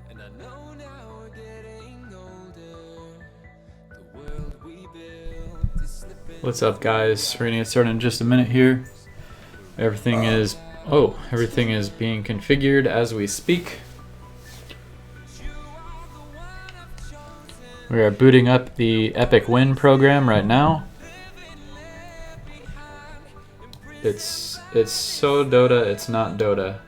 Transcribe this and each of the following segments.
And I know now we're getting older. The world we built is slipping. What's up, guys? We're gonna get started in just a minute here. Everything is being configured as we speak. We are booting up the Epic Win program right now. It's so Dota, it's not Dota.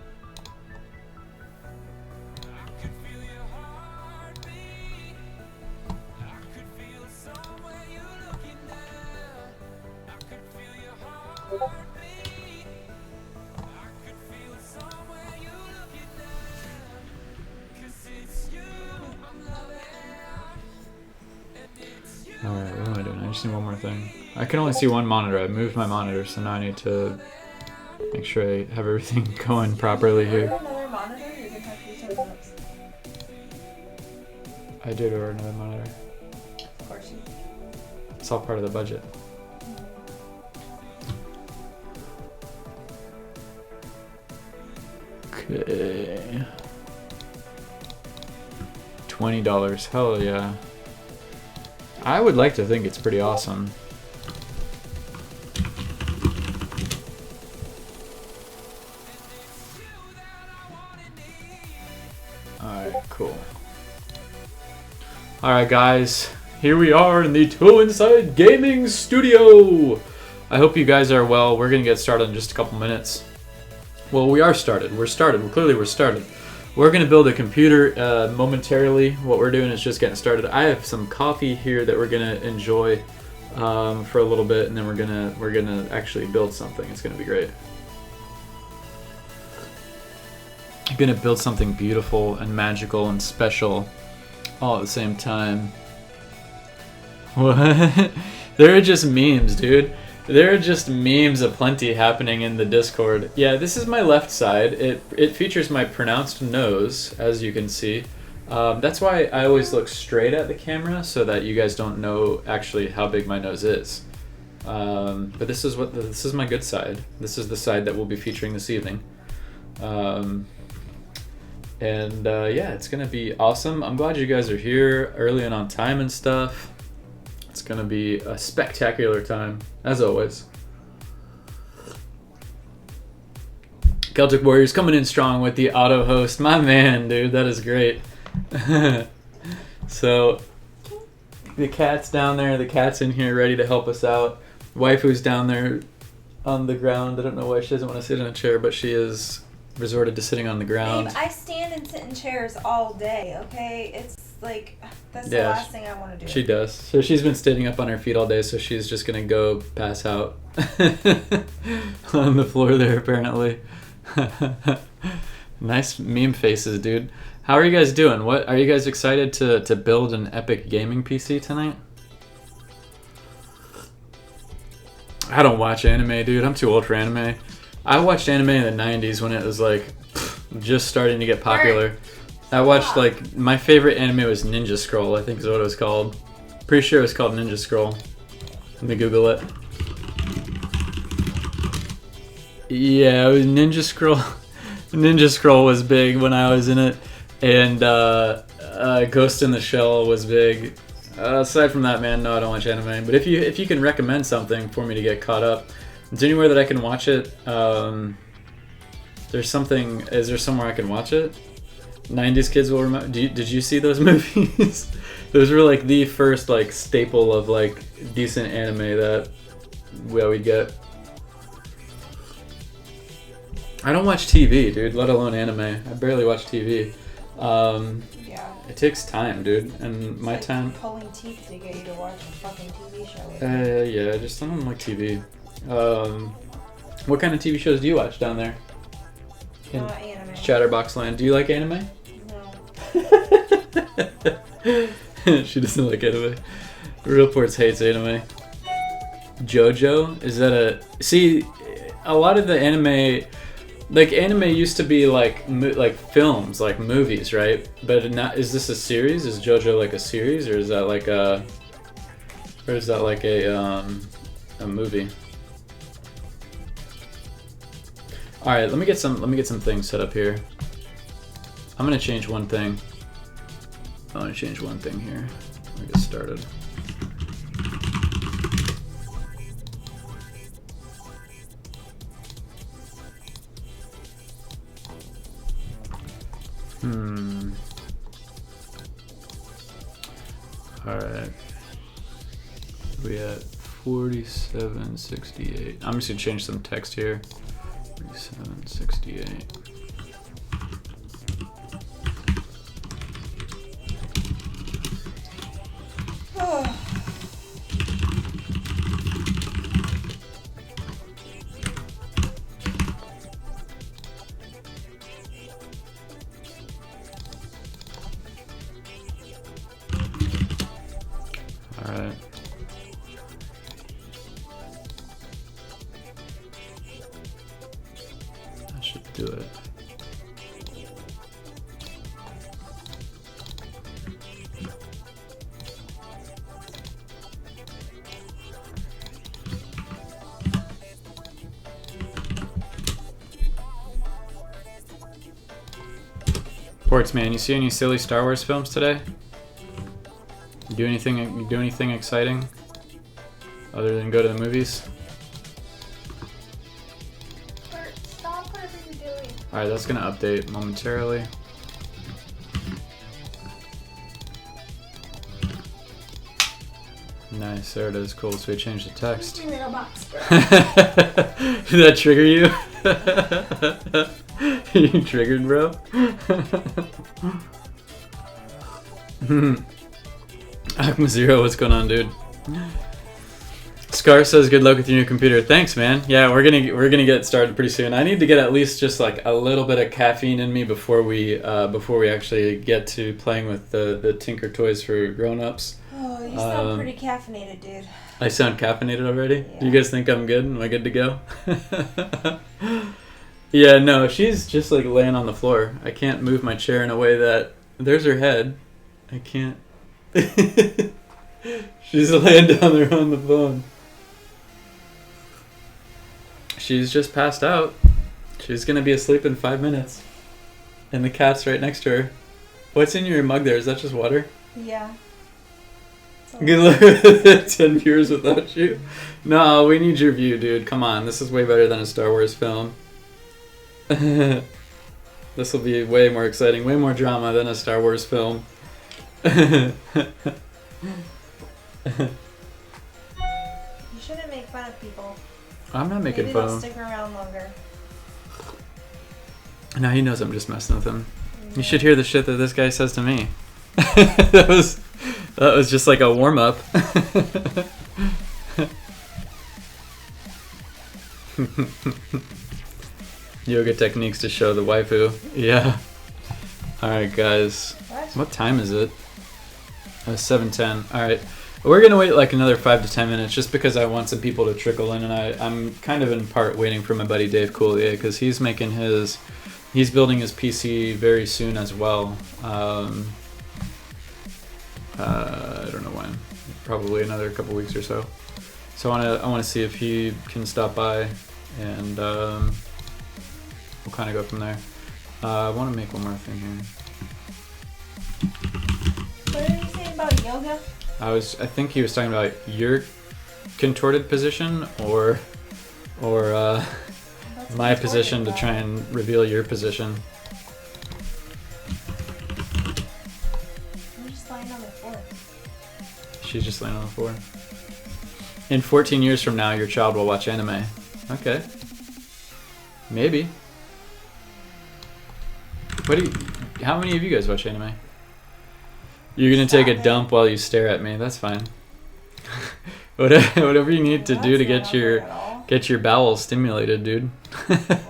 Alright, what am I doing? I just need one more thing. I can only see one monitor. I moved my monitor, so now I need to make sure I have everything going properly here. Another monitor? You're gonna have to use something else. I did order another monitor. Of course you. It's all part of the budget. Okay. $20. Hell yeah. I would like to think it's pretty awesome. Alright, cool. Alright, guys. Here we are in the Two Inside Gaming Studio. I hope you guys are well. We're going to get started in just a couple minutes. Well, we are started. We're started. Clearly, we're started. We're going to build a computer momentarily. What we're doing is just getting started. I have some coffee here that we're going to enjoy for a little bit, and then we're gonna actually build something. It's going to be great. I'm going to build something beautiful and magical and special all at the same time. What? There are just memes, dude. There are just memes aplenty happening in the Discord. Yeah, this is my left side. It features my pronounced nose, as you can see. That's why I always look straight at the camera, so that you guys don't know actually how big my nose is. But this is my good side. This is the side that we'll be featuring this evening. Yeah, it's gonna be awesome. I'm glad you guys are here early and on time and stuff. It's gonna be a spectacular time, as always. Celtic Warriors coming in strong with the auto host. My man, dude, that is great. So, the cat's down there, the cat's in here ready to help us out. Waifu's down there on the ground. I don't know why she doesn't want to sit in a chair, but she is resorted to sitting on the ground. Babe, I stand and sit in chairs all day, okay? It's like, that's the last thing I want to do. She does. So she's been standing up on her feet all day, so she's just going to go pass out on the floor there, apparently. Nice meme faces, dude. How are you guys doing? What are you guys excited to build an epic gaming PC tonight? I don't watch anime, dude. I'm too old for anime. I watched anime in the 90s when it was like just starting to get popular. I watched like my favorite anime was Ninja Scroll, I think is what it was called. Pretty sure it was called Ninja Scroll. Let me Google it. Yeah, it was Ninja Scroll. Ninja Scroll was big when I was in it, and Ghost in the Shell was big. Aside from that, man, no, I don't watch anime. But if you can recommend something for me to get caught up, is there anywhere that I can watch it? There's something. Is there somewhere I can watch it? 90s kids will remember. Did you see those movies? Those were like the first like staple of like decent anime that we'd get. I don't watch TV, dude, let alone anime. I barely watch TV. Yeah. It takes time, dude, and my like time... pulling teeth to get you to watch a fucking TV show. Yeah, I don't like TV. What kind of TV shows do you watch down there? In Anime. Chatterbox Land. Do you like anime? No. She doesn't like anime. Realports hates anime. JoJo? Is that a... See, a lot of the anime... Like, anime used to be like films, like movies, right? But not, is this a series? Is JoJo like a series, or is that like a... Or is that like a movie? All right, let me get some things set up here. I'm gonna change one thing. I want to change one thing here. Let me get started. All right. We at 4768. I'm just gonna change some text here. 4768. Alright. That should do it. Ports, man, you see any silly Star Wars films today? You do anything exciting other than go to the movies? Stop whatever you're doing. Alright, that's gonna update momentarily. Nice, there it is. Cool, so we changed the text. Your little box, bro. Did that trigger you? You triggered, bro? Akma Zero, what's going on, dude? Scar says good luck with your new computer. Thanks, man. Yeah, we're gonna get started pretty soon. I need to get at least just like a little bit of caffeine in me before we actually get to playing with the Tinker toys for grown-ups. Oh, you sound pretty caffeinated, dude. I sound caffeinated already? Yeah. Do you guys think I'm good? Am I good to go? Yeah, no, she's just like laying on the floor. I can't move my chair in a way that... There's her head. I can't... She's laying down there on the phone. She's just passed out. She's gonna be asleep in 5 minutes. And the cat's right next to her. What's in your mug there? Is that just water? Yeah. Good luck with 10 viewers without you. No, we need your view, dude. Come on, this is way better than a Star Wars film. This will be way more exciting, way more drama than a Star Wars film. You shouldn't make fun of people. I'm not making Maybe fun they'll of him. stick around longer. No, he knows I'm just messing with him. You should hear the shit that this guy says to me. That was just like a warm-up. Yoga techniques to show the waifu. Yeah. Alright, guys. What time is it? 7:10. Alright. We're going to wait like another 5 to 10 minutes just because I want some people to trickle in, and I'm kind of in part waiting for my buddy Dave Coulier because he's building his PC very soon as well. I don't know when. Probably another couple weeks or so. So I want to see if he can stop by, and we'll kind of go from there. I want to make one more thing here. What did you say about yoga? I think he was talking about your contorted position or my position to try and reveal your position. I'm just lying on the floor. She's just laying on the floor. In 14 years from now, your child will watch anime. Okay. Maybe. What do you? How many of you guys watch anime? You're gonna take a dump while you stare at me. That's fine. Whatever you need to do to get your bowels stimulated, dude. I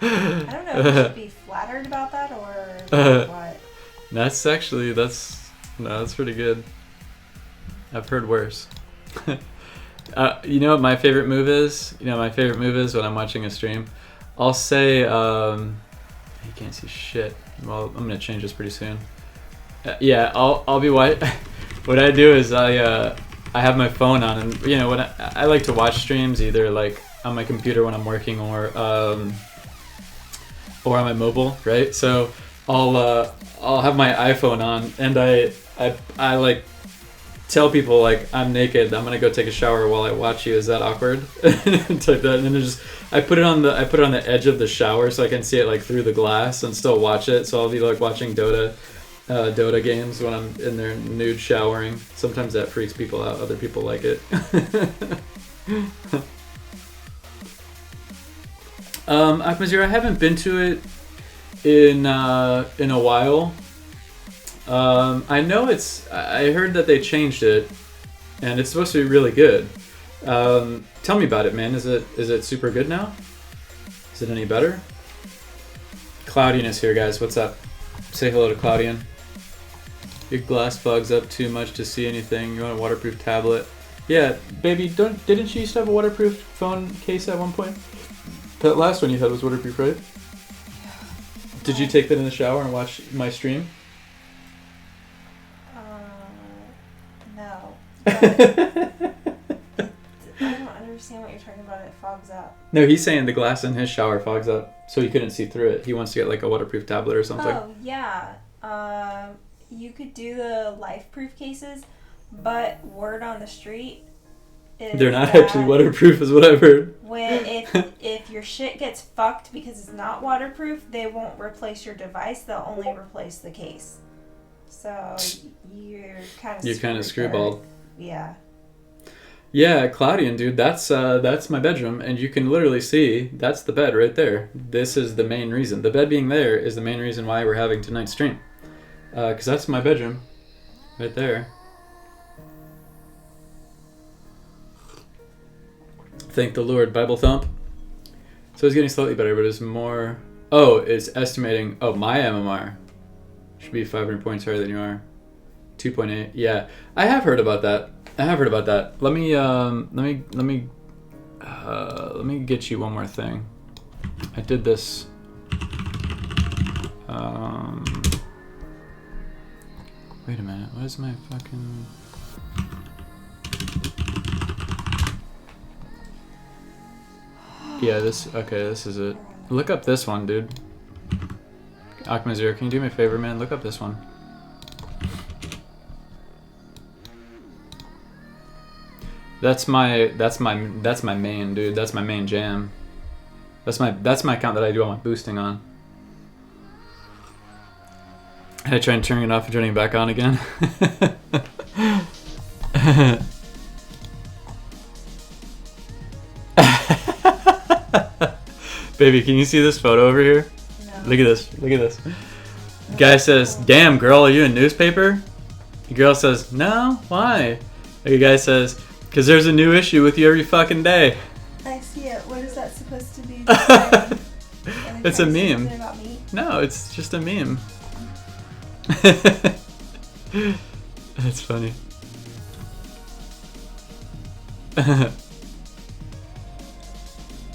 don't know if you should be flattered about that or what. That's pretty good. I've heard worse. You know what my favorite move is? You know what my favorite move is when I'm watching a stream? I'll say, you can't see shit. Well, I'm gonna change this pretty soon. Yeah, I'll be white. What I do is I have my phone on, and you know when I like to watch streams either like on my computer when I'm working or on my mobile, right? So I'll have my iPhone on, and I like tell people like I'm naked. I'm gonna go take a shower while I watch you. Is that awkward? Type that, and then I put it on the edge of the shower so I can see it like through the glass and still watch it. So I'll be like watching Dota games when I'm in there nude showering. Sometimes that freaks people out. Other people like it. Akmazir, I haven't been to it in a while. I know I heard that they changed it, and it's supposed to be really good. Tell me about it, man. Is it super good now? Is it any better? Cloudiness here, guys. What's up? Say hello to Cloudian. Your glass fogs up too much to see anything. You want a waterproof tablet? Yeah, baby. Didn't you used to have a waterproof phone case at one point? That last one you had was waterproof, right? Yeah. Did you take that in the shower and watch my stream? No. I don't understand what you're talking about. It fogs up. No, he's saying the glass in his shower fogs up, so he couldn't see through it. He wants to get like a waterproof tablet or something. Oh yeah. You could do the life-proof cases, but word on the street is they're not actually waterproof, is what I've heard. When if your shit gets fucked because it's not waterproof, they won't replace your device. They'll only replace the case. So you're kind of screwballed. Yeah. Yeah, Claudian, dude, that's my bedroom, and you can literally see that's the bed right there. This is the main reason. The bed being there is the main reason why we're having tonight's stream. Because that's my bedroom right there. Thank the Lord. Bible thump. So it's getting slightly better, but it's more... Oh, it's estimating... Oh, my MMR should be 500 points higher than you are. 2.8. Yeah, I have heard about that. Let me get you one more thing. I did this. Wait a minute. What is my fucking... Yeah, this... Okay, this is it. Look up this one, dude. Akmazir, can you do me a favor, man? Look up this one. That's my main, dude. That's my main jam. That's my account that I do all my boosting on. I try and turn it off and turning it back on again. Baby, can you see this photo over here? No. Look at this. Guy says, "Damn, girl, are you a newspaper?" The girl says, "No, why?" The guy says, "Because there's a new issue with you every fucking day." I see it. What is that supposed to be? It's a meme. About me? No, it's just a meme. That's funny.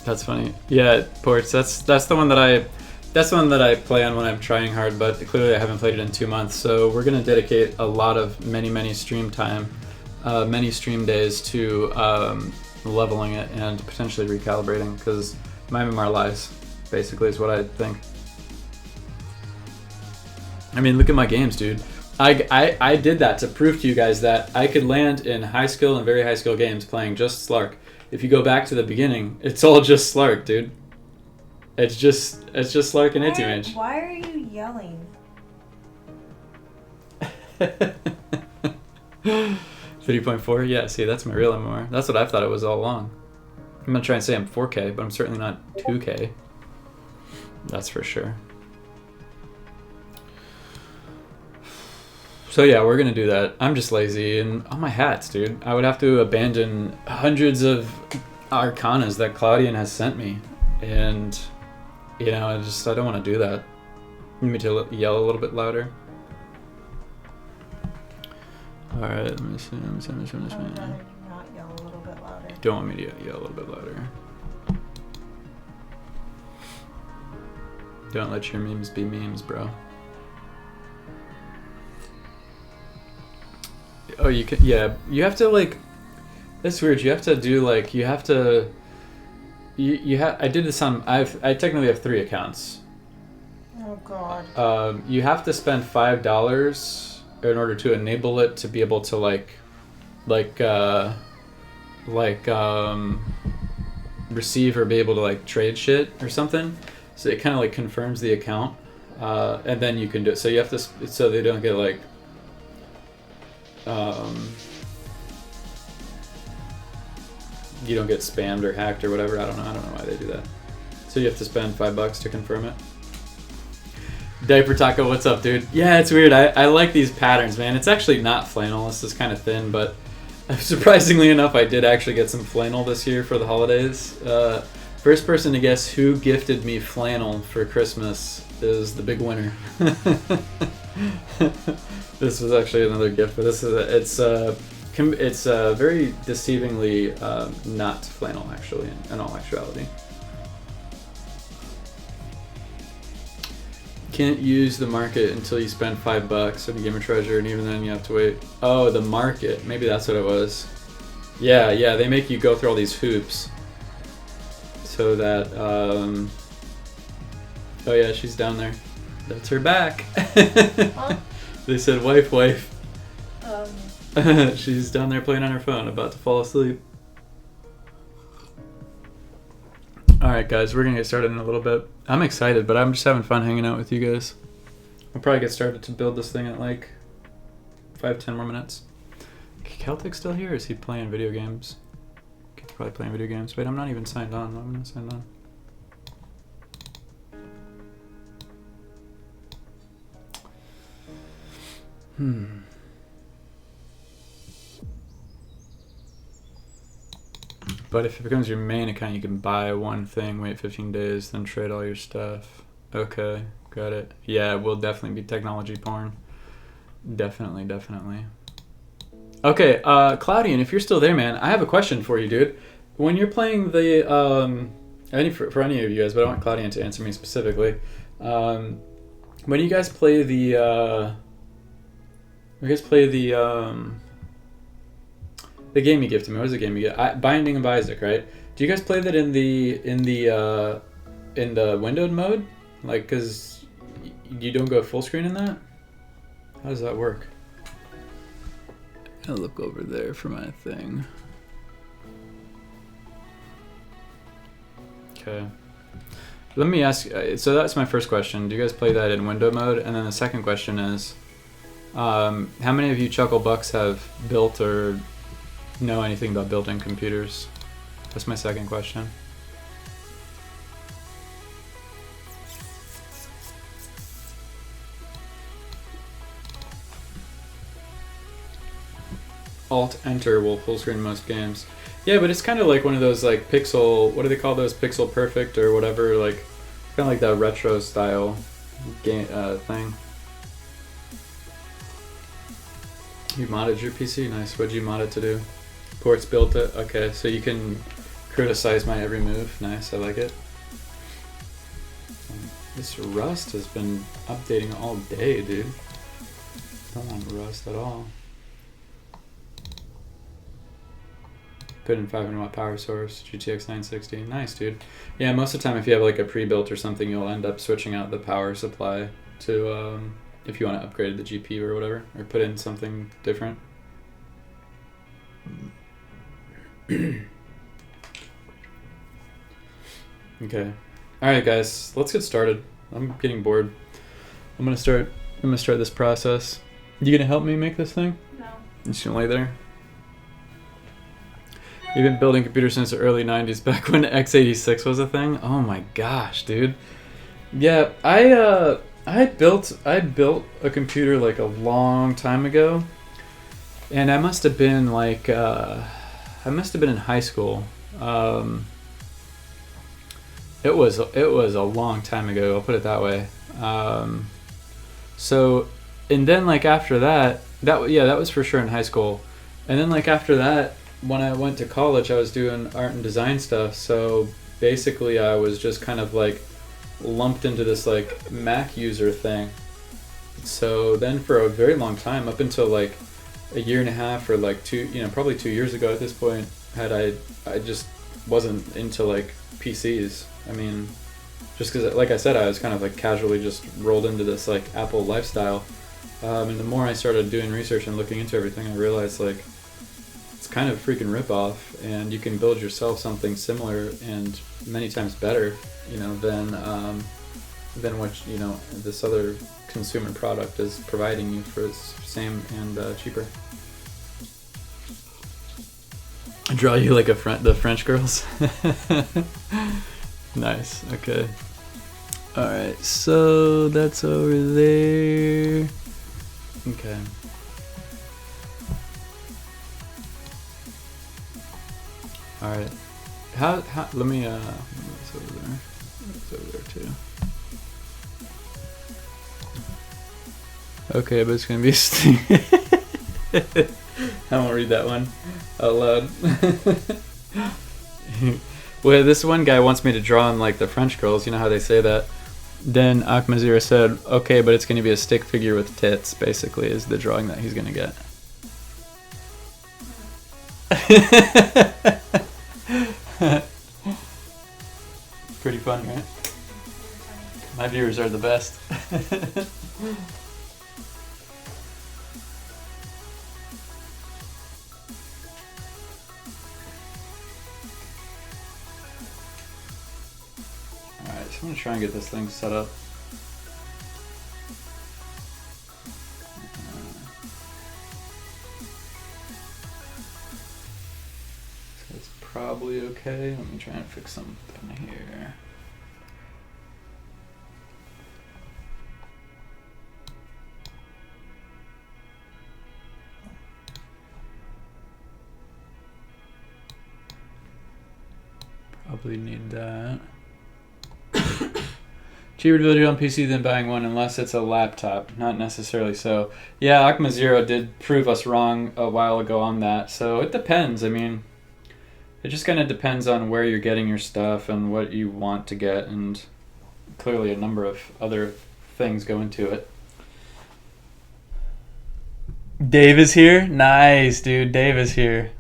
That's funny. Yeah, Ports. That's the one that I play on when I'm trying hard, but clearly I haven't played it in 2 months. So we're gonna dedicate a lot of many stream time, many stream days to leveling it and potentially recalibrating, because my MMR lies, basically, is what I think. I mean, look at my games, dude. I did that to prove to you guys that I could land in high skill and very high skill games playing just Slark. If you go back to the beginning, it's all just Slark, dude. It's just Slark and Anti-Mage. Why are you yelling? 3.4? Yeah, see, that's my real MMR. That's what I thought it was all along. I'm gonna try and say I'm 4K, but I'm certainly not 2K. That's for sure. So yeah, we're gonna do that. I'm just lazy, and oh my hats, dude. I would have to abandon hundreds of arcanas that Claudian has sent me, and you know, I don't want to do that. Need me to yell a little bit louder. All right, let me see. I would rather you not yell a little bit louder. Don't want me to yell a little bit louder. Don't let your memes be memes, bro. Oh, you can. Yeah, you have to like. That's weird. You have to do like. You have to. You have. I did this on. I technically have 3 accounts. Oh God. You have to spend $5 in order to enable it to be able to receive or be able to like trade shit or something. So it kind of like confirms the account, and then you can do it. So you have to. So they don't get like. You don't get spammed or hacked or whatever. I don't know why they do that. So you have to spend $5 to confirm it. Diaper Taco, what's up, dude? Yeah, it's weird. I like these patterns, man. It's actually not flannel. This is kind of thin, but surprisingly enough, I did actually get some flannel this year for the holidays. First person to guess who gifted me flannel for Christmas is the big winner. This was actually another gift, but this is it's very deceivingly not flannel, actually, in all actuality. Can't use the market until you spend $5 on the Gamer Treasure, and even then you have to wait. Oh, the market. Maybe that's what it was. Yeah, they make you go through all these hoops. So that, oh yeah, she's down there. That's her back. Huh? They said wife. She's down there playing on her phone, about to fall asleep. Alright guys, we're gonna get started in a little bit. I'm excited, but I'm just having fun hanging out with you guys. I'll probably get started to build this thing at like 5-10 more minutes. Celtic still here? Or is he playing video games? He's probably playing video games. Wait, I'm not even signed on. I'm not signed on. But if it becomes your main account, you can buy one thing, wait 15 days, then trade all your stuff. Okay, got it. Yeah, it will definitely be technology porn. Definitely. Okay, Claudian, if you're still there, man, I have a question for you, dude. When you're playing the, for any of you guys, but I want Claudian to answer me specifically. When you guys play the, the game you gifted me. What was the game you get? Binding of Isaac, right? Do you guys play that in the windowed mode? Like, cause you don't go full screen in that? How does that work? I'll look over there for my thing. Okay. Let me ask. So that's my first question. Do you guys play that in window mode? And then the second question is, how many of you Chuckle Bucks have built or know anything about building computers? That's my second question. Alt-Enter will full screen most games. Yeah, but it's kind of like one of those like pixel, what do they call those? Pixel Perfect or whatever, like kind of like that retro style game thing. You modded your PC? Nice. What'd you mod it to do? Ports built it? Okay, so you can criticize my every move. Nice, I like it. This Rust has been updating all day, dude. Don't want Rust at all. Put in 500 watt power source, GTX 960. Nice, dude. Yeah, most of the time if you have like a pre-built or something, you'll end up switching out the power supply to, if you want to upgrade the GPU or whatever, or put in something different. Okay. Alright guys, let's get started. I'm getting bored. I'm gonna start this process. You gonna help me make this thing? No. You just gonna lay there? You've been building computers since the early 90s, back when x86 was a thing? Oh my gosh, dude. Yeah, I built a computer like a long time ago, and I must have been like I must have been in high school. It was a long time ago. I'll put it that way. So, and then like after that was for sure in high school, and then like after that, when I went to college, I was doing art and design stuff. So basically, I was just kind of like lumped into this like Mac user thing. So then for a very long time, up until like a year and a half or like probably 2 years ago at this point, I just wasn't into like PCs. I mean, just because, like I said, I was kind of like casually just rolled into this like Apple lifestyle. And the more I started doing research and looking into everything, I realized like it's kind of a freaking ripoff, and you can build yourself something similar and many times better, than what this other consumer product is providing you for the same and cheaper. I draw you like the French girls. Nice. Okay. All right. So that's over there. Okay. All right. How let me it's over there. It's over there too. Okay, but it's gonna be I won't read that one out loud. Well, this one guy wants me to draw him like the French girls. You know how they say that? Then Akmazira said, okay, but it's going to be a stick figure with tits, basically, is the drawing that he's going to get. Pretty funny, right? My viewers are the best. Alright, so I'm going to try and get this thing set up. So it's probably okay. Let me try and fix something here. Probably need that. Cheaper to build your own PC than buying one unless it's a laptop. Not necessarily so. Yeah, Akma Zero did prove us wrong a while ago on that. So it depends. I mean, it just kind of depends on where you're getting your stuff and what you want to get. And clearly a number of other things go into it. Dave is here? Nice, dude. Dave is here.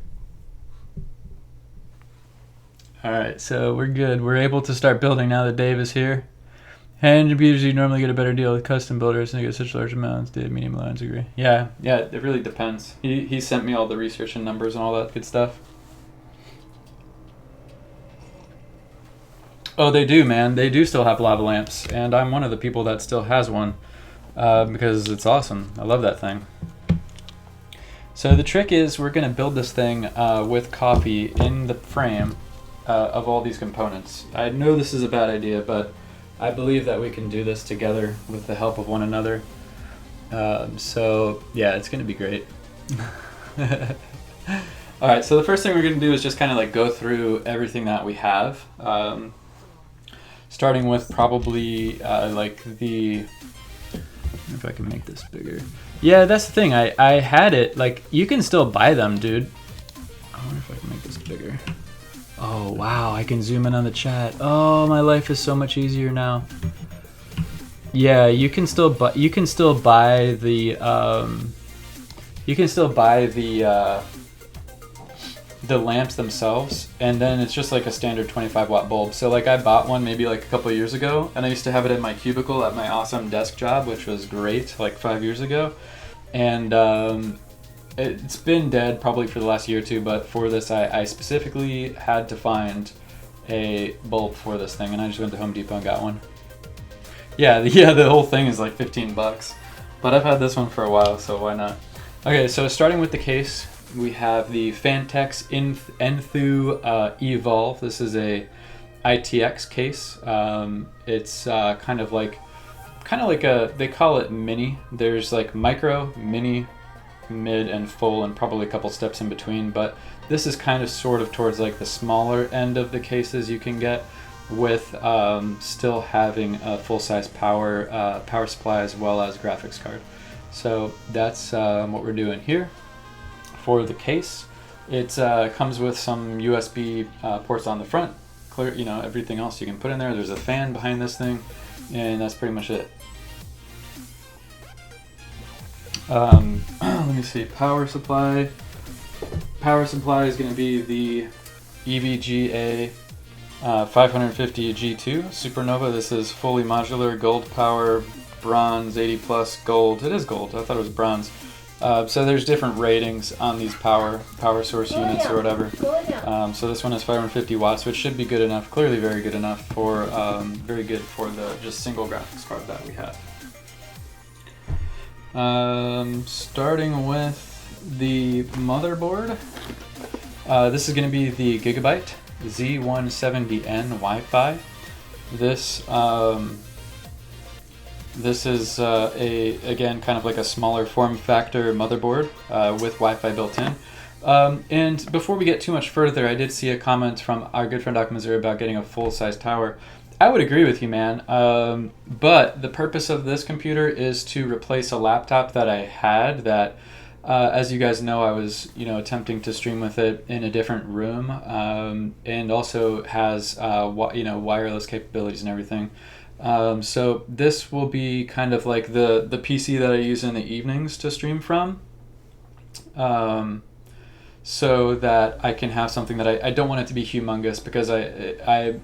Alright, so we're good. We're able to start building now that Dave is here. Hand computers, you normally get a better deal with custom builders and they get such large amounts. Did medium lines agree? Yeah, it really depends. He sent me all the research and numbers and all that good stuff. Oh, they do, man. They do still have lava lamps, and I'm one of the people that still has one because it's awesome. I love that thing. So the trick is we're going to build this thing with copy in the frame of all these components. I know this is a bad idea, but I believe that we can do this together with the help of one another. So yeah, it's gonna be great. All right, so the first thing we're gonna do is just kind of like go through everything that we have, starting with probably like the, I wonder if I can make this bigger. Yeah, that's the thing. I had it, like, you can still buy them, dude. I wonder if I can make this bigger. Oh wow, I can zoom in on the chat. Oh, my life is so much easier now. Yeah, you can still buy the lamps themselves, and then it's just like a standard 25-watt bulb. So like I bought one maybe like a couple of years ago, and I used to have it in my cubicle at my awesome desk job, which was great, like 5 years ago. And it's been dead probably for the last year or two, but for this I specifically had to find a bulb for this thing, and I just went to Home Depot and got one. Yeah, the whole thing is like 15 bucks, but I've had this one for a while, so why not? Okay, so starting with the case, we have the Fantex Enthoo Evolve. This is a ITX case. It's kind of kind of like a, they call it mini. There's like micro, mini, mid, and full, and probably a couple steps in between, but this is kind of sort of towards like the smaller end of the cases you can get, with still having a full-size power supply as well as graphics card. So that's what we're doing here for the case. It comes with some USB ports on the front. Clear, you know, everything else you can put in there. There's a fan behind this thing, and that's pretty much it. Let me see. Power supply. Power supply is going to be the EVGA 550 G2 Supernova. This is fully modular, gold power, bronze, 80 plus, gold. It is gold. I thought it was bronze. So there's different ratings on these power source units or whatever. So this one is 550 watts, which should be good enough. Clearly very good enough for very good for the just single graphics card that we have. Starting with the motherboard. This is going to be the Gigabyte Z170N Wi-Fi. This is again kind of like a smaller form factor motherboard with Wi-Fi built in. And before we get too much further, I did see a comment from our good friend Doc Missouri about getting a full-size tower. I would agree with you, man. But the purpose of this computer is to replace a laptop that I had that, as you guys know, I was attempting to stream with it in a different room, and also has wireless capabilities and everything. So this will be kind of like the PC that I use in the evenings to stream from, so that I can have something that I don't want it to be humongous, because I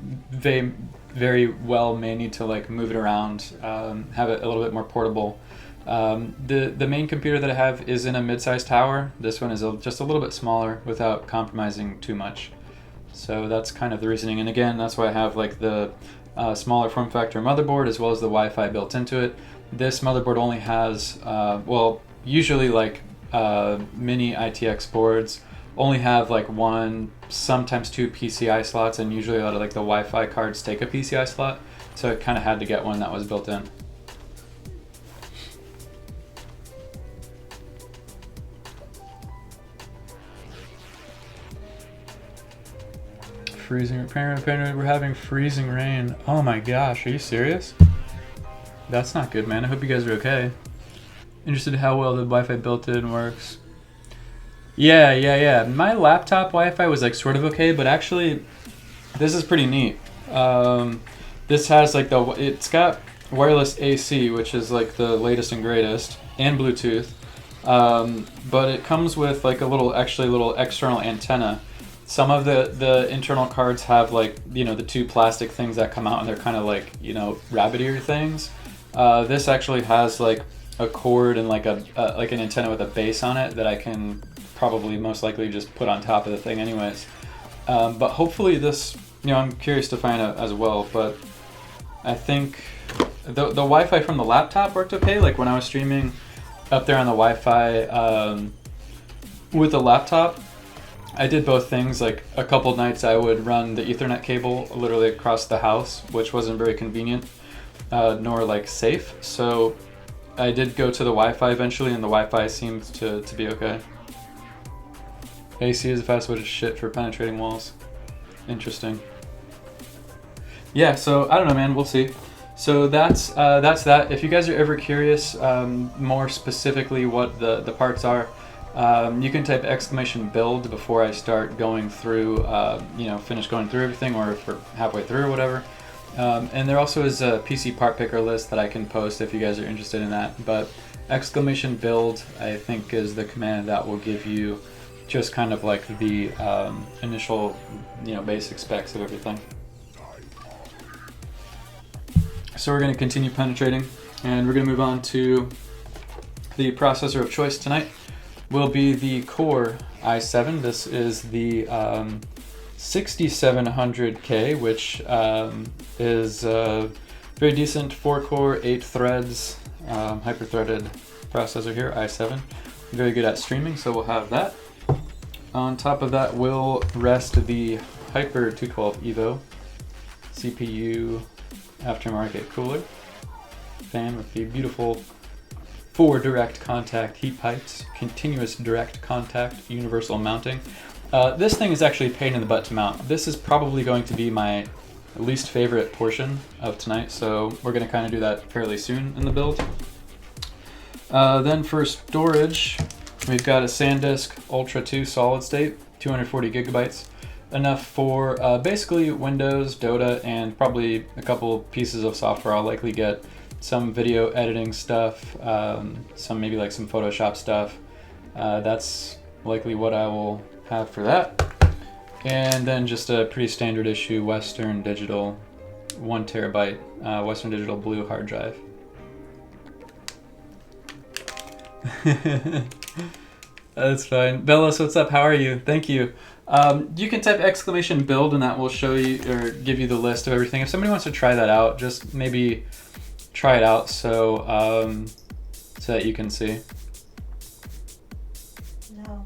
very well may need to like move it around, have it a little bit more portable. The main computer that I have is in a mid-sized tower. This one is just a little bit smaller without compromising too much. So that's kind of the reasoning. And again, that's why I have like the smaller form factor motherboard as well as the Wi-Fi built into it. This motherboard only has, usually like mini ITX boards only have like one, sometimes two PCI slots, and usually a lot of like the Wi-Fi cards take a PCI slot. So I kind of had to get one that was built in. Freezing, apparently we're having freezing rain. Oh my gosh, are you serious? That's not good, man. I hope you guys are okay. Interested in how well the Wi-Fi built-in works. Yeah. My laptop Wi-Fi was like sort of okay, but actually this is pretty neat. This has like it's got wireless AC, which is like the latest and greatest, and Bluetooth. But it comes with like a little external antenna. Some of the internal cards have like, the two plastic things that come out, and they're kind of like, rabbit ear things. This actually has like a cord and like like an antenna with a base on it that I can probably most likely just put on top of the thing anyways. But hopefully this, I'm curious to find out as well, but I think the Wi-Fi from the laptop worked okay. Like when I was streaming up there on the Wi-Fi with the laptop, I did both things. Like a couple nights I would run the Ethernet cable literally across the house, which wasn't very convenient, nor like safe. So I did go to the Wi-Fi eventually, and the Wi-Fi seemed to be okay. AC is a fast way to shit for penetrating walls. Interesting. Yeah, so I don't know, man. We'll see. So that's that. If you guys are ever curious more specifically what the parts are, you can type !build before I start going through, finish going through everything, or if we're halfway through or whatever. And there also is a PCPartPicker list that I can post if you guys are interested in that. But !build, I think, is the command that will give you just kind of like the initial, basic specs of everything. So we're going to continue penetrating, and we're going to move on to the processor of choice tonight. Will be the Core i7. This is the 6700K, which is a very decent 4-core, 8 threads, hyper-threaded processor here, i7. Very good at streaming, so we'll have that. On top of that will rest the Hyper 212 Evo CPU aftermarket cooler. fan with the beautiful 4 direct contact heat pipes, continuous direct contact, universal mounting. This thing is actually a pain in the butt to mount. This is probably going to be my least favorite portion of tonight, so we're going to kind of do that fairly soon in the build. Then for storage, we've got a Sandisk Ultra 2 solid state, 240 gigabytes, enough for basically Windows, Dota, and probably a couple pieces of software. I'll likely get some video editing stuff, some maybe like some Photoshop stuff. That's likely what I will have for that. And then just a pretty standard issue Western Digital 1 terabyte Western Digital Blue hard drive. That's fine. Bellos, what's up? How are you? Thank you. You can type !build and that will show you or give you the list of everything. If somebody wants to try that out, just maybe try it out so so that you can see. No.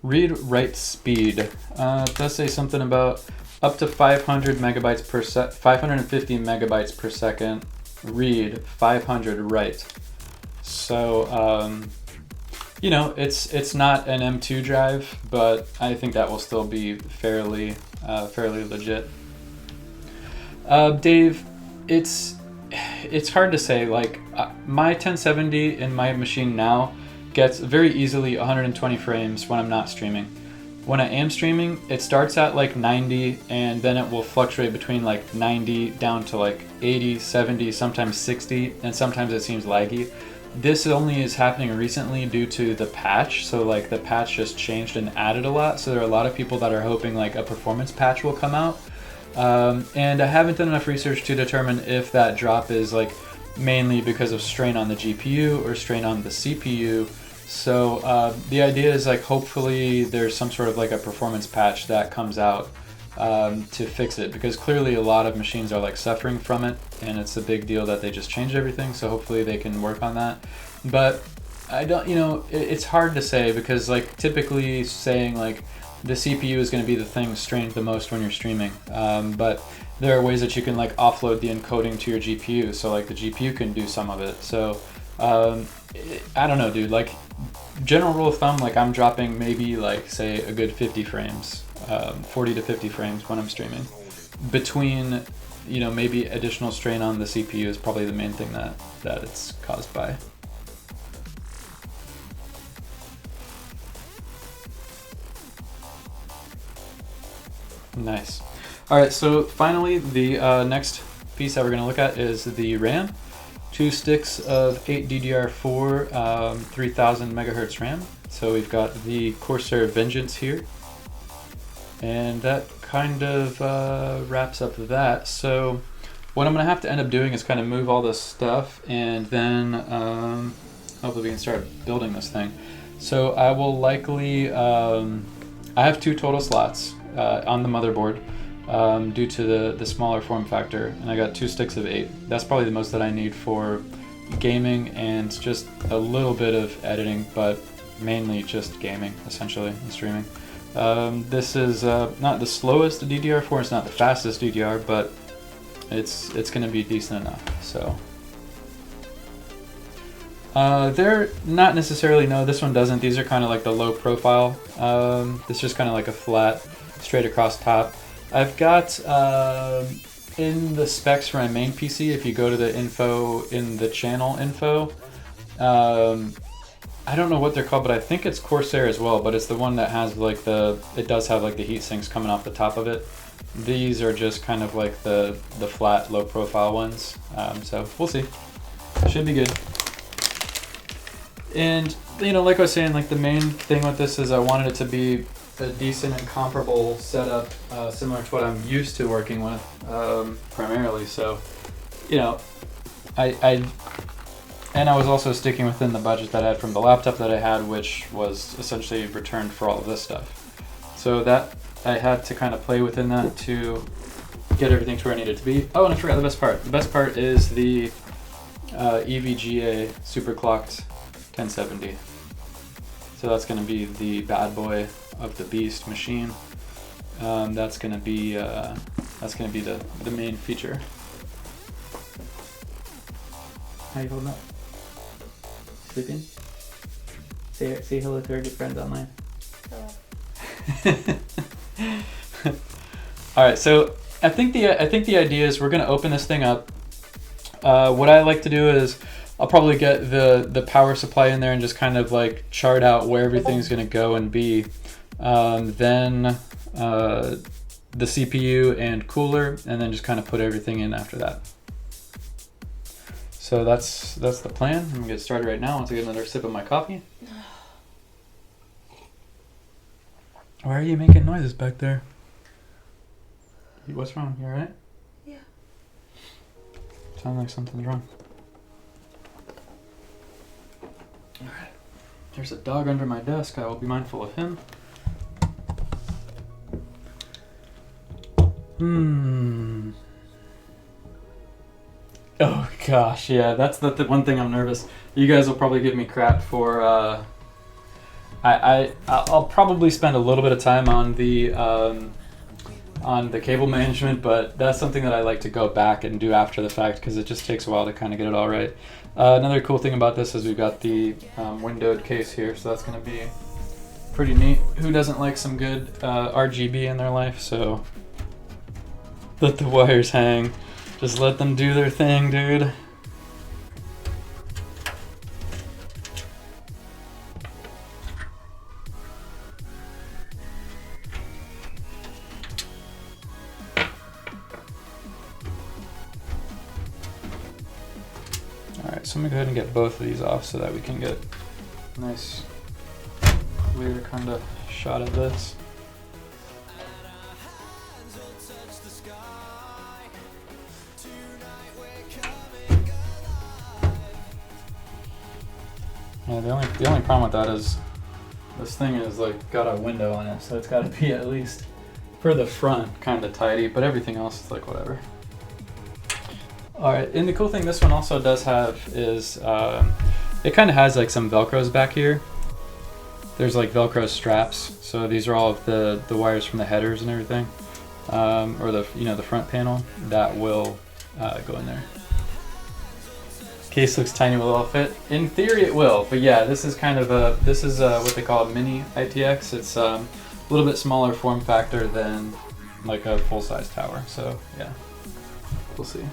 Read write speed. It does say something about up to 500 megabytes per 550 megabytes per second read, 500 write. So you know, it's not an M2 drive, but I think that will still be fairly legit. Dave, it's hard to say. Like my 1070 in my machine now gets very easily 120 frames when I'm not streaming. When I am streaming, it starts at like 90 and then it will fluctuate between like 90 down to like 80, 70, sometimes 60, and sometimes it seems laggy. This only is happening recently due to the patch, so like the patch just changed and added a lot, so there are a lot of people that are hoping like a performance patch will come out. And I haven't done enough research to determine if that drop is like mainly because of strain on the GPU or strain on the CPU. So the idea is like hopefully there's some sort of like a performance patch that comes out to fix it, because clearly a lot of machines are like suffering from it, and it's a big deal that they just changed everything, so hopefully they can work on that. But I don't, you know, it's hard to say, because like typically saying like the CPU is going to be the thing strained the most when you're streaming, but there are ways that you can like offload the encoding to your GPU, so like the GPU can do some of it. So I don't know, dude, like general rule of thumb, like I'm dropping maybe like say a good 50 frames, 40 to 50 frames when I'm streaming. Between, you know, maybe additional strain on the CPU is probably the main thing that it's caused by. Nice. All right, so finally the next piece that we're going to look at is the RAM. 2 sticks of 8 DDR4 3000 megahertz RAM. So we've got the Corsair Vengeance here, and that kind of wraps up that. So what I'm gonna have to end up doing is kind of move all this stuff, and then hopefully we can start building this thing. So I will likely I have 2 total slots on the motherboard due to the smaller form factor, and I got 2 sticks of 8. That's probably the most that I need for gaming and just a little bit of editing, but mainly just gaming essentially and streaming. This is not the slowest DDR4, it's not the fastest DDR, but it's going to be decent enough. So they're not necessarily, no, this one doesn't. These are kind of like the low profile. It's just kind of like a flat, straight across top. I've got in the specs for my main PC, if you go to the info in the channel info, I don't know what they're called, but I think it's Corsair as well, but it's the one that has like it does have like the heat sinks coming off the top of it. These are just kind of like the flat, low profile ones. So we'll see. Should be good. And, you know, like I was saying, like the main thing with this is I wanted it to be a decent and comparable setup, similar to what I'm used to working with primarily. So, you know, I was also sticking within the budget that I had from the laptop that I had, which was essentially returned for all of this stuff. So that I had to kind of play within that to get everything to where I needed to be. Oh, and I forgot the best part. The best part is the EVGA super clocked 1070. So that's going to be the bad boy of the beast machine. That's going to be the main feature. How you holding up? Sleeping? Say hello to our good friends online. All right, so I think the idea is we're gonna open this thing up. What I like to do is I'll probably get the power supply in there and just kind of like chart out where everything's gonna go and be. Then the CPU and cooler, and then just kind of put everything in after that. So that's the plan. I'm gonna get started right now once I get another sip of my coffee. Why are you making noises back there? What's wrong? You alright? Yeah. Sounds like something's wrong. Alright. There's a dog under my desk. I will be mindful of him. Oh gosh, yeah, that's the one thing I'm nervous. You guys will probably give me crap for I'll probably spend a little bit of time on the cable management, but that's something that I like to go back and do after the fact because it just takes a while to kind of get it all right. Another cool thing about this is we've got the windowed case here, so that's going to be pretty neat. Who doesn't like some good RGB in their life? So let the wires hang. Just let them do their thing, dude. Alright, so I'm gonna go ahead and get both of these off so that we can get a nice clear kind of shot of this. Yeah, the only problem with that is this thing is like got a window on it, so it's got to be at least for the front kind of tidy, but everything else is like whatever. All right, and the cool thing this one also does have is it kind of has like some Velcros back here. There's like Velcro straps, so these are all of the wires from the headers and everything, or the front panel that will go in there. Case looks tiny, will it all fit? In theory it will, but yeah, this is kind of what they call a mini ITX. It's a little bit smaller form factor than like a full-size tower, so yeah, we'll see.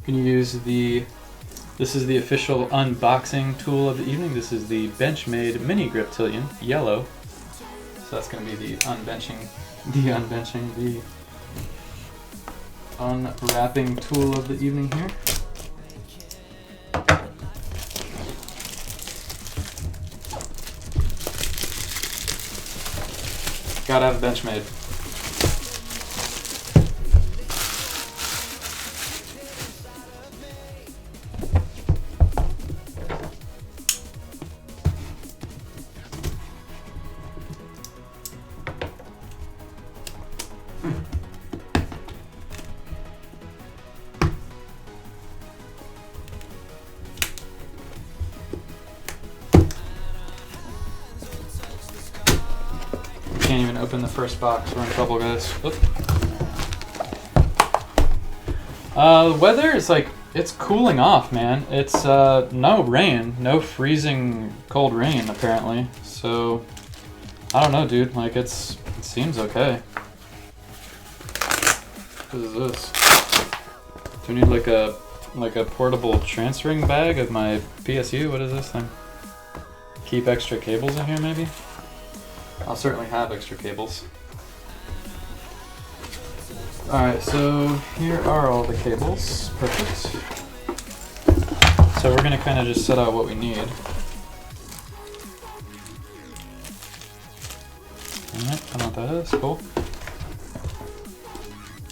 You can use this is the official unboxing tool of the evening. This is the Benchmade Mini Griptilian, yellow. So that's going to be the unwrapping tool of the evening here. Gotta have a Benchmade. Can't even open the first box. We're in trouble, guys. The weather is like, it's cooling off, man. It's no rain, no freezing cold rain apparently. So I don't know, dude. Like it seems okay. What is this? Do I need like a portable transferring bag of my PSU? What is this thing? Keep extra cables in here, maybe? I'll certainly have extra cables. Alright, so here are all the cables. Perfect. So we're going to kind of just set out what we need. Alright, I know what that is. Cool.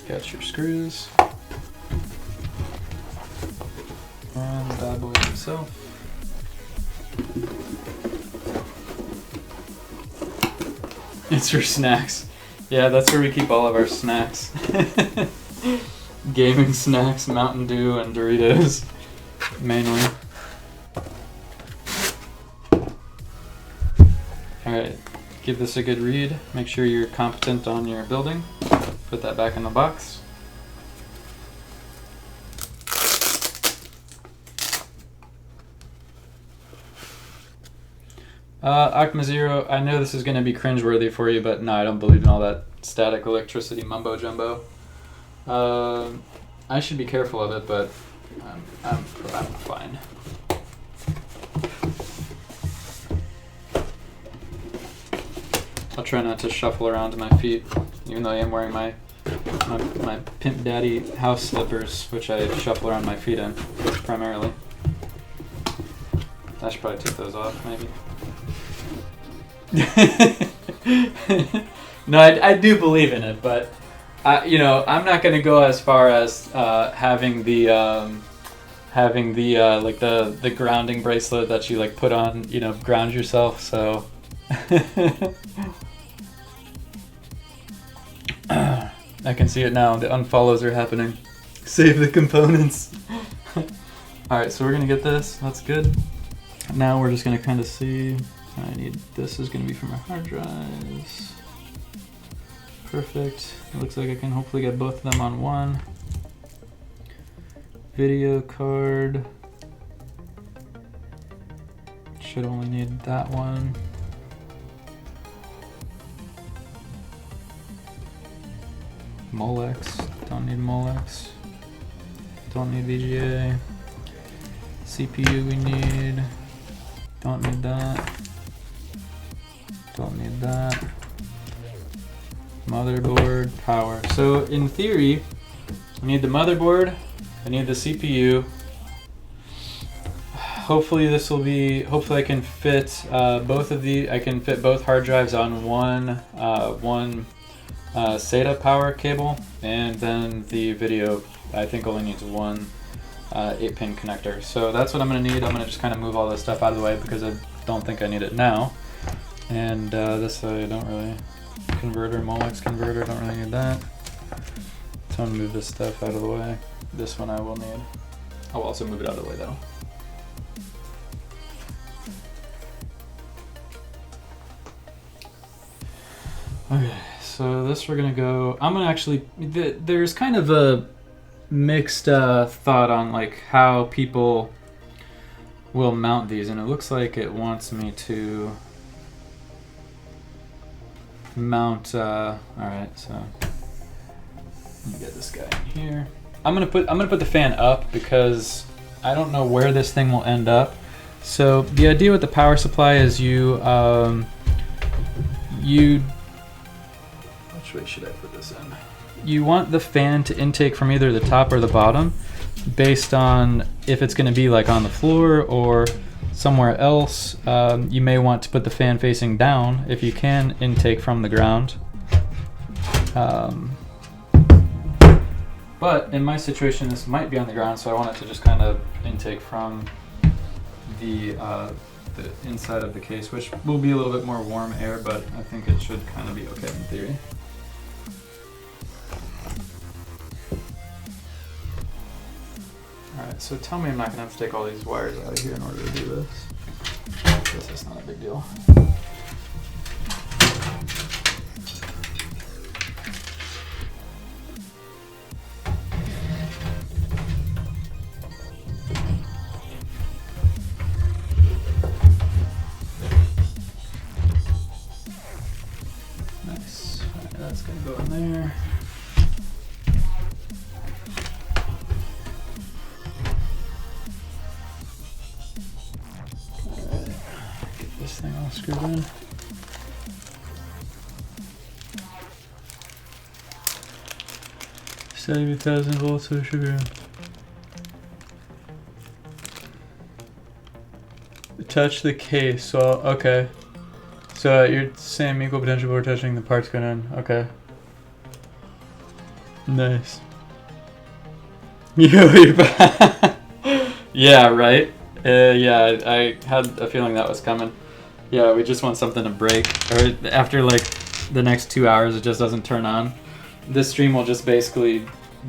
Got your screws. And the bad boy himself. It's for snacks. Yeah, that's where we keep all of our snacks. Gaming snacks, Mountain Dew, and Doritos, mainly. Alright, give this a good read. Make sure you're competent on your building. Put that back in the box. Ocma Zero, I know this is going to be cringeworthy for you, but no, I don't believe in all that static electricity mumbo jumbo. I should be careful of it, but I'm fine. I'll try not to shuffle around to my feet, even though I am wearing my Pimp Daddy house slippers, which I shuffle around my feet in, primarily. I should probably take those off, maybe. No, I do believe in it, but I'm not going to go as far as having the like the grounding bracelet that you like put on, ground yourself. So I can see it now. The unfollows are happening. Save the components. All right, so we're gonna get this. That's good. Now we're just gonna kind of see. This is gonna be for my hard drives. Perfect. It looks like I can hopefully get both of them on one. Video card. Should only need that one. Molex. Don't need Molex. Don't need VGA. CPU we need. Don't need that. Don't need that. Motherboard, power. So in theory, I need the motherboard, I need the CPU. Hopefully I can fit I can fit both hard drives on one SATA power cable, and then the video I think only needs one 8-pin connector. So that's what I'm gonna need. I'm gonna just kind of move all this stuff out of the way because I don't think I need it now. And this I don't really, converter, Molex converter, don't really need that. So I'm gonna move this stuff out of the way. This one I will need. I'll also move it out of the way though. Okay, so this we're gonna go, I'm gonna actually, there's kind of a mixed thought on like how people will mount these, and it looks like it wants me to mount, alright, so let me get this guy in here. I'm gonna put the fan up because I don't know where this thing will end up. So the idea with the power supply is which way should I put this in? You want the fan to intake from either the top or the bottom based on if it's going to be like on the floor or somewhere else. You may want to put the fan facing down if you can intake from the ground. But in my situation, this might be on the ground, so I want it to just kind of intake from the inside of the case, which will be a little bit more warm air, but I think it should kind of be okay in theory. Alright, so tell me I'm not going to have to take all these wires out of here in order to do this. This is not a big deal. Nice. Alright, that's going to go in there. Thing all screwed in. Setting 1,000 volts of sugar. Touch the case. So okay. So you're saying equal potential before touching the parts going in. Okay. Nice. You're back. Yeah. Right. Yeah. I had a feeling that was coming. Yeah, we just want something to break. Or after like the next 2 hours, it just doesn't turn on. This stream will just basically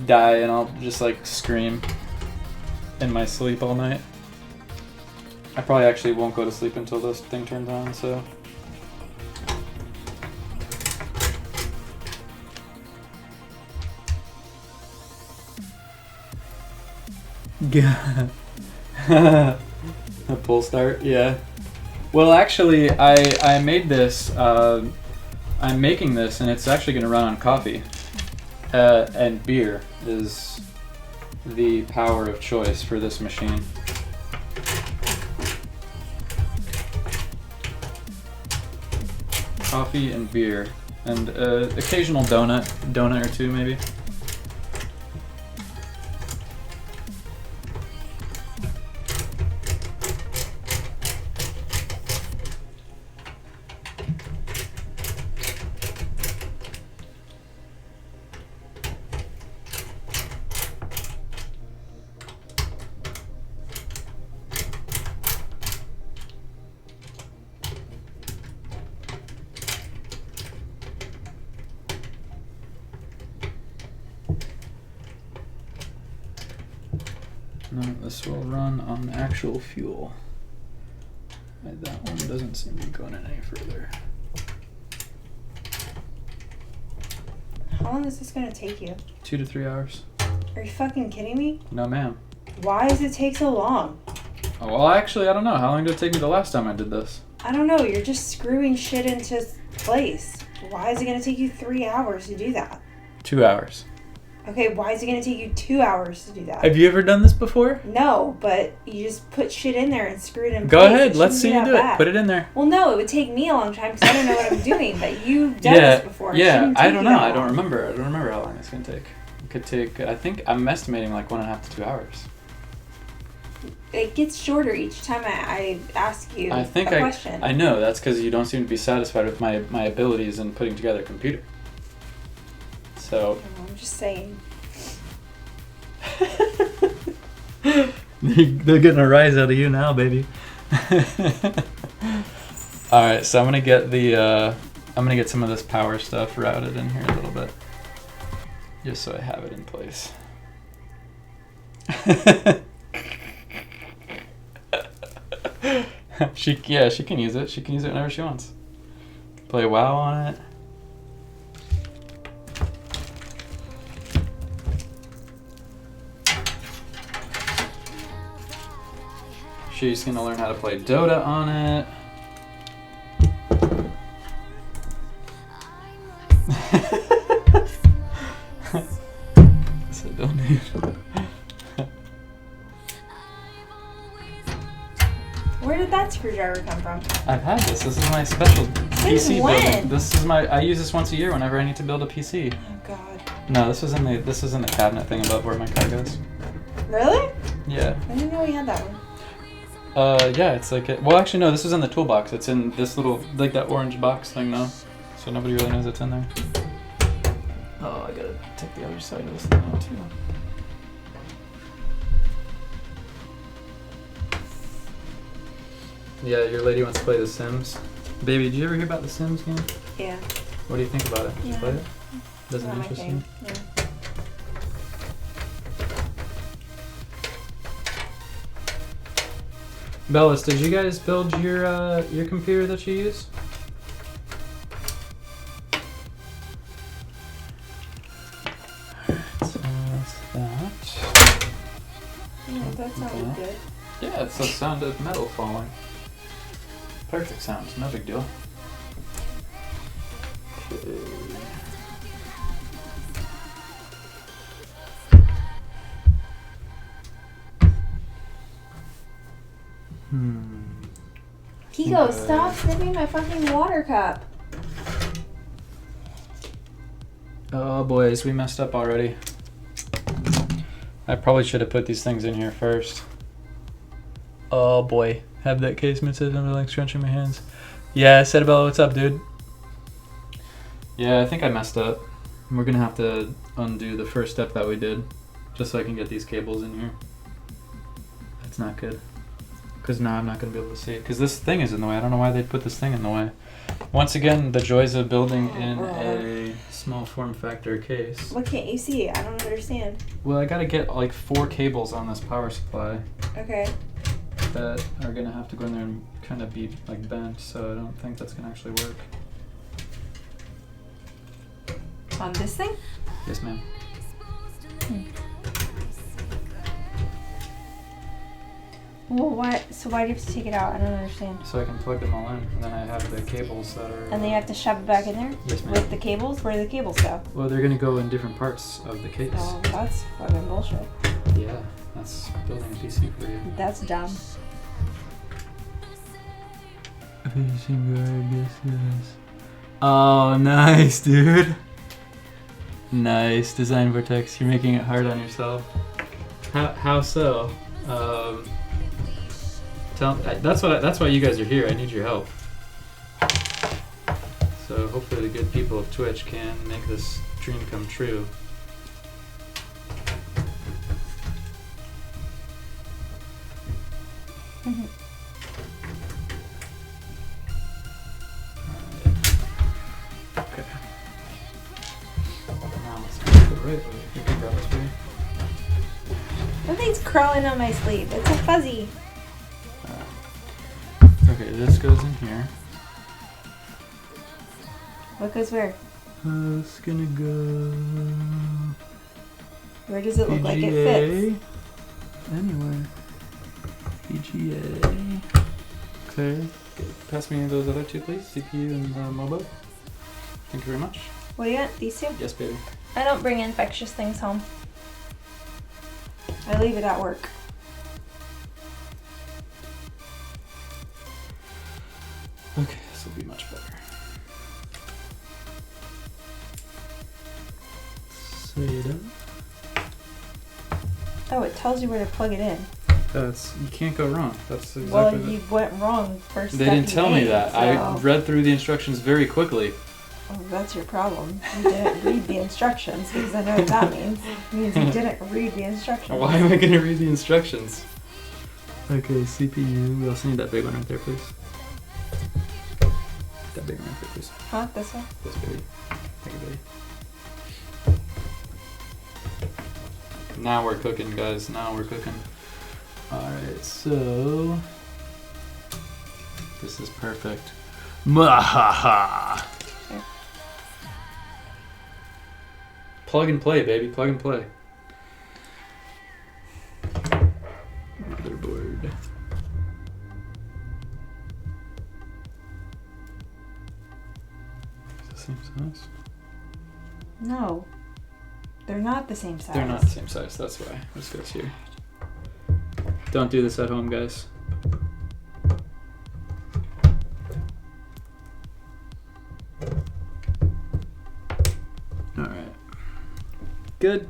die, and I'll just like scream in my sleep all night. I probably actually won't go to sleep until this thing turns on, so. Yeah. A pull start, yeah. Well, actually, I made this. I'm making this, and it's actually going to run on coffee. And beer is the power of choice for this machine. Coffee and beer, and occasional donut or two maybe. No, this will run on actual fuel. That one doesn't seem to be going in any further. How long is this gonna take you? 2 to 3 hours. Are you fucking kidding me? No, ma'am. Why does it take so long? Oh, well, actually, I don't know. How long did it take me the last time I did this? I don't know. You're just screwing shit into place. Why is it gonna take you 3 hours to do that? 2 hours. Okay, why is it gonna take you 2 hours to do that? Have you ever done this before? No, but you just put shit in there and screw it in place. Go ahead. Let's see you do it. Put it in there. Well, no, it would take me a long time because I don't know what I'm doing. But you've done this before. Yeah, I don't know. I don't remember. I don't remember how long it's gonna take. It could take. I think I'm estimating like 1.5 to 2 hours. It gets shorter each time I ask you a question. I know. That's because you don't seem to be satisfied with my abilities in putting together a computer. So. I'm just saying. They're getting a rise out of you now, baby. All right, so I'm gonna get some of this power stuff routed in here a little bit, just so I have it in place. She can use it. She can use it whenever she wants. Play WoW on it. She's gonna learn how to play Dota on it. So don't need. Where did that screwdriver come from? I've had this. This is my special PC when? building. This is I use this once a year whenever I need to build a PC. Oh God. No, this was in the cabinet thing above where my car goes. Really? Yeah. I didn't know we had that one. Yeah, it's like well, actually, no, this is in the toolbox. It's in this little, like that orange box thing now. So nobody really knows it's in there. Oh, I gotta take the other side of this thing out, too. Yeah, your lady wants to play The Sims. Baby, did you ever hear about The Sims game? Yeah. What do you think about it? Did you play it? Doesn't Not my interest thing. you? Yeah. Bellis, did you guys build your computer that you use? So that's that. Yeah, that sounded good. Yeah, it's the sound of metal falling. Perfect sound, no big deal. Okay. Pico, stop sniffing my fucking water cup. Oh boys, we messed up already. I probably should have put these things in here first. Oh boy, have that casement says I'm like scrunching my hands. Yeah, Sedabella, what's up, dude? Yeah, I think I messed up. We're gonna have to undo the first step that we did, just so I can get these cables in here. That's not good. Because now I'm not going to be able to see it. Because this thing is in the way. I don't know why they'd put this thing in the way. Once again, the joys of building in a small form factor case. What can't you see? I don't understand. Well, I got to get like 4 cables on this power supply. Okay. That are going to have to go in there and kind of be like bent. So I don't think that's going to actually work. On this thing? Yes, ma'am. Well, why? So why do you have to take it out? I don't understand. So I can plug them all in, and then I have the cables that are. And then you have to shove it back in there? Yes, ma'am. With the cables? Where do the cables go? Well, they're gonna go in different parts of the case. Oh, that's fucking bullshit. Yeah, that's building a PC for you. That's dumb. Finishing guard, yes. Oh, nice, dude. Nice design vortex. You're making it hard on yourself. How so? That's why you guys are here. I need your help. So hopefully the good people of Twitch can make this dream come true. Okay. Now let's go the right way. You can grab this for you. Nothing's crawling on my sleeve. It's a fuzzy. Okay, this goes in here. What goes where? It's gonna go. Where does it look like it fits? Anywhere. EVGA. Claire, pass me those other two, please. CPU and Mobo. Thank you very much. What do you want? These two? Yes, baby. I don't bring infectious things home. I leave it at work. Okay, this will be much better. Oh, it tells you where to plug it in. You can't go wrong. That's exactly. Well, you went wrong first. They didn't tell me that. So. I read through the instructions very quickly. Oh, that's your problem. You didn't read the instructions, because I know what that means. It means you didn't read the instructions. Why am I going to read the instructions? Okay, CPU. We also need that big one right there, please. That big one right there, please. Huh? This one? Yes, baby. Thank you, baby. Now we're cooking, guys. Now we're cooking. Alright, so... This is perfect. Mwahaha! Okay. Plug and play, baby. Plug and play. Motherboard. Is it the same size? No. They're not the same size. They're not the same size, that's why. This goes here. Don't do this at home, guys. Alright. Good.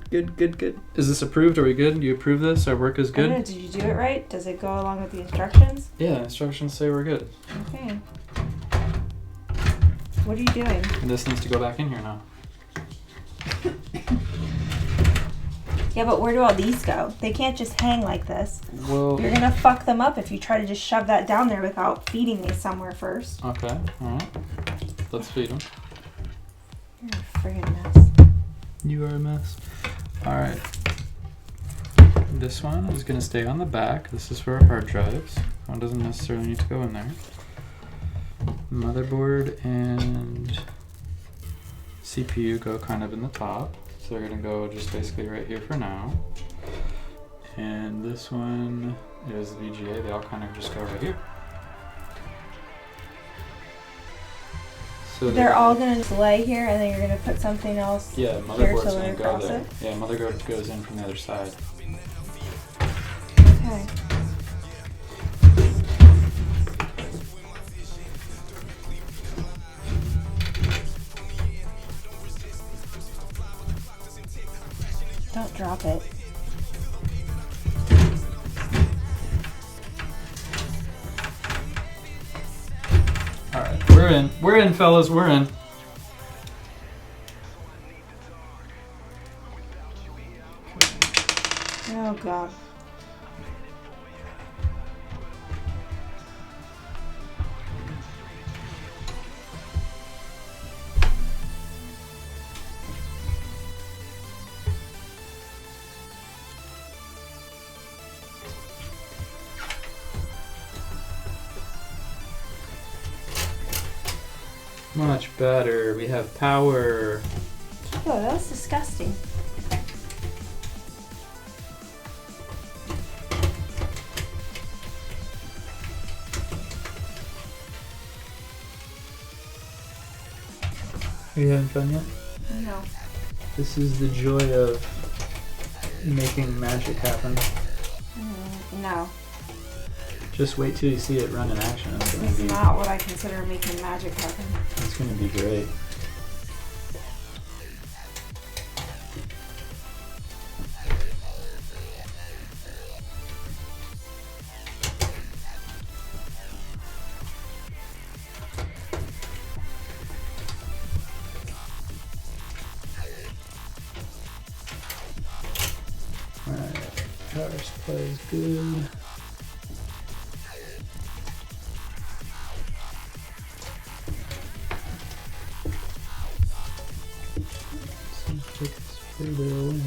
Is this approved? Are we good? Do you approve this? Our work is I don't good? know, did you do it right? Does it go along with the instructions? Yeah, instructions say we're good. Okay. What are you doing? And this needs to go back in here now. Yeah, but where do all these go? They can't just hang like this. Well, You're gonna fuck them up if you try to just shove that down there without feeding these somewhere first. okay, alright. Let's feed them. You're a friggin' mess. You are a mess. Alright. This one is going to stay on the back. This is for our hard drives. One doesn't necessarily need to go in there. Motherboard and CPU go kind of in the top. So they're going to go just basically right here for now. And this one is VGA. They all kind of just go right here. So They're all gonna just lay here, and then you're gonna put something else. yeah, here motherboard's so going they're to go across there. it? Yeah, motherboard goes in from the other side. Okay. Don't drop it. Alright, we're in. We're in, fellas. We're in. Oh god. Much better. We have power. Oh, that was disgusting. Are you having fun yet? No. This is the joy of making magic happen. No. Just wait till you see it run in action. This is not what I consider making magic happen. It's going to be great. Alright, power supply is good. Further away.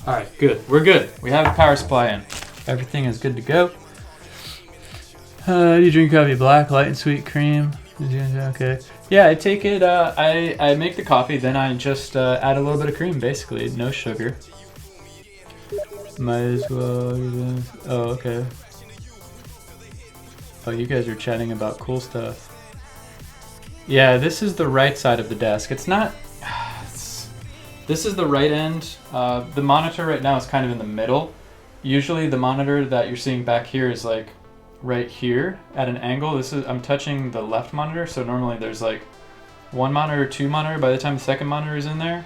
All right, good. We're good. We have a power supply in. Everything is good to go. Do you drink coffee black, light and sweet cream? Okay. Yeah, I take it. I make the coffee, then I just add a little bit of cream, basically, no sugar. Might as well. Oh, okay. Oh, you guys are chatting about cool stuff. Yeah, this is the right side of the desk. It's not. This is the right end. The monitor right now is kind of in the middle. Usually, the monitor that you're seeing back here is like right here at an angle. I'm touching the left monitor, so normally there's like one monitor, two monitor. By the time the second monitor is in there,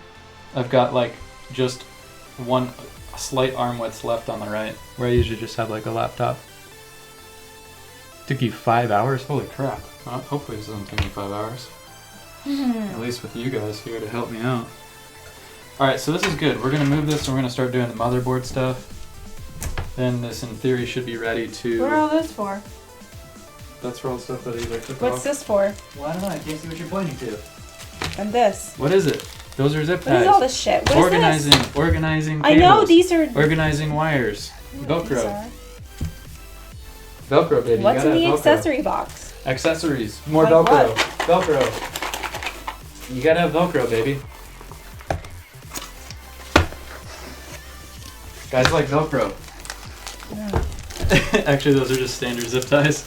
I've got like just one slight arm width left on the right, where I usually just have like a laptop. Took you 5 hours? Holy crap. Hopefully this doesn't take me 5 hours. At least with you guys here to help me out. Alright, so this is good. We're going to move this and we're going to start doing the motherboard stuff. Then this in theory should be ready to... What are all this for? That's for all the stuff that he took off. What's this for? Well, I don't know. I can't see what you're pointing to. And this. What is it? Those are zip ties. What is all this shit? What is this? Organizing cables. I know, these are... Organizing wires. Velcro. Velcro, baby. What's in the Velcro. accessory box? Accessories. More Like Velcro. what? Velcro. You gotta have Velcro, baby. Guys like Velcro. Yeah. Actually, those are just standard zip ties.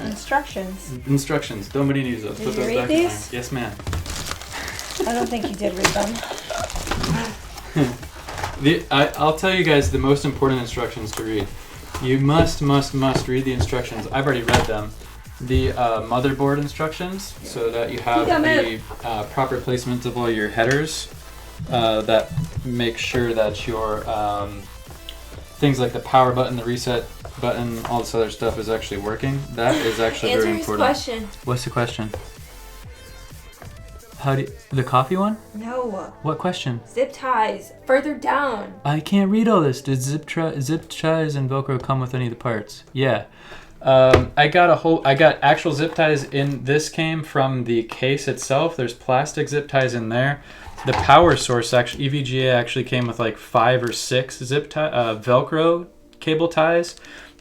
Instructions. Instructions. Nobody needs those. Did Put you those read back these? in there. Yes, ma'am. I don't think you did read them. I'll tell you guys the most important instructions to read. You must read the instructions. I've already read them. The motherboard instructions, so that you have the proper placement of all your headers. That make sure that your things like the power button, the reset button, all this other stuff is actually working. That is actually very important. Answer his question. What's the question? The coffee one? No. What question? Zip ties. Further down. I can't read all this. Does zip ties and Velcro come with any of the parts? Yeah. I got actual zip ties in. This came from the case itself. There's plastic zip ties in there. The power source, actually, EVGA actually came with like 5 or 6 Velcro cable ties.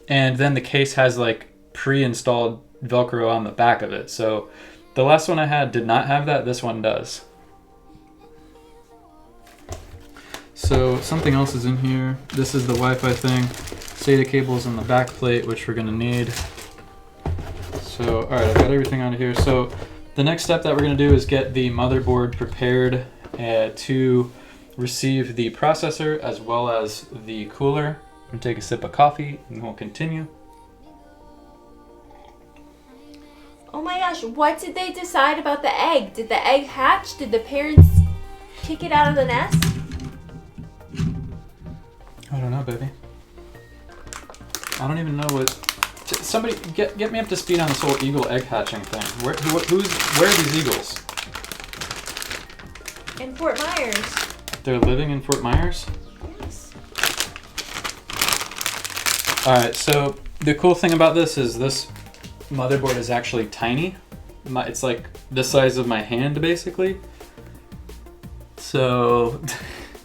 And then the case has like pre-installed Velcro on the back of it. So the last one I had did not have that. This one does. So something else is in here. This is the Wi-Fi thing. SATA cables on the back plate, which we're gonna need. So, all right, I've got everything out of here. So the next step that we're gonna do is get the motherboard prepared to receive the processor as well as the cooler. I'm gonna take a sip of coffee and we'll continue. Oh my gosh, what did they decide about the egg? Did the egg hatch? Did the parents kick it out of the nest? I don't know, baby. I don't even know what... Somebody get me up to speed on this whole eagle egg hatching thing. Where are these eagles? In Fort Myers. They're living in Fort Myers? Yes. Alright, so the cool thing about this is this motherboard is actually tiny. It's like the size of my hand, basically. So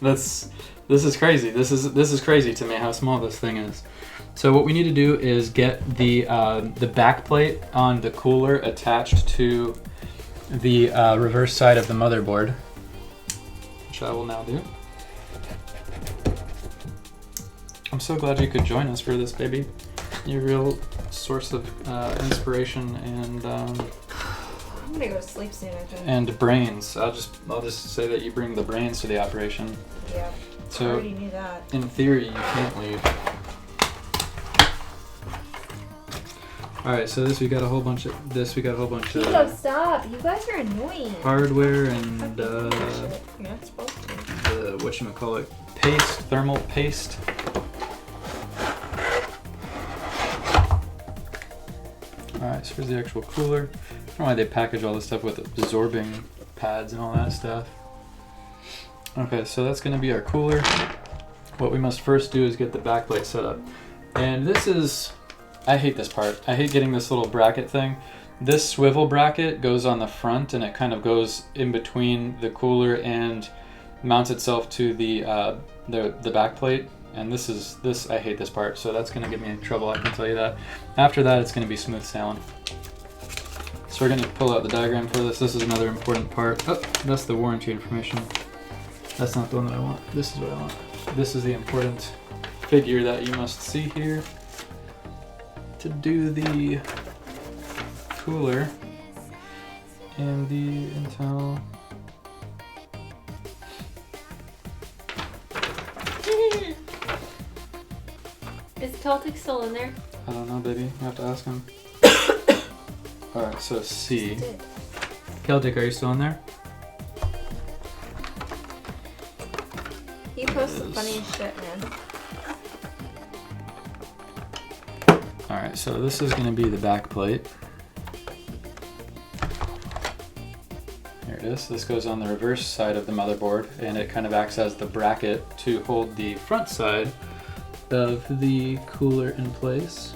this is crazy. This is crazy to me how small this thing is. So what we need to do is get the back plate on the cooler attached to the reverse side of the motherboard, which I will now do. I'm so glad you could join us for this, baby. You're a real source of inspiration and I'm gonna go to sleep soon, I think. and brains. I'll just say that you bring the brains to the operation. Yeah. So I already knew that. in theory, you can't leave. All right, so we got a whole bunch of Pico, stop! You guys are annoying. hardware and You're not supposed to. the whatchamacallit, thermal paste. Alright, so here's the actual cooler. I don't know why they package all this stuff with absorbing pads and all that stuff. Okay, so that's going to be our cooler. What we must first do is get the backplate set up. And this is... I hate this part. I hate getting this little bracket thing. This swivel bracket goes on the front and it kind of goes in between the cooler and mounts itself to the backplate. And this I hate this part, so that's gonna get me in trouble, I can tell you that. After that, it's gonna be smooth sailing. So we're gonna pull out the diagram for this. This is another important part. Oh, that's the warranty information. That's not the one that I want. This is what I want. This is the important figure that you must see here to do the cooler and the Intel. Is Celtic still in there? I don't know, baby. You have to ask him. Alright, so C. Celtic, are you still in there? He posts the funniest shit, man. Alright, so this is going to be the back plate. Here it is. This goes on the reverse side of the motherboard, and it kind of acts as the bracket to hold the front side of the cooler in place.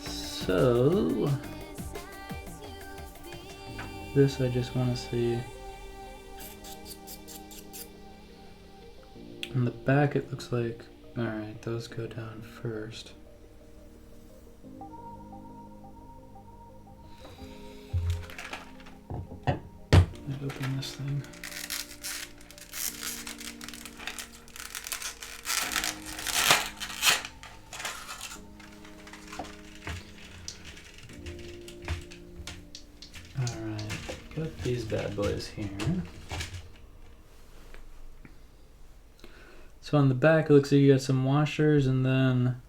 So this I just want to see. On the back it looks like, alright, those go down first. Let's open this thing. Got these bad boys here. So on the back it looks like you got some washers and then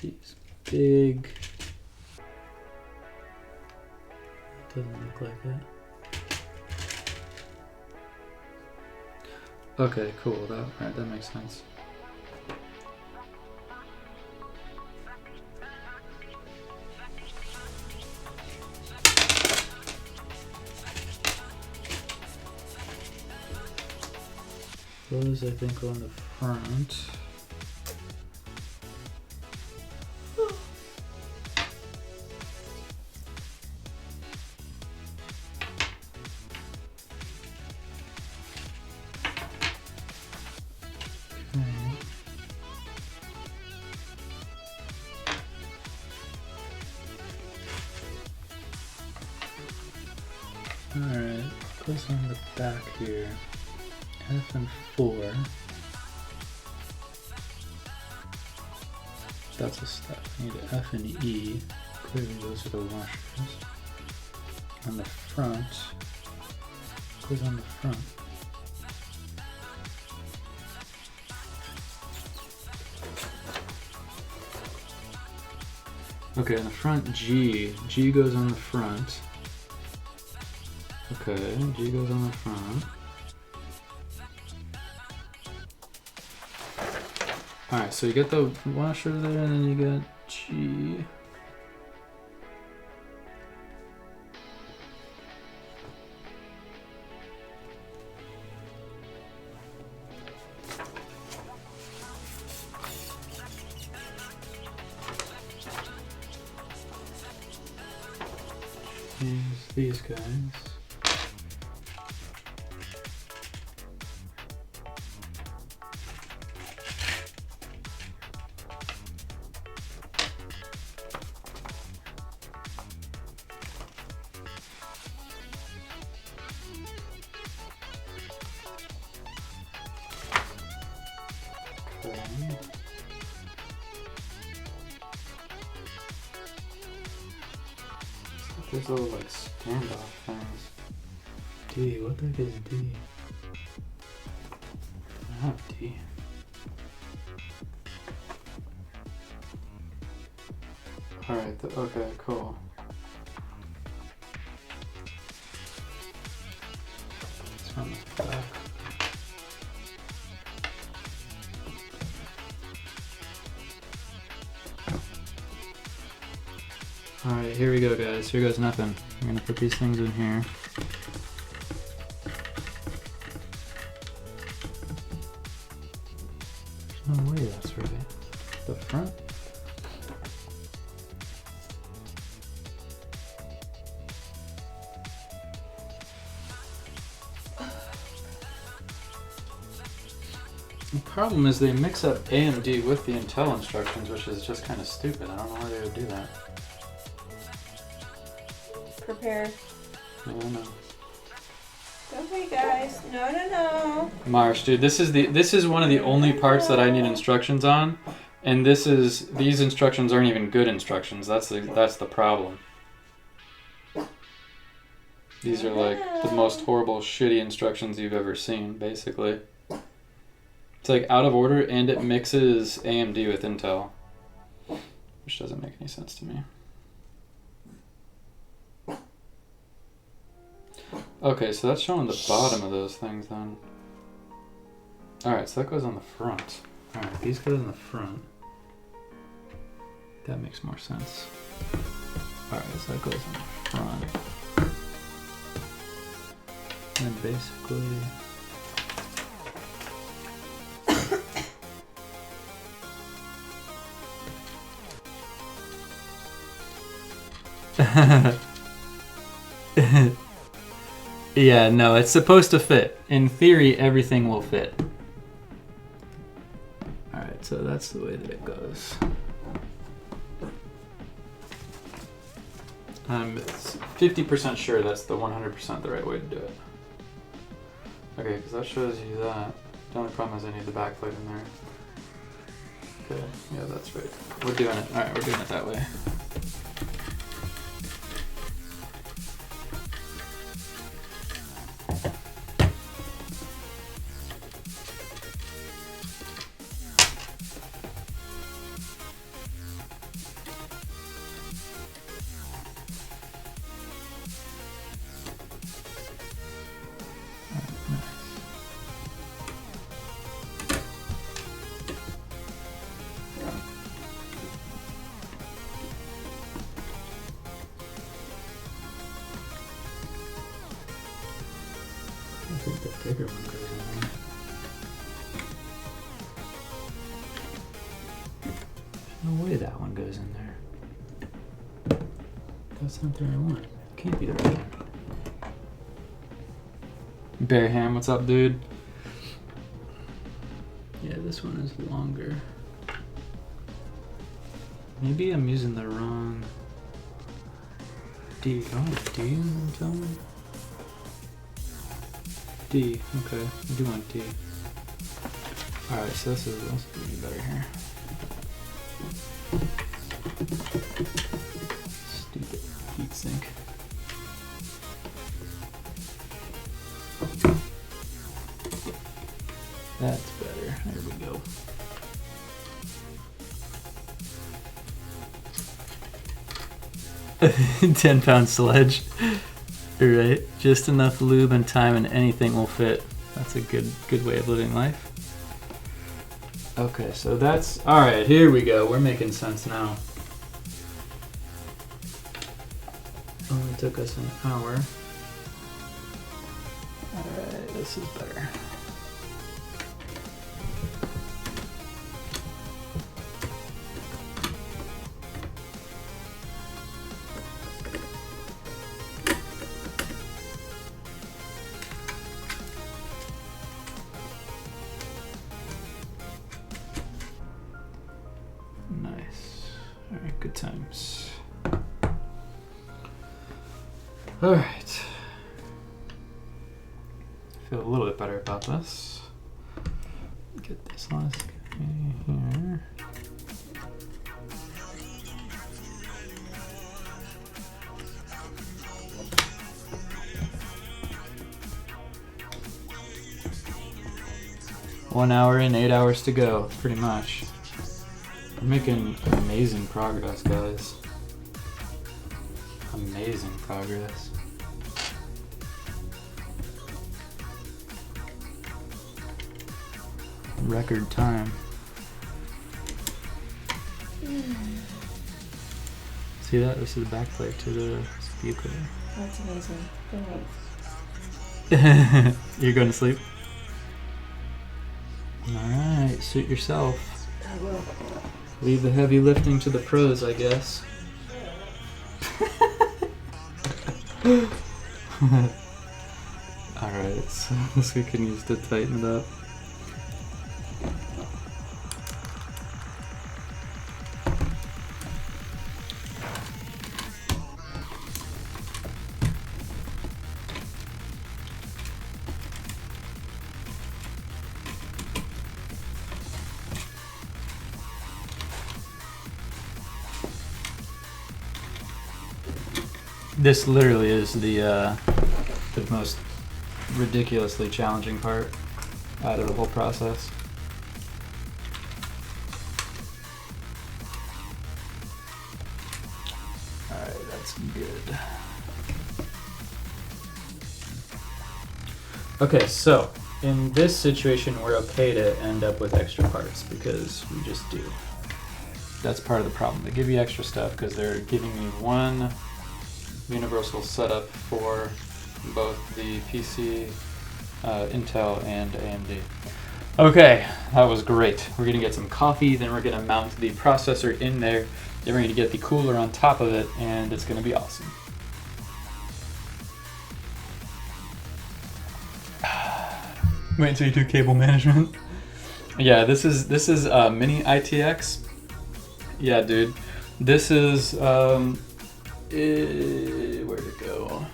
these big... Doesn't look like it. Okay, cool. Alright, that makes sense. Those I think go on the front. Alright, goes on the back here. F and 4. That's a step. I need an F and E. Clearly those are the washers. On the front. Goes on the front. Okay, on the front G. G goes on the front. Okay, G goes on the front. Alright, so you get the washer there, and then you got G. Here's these guys. frame. There's little like standoff things. D, what the heck is D? I don't have D. Alright, okay, cool. It's on the back. Alright, here we go guys. Here goes nothing. I'm gonna put these things in here. No way that's right. The front? The problem is they mix up AMD with the Intel instructions, which is just kind of stupid. I don't know why they would do that. Prepare. I don't know. Okay, guys. No. Marsh, dude, this is one of the only parts that I need instructions on, and these instructions aren't even good instructions. That's the problem. These are like the most horrible, shitty instructions you've ever seen, basically. It's like out of order, and it mixes AMD with Intel, which doesn't make any sense to me. Okay, so that's showing the bottom of those things then. Alright, so that goes on the front. Alright, these go on the front. That makes more sense. Alright, so that goes on the front. And basically... Yeah, no, it's supposed to fit. In theory, everything will fit. Alright, so that's the way that it goes. I'm 50% sure that's the 100% the right way to do it. Okay, because that shows you that. The only problem is I need the backplate in there. Okay, yeah, that's right. We're doing it. Alright, we're doing it that way. I think the bigger one goes in there. No way that one goes in there. That's not the right one. Can't be the right one. Bear Ham, what's up, dude? Yeah, this one is longer. Maybe I'm using the wrong D. Oh, D, you tell me? D, okay, I do want D. Alright, so this is gonna be better here. Stupid heatsink. That's better. There we go. £10 sledge. Right, just enough lube and time and anything will fit. That's a good way of living life. Okay, so that's alright, here we go. We're making sense now. Only took us an hour. Alright, this is better. Alright, good times. Alright. I feel a little bit better about this. Get this on. Here. One hour in, 8 hours to go, pretty much. We're making amazing progress, guys. Amazing progress. Record time. See that? This is the backplate to the speaker. That's amazing. Great. You're going to sleep? Alright, suit yourself. I will. Leave the heavy lifting to the pros, I guess. Alright, so this we can use to tighten it up. This literally is the most ridiculously challenging part out of the whole process. Alright, that's good. Okay, so in this situation we're okay to end up with extra parts because we just do. That's part of the problem. They give you extra stuff because they're giving you one universal setup for both the PC, Intel, and AMD. Okay, that was great. We're gonna get some coffee, then we're gonna mount the processor in there, then we're gonna get the cooler on top of it, and it's gonna be awesome. Wait until you do cable management. Yeah, this is mini ITX. Yeah, dude. This is where'd it go?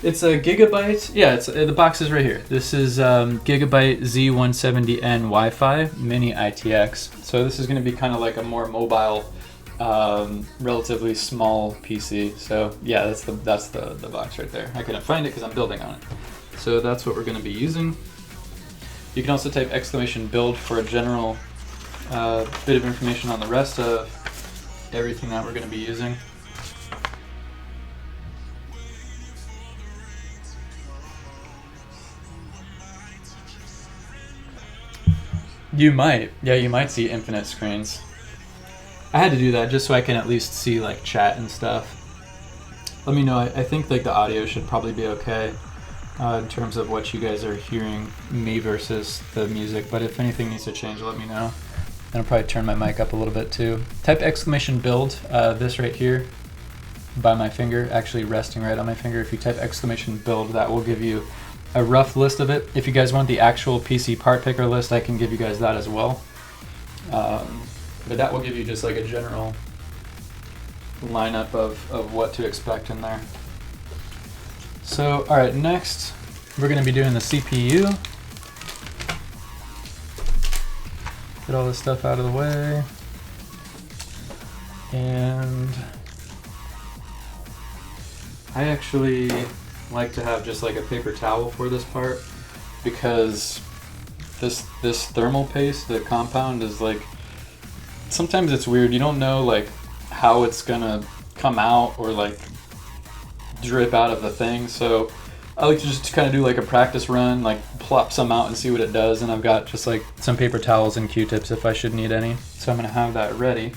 It's a Gigabyte. Yeah, it's the box is right here. This is Gigabyte Z170N Wi-Fi mini ITX. So this is going to be kind of like a more mobile, relatively small PC. So yeah, that's the box right there. I couldn't find it because I'm building on it. So that's what we're going to be using. You can also type !build for a general bit of information on the rest of everything that we're going to be using. You might see infinite screens. I had to do that just so I can at least see like chat and stuff. Let me know. I think like the audio should probably be okay in terms of what you guys are hearing me versus the music, but if anything needs to change, let me know. And I'll probably turn my mic up a little bit too. Type !build, this right here by my finger, actually resting right on my finger. If you type !build, that will give you a rough list of it. If you guys want the actual PCPartPicker list, I can give you guys that as well. But that will give you just like a general lineup of what to expect in there. So, alright, next we're going to be doing the CPU. Get all this stuff out of the way. And I actually like to have just like a paper towel for this part because this thermal paste, the compound, is like, sometimes it's weird. You don't know like how it's gonna come out or like drip out of the thing. So I like to just kind of do like a practice run, like plop some out and see what it does. And I've got just like some paper towels and Q-tips if I should need any. So I'm gonna have that ready.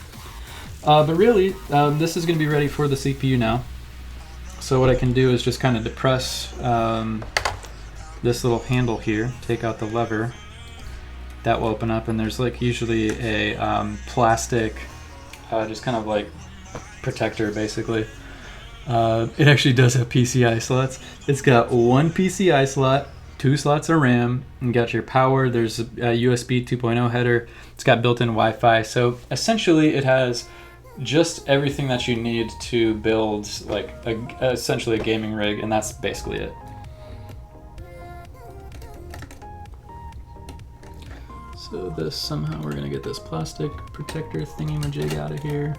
But really, this is gonna be ready for the CPU now. So what I can do is just kind of depress this little handle here, take out the lever. That will open up, and there's like usually a plastic, just kind of like protector basically. It actually does have PCI slots. It's got one PCI slot, 2 slots of RAM, and got your power. There's a USB 2.0 header. It's got built-in Wi-Fi. So essentially it has just everything that you need to build like essentially a gaming rig, and that's basically it. So this, somehow we're gonna get this plastic protector thingy-majig out of here.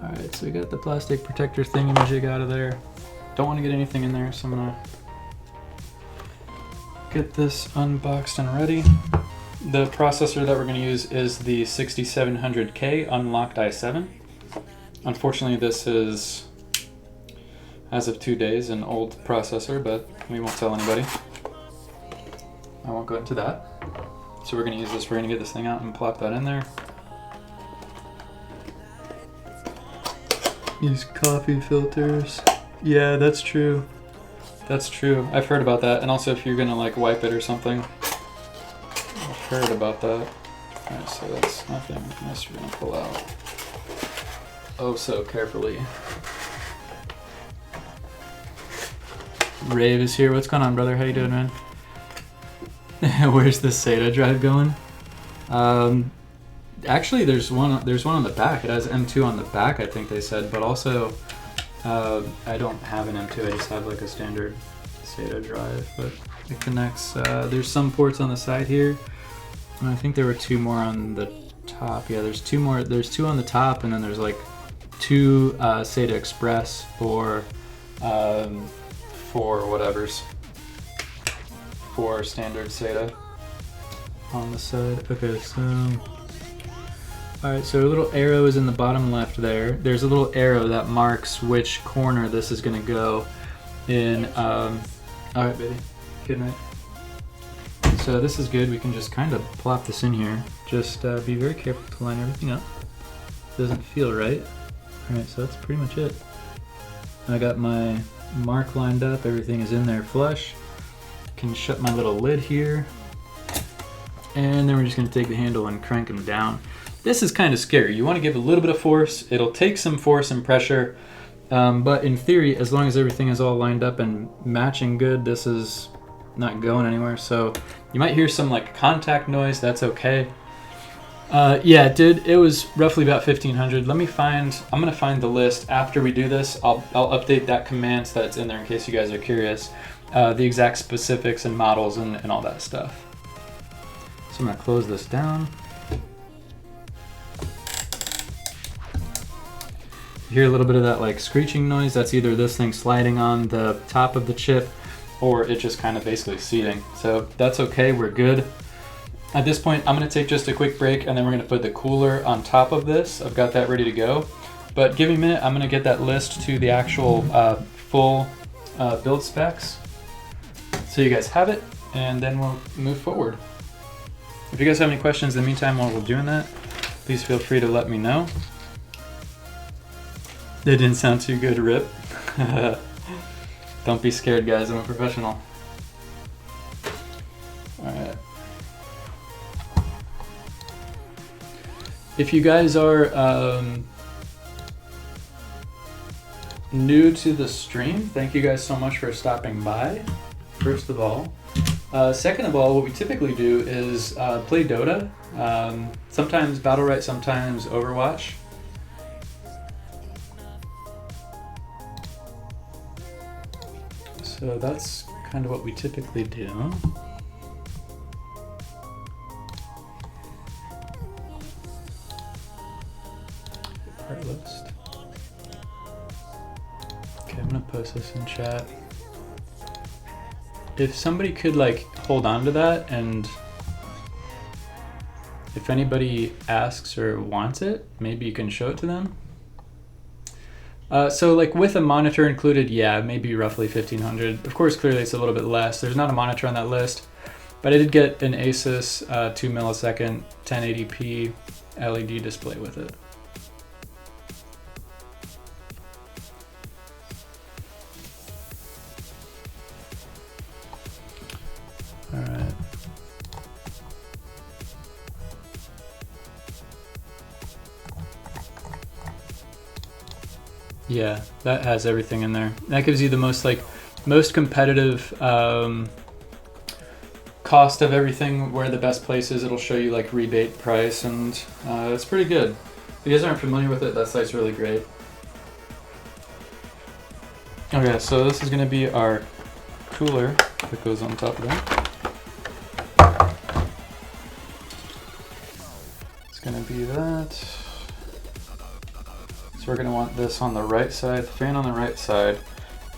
Alright, so we got the plastic protector thingy-majig out of there. Don't want to get anything in there, so I'm gonna get this unboxed and ready. The processor that we're gonna use is the 6700K unlocked i7. Unfortunately, this is, as of 2 days, an old processor, but we won't tell anybody. I won't go into that. So we're gonna use this, we're gonna get this thing out and plop that in there. Use coffee filters. Yeah, that's true. That's true. I've heard about that. And also if you're gonna like wipe it or something. I've heard about that. Alright, so that's nothing. This we're gonna pull out. Oh, so carefully. Rave is here. What's going on, brother? How you doing, man? Where's the SATA drive going? Actually, there's one on the back. It has M2 on the back, I think they said, but also I don't have an M2. I just have like a standard SATA drive, but it connects. There's some ports on the side here, and I think there were 2 more on the top. Yeah, there's 2 more. There's 2 on the top, and then there's like 2 SATA Express for whatever's. For standard SATA on the side. Okay, so alright, so a little arrow is in the bottom left there. There's a little arrow that marks which corner this is gonna go in. Alright, baby. Good night. So this is good. We can just kind of plop this in here. Just be very careful to line everything up. Doesn't feel right. Alright, so that's pretty much it. I got my mark lined up. Everything is in there flush. Can shut my little lid here, and then we're just going to take the handle and crank them down. This is kind of scary. You want to give a little bit of force. It'll take some force and pressure, but in theory, as long as everything is all lined up and matching good, this is not going anywhere. So you might hear some like contact noise. That's okay. Yeah, it did. It was roughly about 1500. Let me find. I'm going to find the list after we do this. I'll update that command so that it's in there in case you guys are curious. The exact specifics and models and all that stuff. So I'm gonna close this down. You hear a little bit of that like screeching noise. That's either this thing sliding on the top of the chip or it just kind of basically seating. So that's okay, we're good. At this point, I'm gonna take just a quick break and then we're gonna put the cooler on top of this. I've got that ready to go. But give me a minute, I'm gonna get that list to the actual full build specs. So you guys have it, and then we'll move forward. If you guys have any questions in the meantime while we're doing that, please feel free to let me know. They didn't sound too good, Rip. Don't be scared, guys, I'm a professional. Alright. If you guys are new to the stream, thank you guys so much for stopping by. First of all. Second of all, what we typically do is play Dota. Sometimes Battle.Right, sometimes Overwatch. So that's kind of what we typically do. Part list. Okay, I'm gonna post this in chat. If somebody could like hold on to that, and if anybody asks or wants it, maybe you can show it to them. So like with a monitor included, yeah, maybe roughly 1500. Of course, clearly it's a little bit less. There's not a monitor on that list, but I did get an Asus 2 millisecond 1080p LED display with it. All right. Yeah, that has everything in there. That gives you the most competitive cost of everything, where the best place is. It'll show you like rebate price, and it's pretty good. If you guys aren't familiar with it, that site's really great. Okay, so this is gonna be our cooler. that goes on top of that. It's going to be that. So we're going to want this on the right side, the fan on the right side.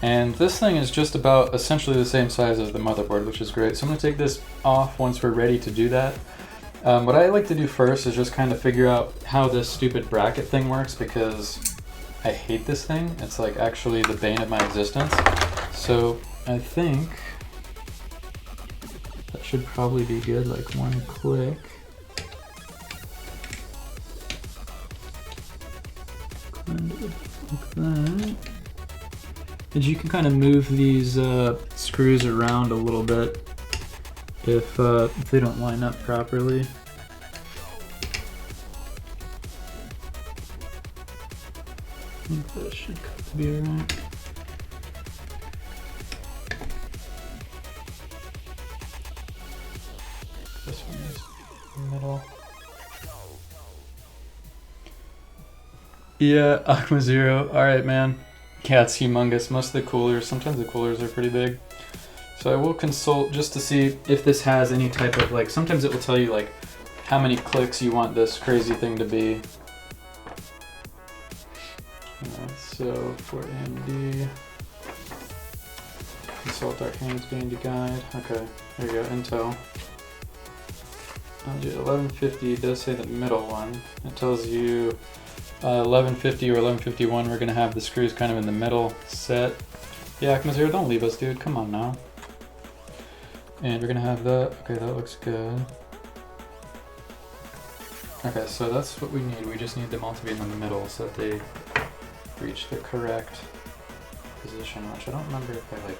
And this thing is just about essentially the same size as the motherboard, which is great. So I'm going to take this off once we're ready to do that. What I like to do first is just kind of figure out how this stupid bracket thing works, because I hate this thing. It's like actually the bane of my existence. So I think that should probably be good, like one click. Like that. And you can kind of move these screws around a little bit if they don't line up properly. I think that should be alright. This one is in the middle. Yeah, Aqua Zero. Alright, man. Yeah, it's humongous. Most of the coolers, sometimes the coolers are pretty big. So I will consult just to see if this has any type of, like, sometimes it will tell you like how many clicks you want this crazy thing to be. So for AMD, consult our hands-bandy guide. Okay, there you go, Intel. 1150 does say the middle one. It tells you 1150 or 1151, we're gonna have the screws kind of in the middle set. Yeah, Caviar, don't leave us, dude. Come on now. And we're gonna have that. Okay, that looks good. Okay, so that's what we need. We just need them all to be in the middle so that they reach the correct position, which I don't remember if I like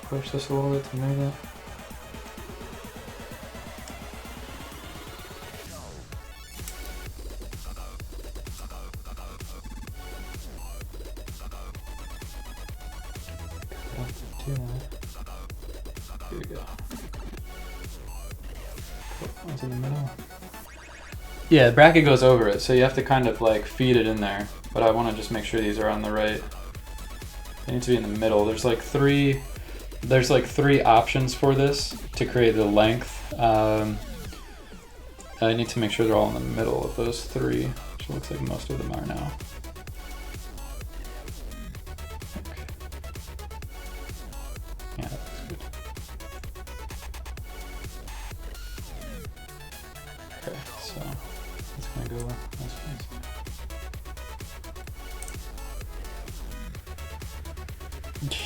push this a little bit to move it. Here we go. Put ones in the middle. Yeah, the bracket goes over it, so you have to kind of like feed it in there. But I want to just make sure these are on the right. They need to be in the middle. There's like three options for this to create the length. I need to make sure they're all in the middle of those three, which looks like most of them are now. Yeah, that looks good. Okay, so it's gonna go this way.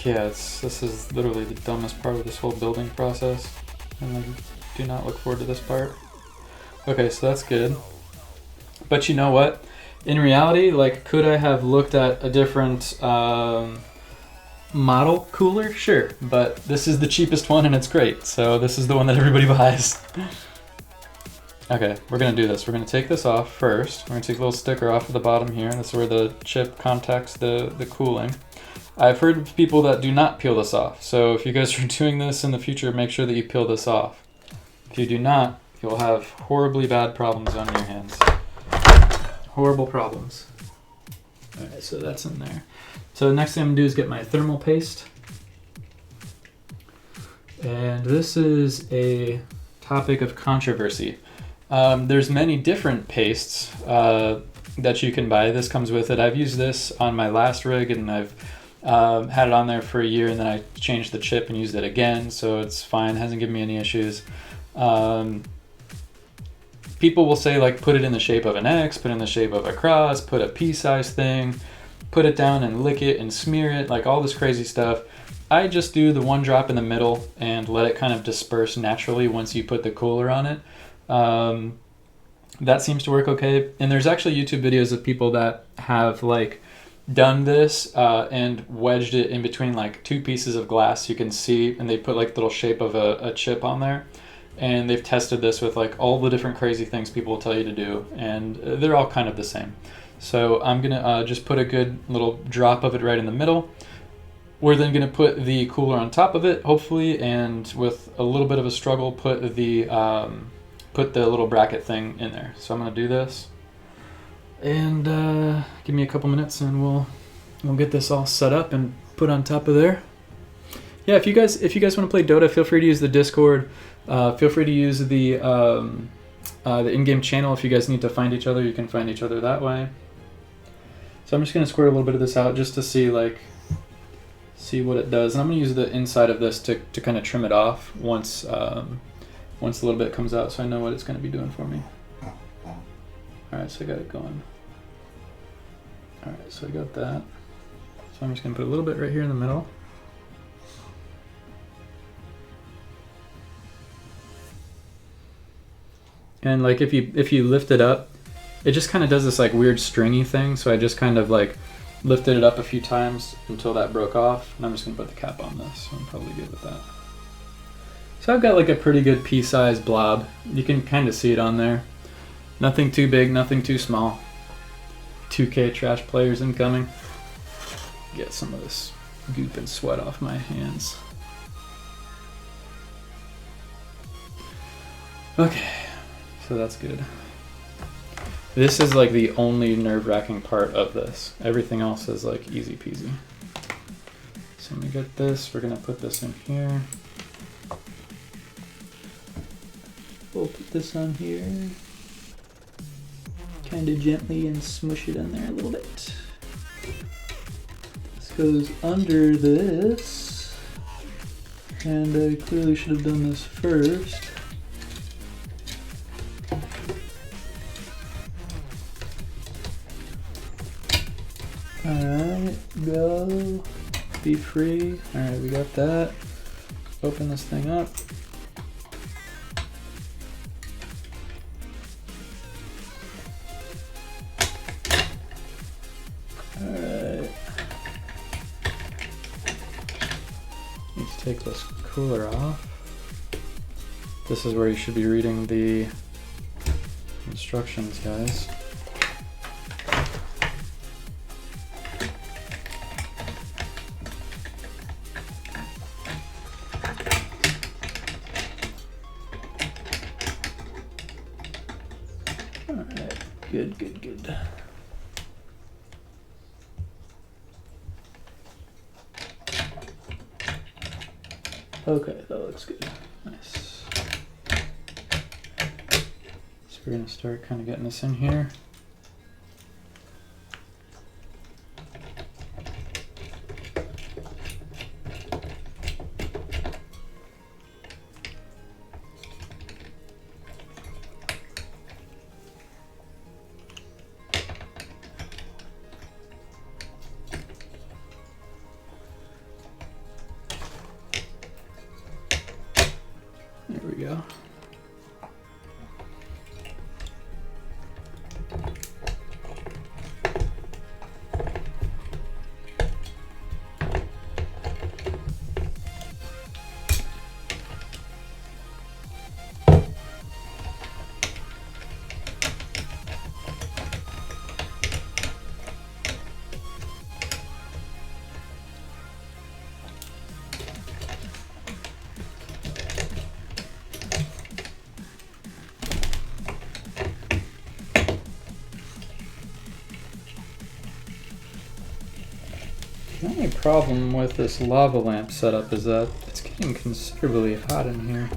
Yeah, this is literally the dumbest part of this whole building process, and I do not look forward to this part. Okay, so that's good. But you know what? In reality, like, could I have looked at a different model cooler? Sure, but this is the cheapest one and it's great, so this is the one that everybody buys. Okay, we're gonna do this. We're gonna take this off first. We're gonna take a little sticker off at the bottom here. That's where the chip contacts the cooling. I've heard of people that do not peel this off, so if you guys are doing this in the future, make sure that you peel this off. If you do not, you'll have horribly bad problems on your hands. Horrible problems. Alright, so that's in there. So the next thing I'm gonna do is get my thermal paste. And this is a topic of controversy. There's many different pastes that you can buy. This comes with it. I've used this on my last rig, and I've had it on there for a year, and then I changed the chip and used it again, so it's fine. It hasn't given me any issues. People will say, like, put it in the shape of an X, put it in the shape of a cross, put a pea-sized thing, put it down and lick it and smear it, like all this crazy stuff. I just do the one drop in the middle and let it kind of disperse naturally once you put the cooler on it. That seems to work okay. And there's actually YouTube videos of people that have like done this and wedged it in between like two pieces of glass you can see, and they put like the little shape of a chip on there. And they've tested this with like all the different crazy things people will tell you to do, and they're all kind of the same. So I'm gonna just put a good little drop of it right in the middle. We're then gonna put the cooler on top of it, hopefully, and with a little bit of a struggle, put the little bracket thing in there. So I'm gonna do this, and give me a couple minutes, and we'll get this all set up and put on top of there. yeah, if you guys want to play Dota, feel free to use the Discord. Feel free to use the in-game channel. If you guys need to find each other, you can find each other that way. So I'm just gonna square a little bit of this out just to see what it does, and I'm gonna use the inside of this to kind of trim it off once a little bit comes out, so I know what it's gonna be doing for me. All right, so I got it going. All right, so I got that. So I'm just gonna put a little bit right here in the middle. And like if you lift it up, it just kind of does this like weird stringy thing. So I just kind of like lifted it up a few times until that broke off. And I'm just gonna put the cap on this. So I'm probably good with that. So I've got like a pretty good pea-sized blob. You can kind of see it on there. Nothing too big, nothing too small. 2K trash players incoming. Get some of this goop and sweat off my hands. Okay, so that's good. This is like the only nerve-wracking part of this. Everything else is like easy peasy. So let me get this, we're gonna put this in here. We'll put this on here. Kind of gently and smush it in there a little bit. This goes under this. And I clearly should have done this first. Alright, go. Be free. Alright, we got that. Open this thing up. Alright. Need to take this cooler off. This is where you should be reading the instructions, guys. Alright, good, good, good. Okay, that looks good. Nice. So we're gonna start kind of getting this in here. There we go. The only problem with this lava lamp setup is that it's getting considerably hot in here.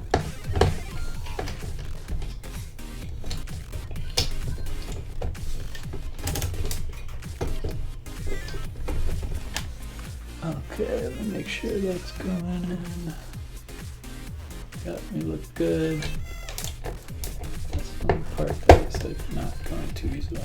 Okay, let me make sure that's going in. Got me look good. That's one part that is like not going too easily.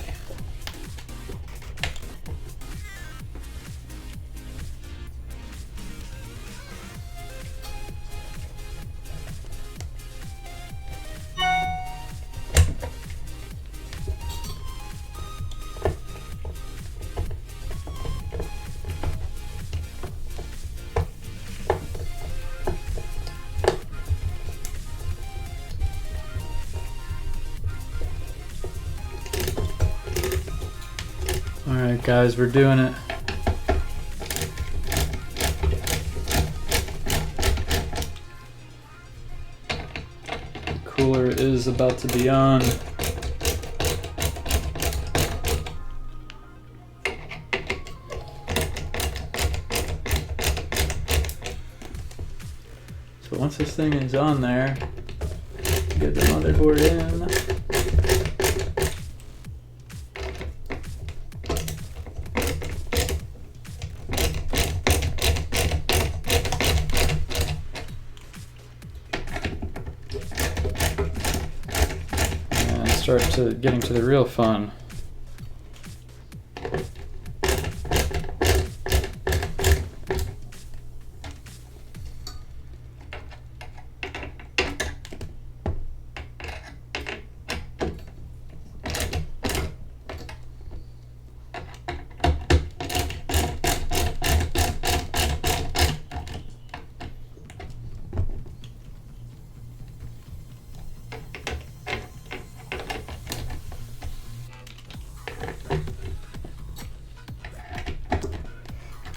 Alright guys, we're doing it. The cooler is about to be on. But once this thing is on there, get the motherboard in. And start getting to the real fun.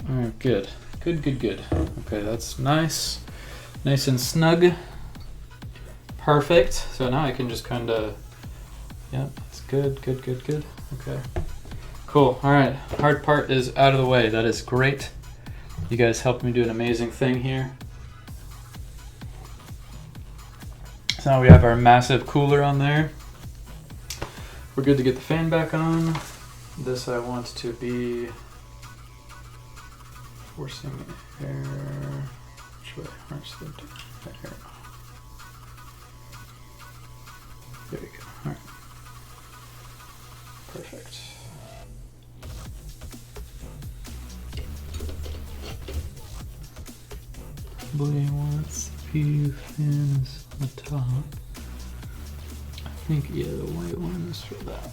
Alright, good. Good. Okay, that's nice. Nice and snug. Perfect. So now I can just kind of, yep, that's good. Okay. Cool. Alright, hard part is out of the way. That is great. You guys helped me do an amazing thing here. So now we have our massive cooler on there. We're good to get the fan back on. This I want to be forcing air. Which way? Where's the air? There we go. All right. Perfect. Probably wants a few fans on the top. I think, yeah, the white one is for that.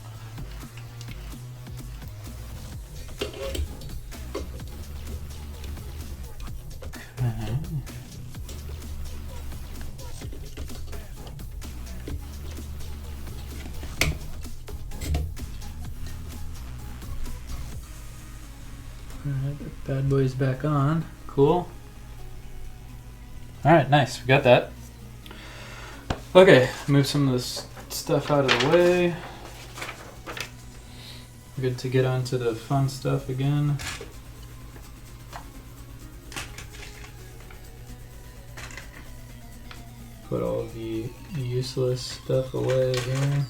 Alright, the bad boy's back on. Cool. Alright, nice. We got that. Okay, move some of this stuff out of the way. Good to get onto the fun stuff again. Put all the useless stuff away here.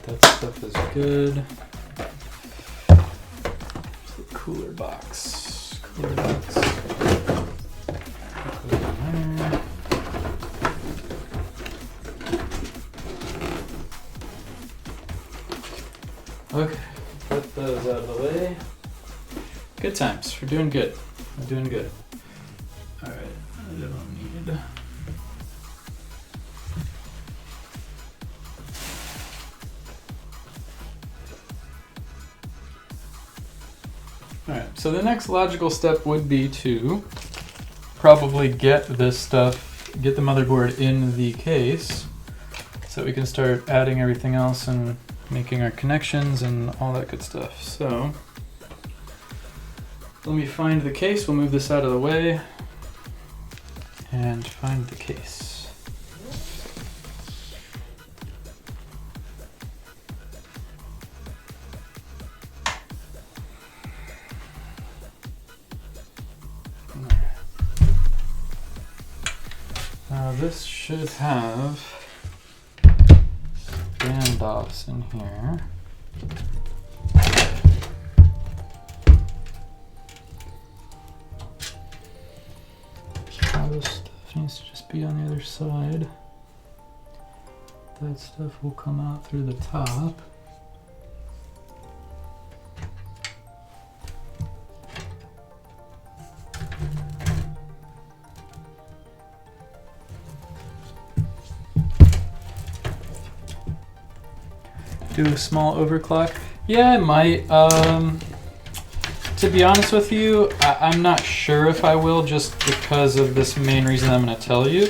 That stuff is good. It's the cooler box. Put it in there. Okay, put those out of the way. Good times. We're doing good. We're doing good. Alright, I don't need. Alright, so the next logical step would be to probably get this stuff, get the motherboard in the case so we can start adding everything else and making our connections and all that good stuff. So let me find the case. We'll move this out of the way and find the case. Now this should have standoffs in here. All this stuff needs to just be on the other side. That stuff will come out through the top. do a small overclock? Yeah, I might. To be honest with you, I'm not sure if I will, just because of this main reason I'm going to tell you.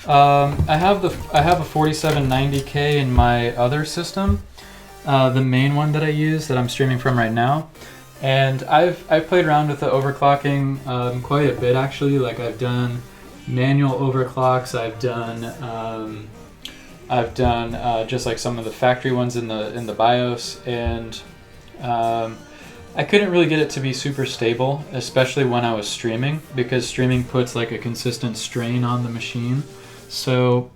I have a 4790K in my other system, the main one that I use that I'm streaming from right now, and I've played around with the overclocking quite a bit actually. Like I've done manual overclocks, I've done just like some of the factory ones in the BIOS, and I couldn't really get it to be super stable, especially when I was streaming, because streaming puts like a consistent strain on the machine. So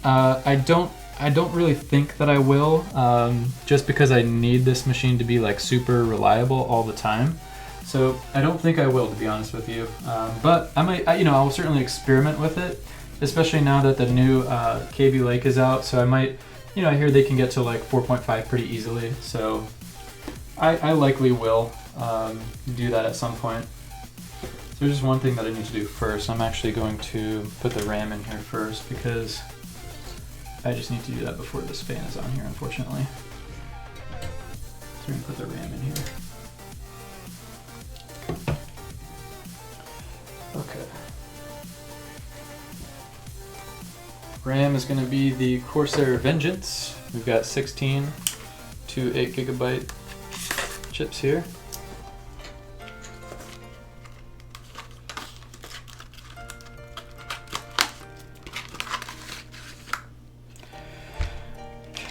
I don't really think that I will, just because I need this machine to be like super reliable all the time. So I don't think I will, to be honest with you. But I might, I'll certainly experiment with it, especially now that the new Kaby Lake is out. So I might, I hear they can get to like 4.5 pretty easily. So I likely will do that at some point. So there's just one thing that I need to do first. I'm actually going to put the RAM in here first because I just need to do that before this fan is on here, unfortunately. So we're going to put the RAM in here. Okay. RAM is going to be the Corsair Vengeance. We've got 16 to 8 gigabyte chips here.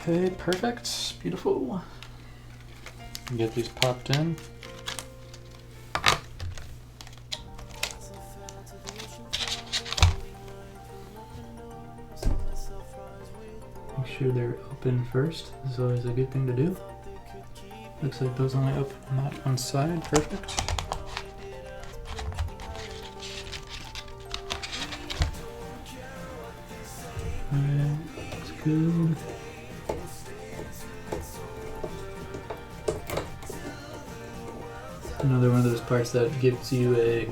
Okay, perfect, beautiful. Get these popped in. Make sure they're open first. This is always a good thing to do. Looks like those only open on that one side. Perfect. Alright, looks good. Another one of those parts that gives you a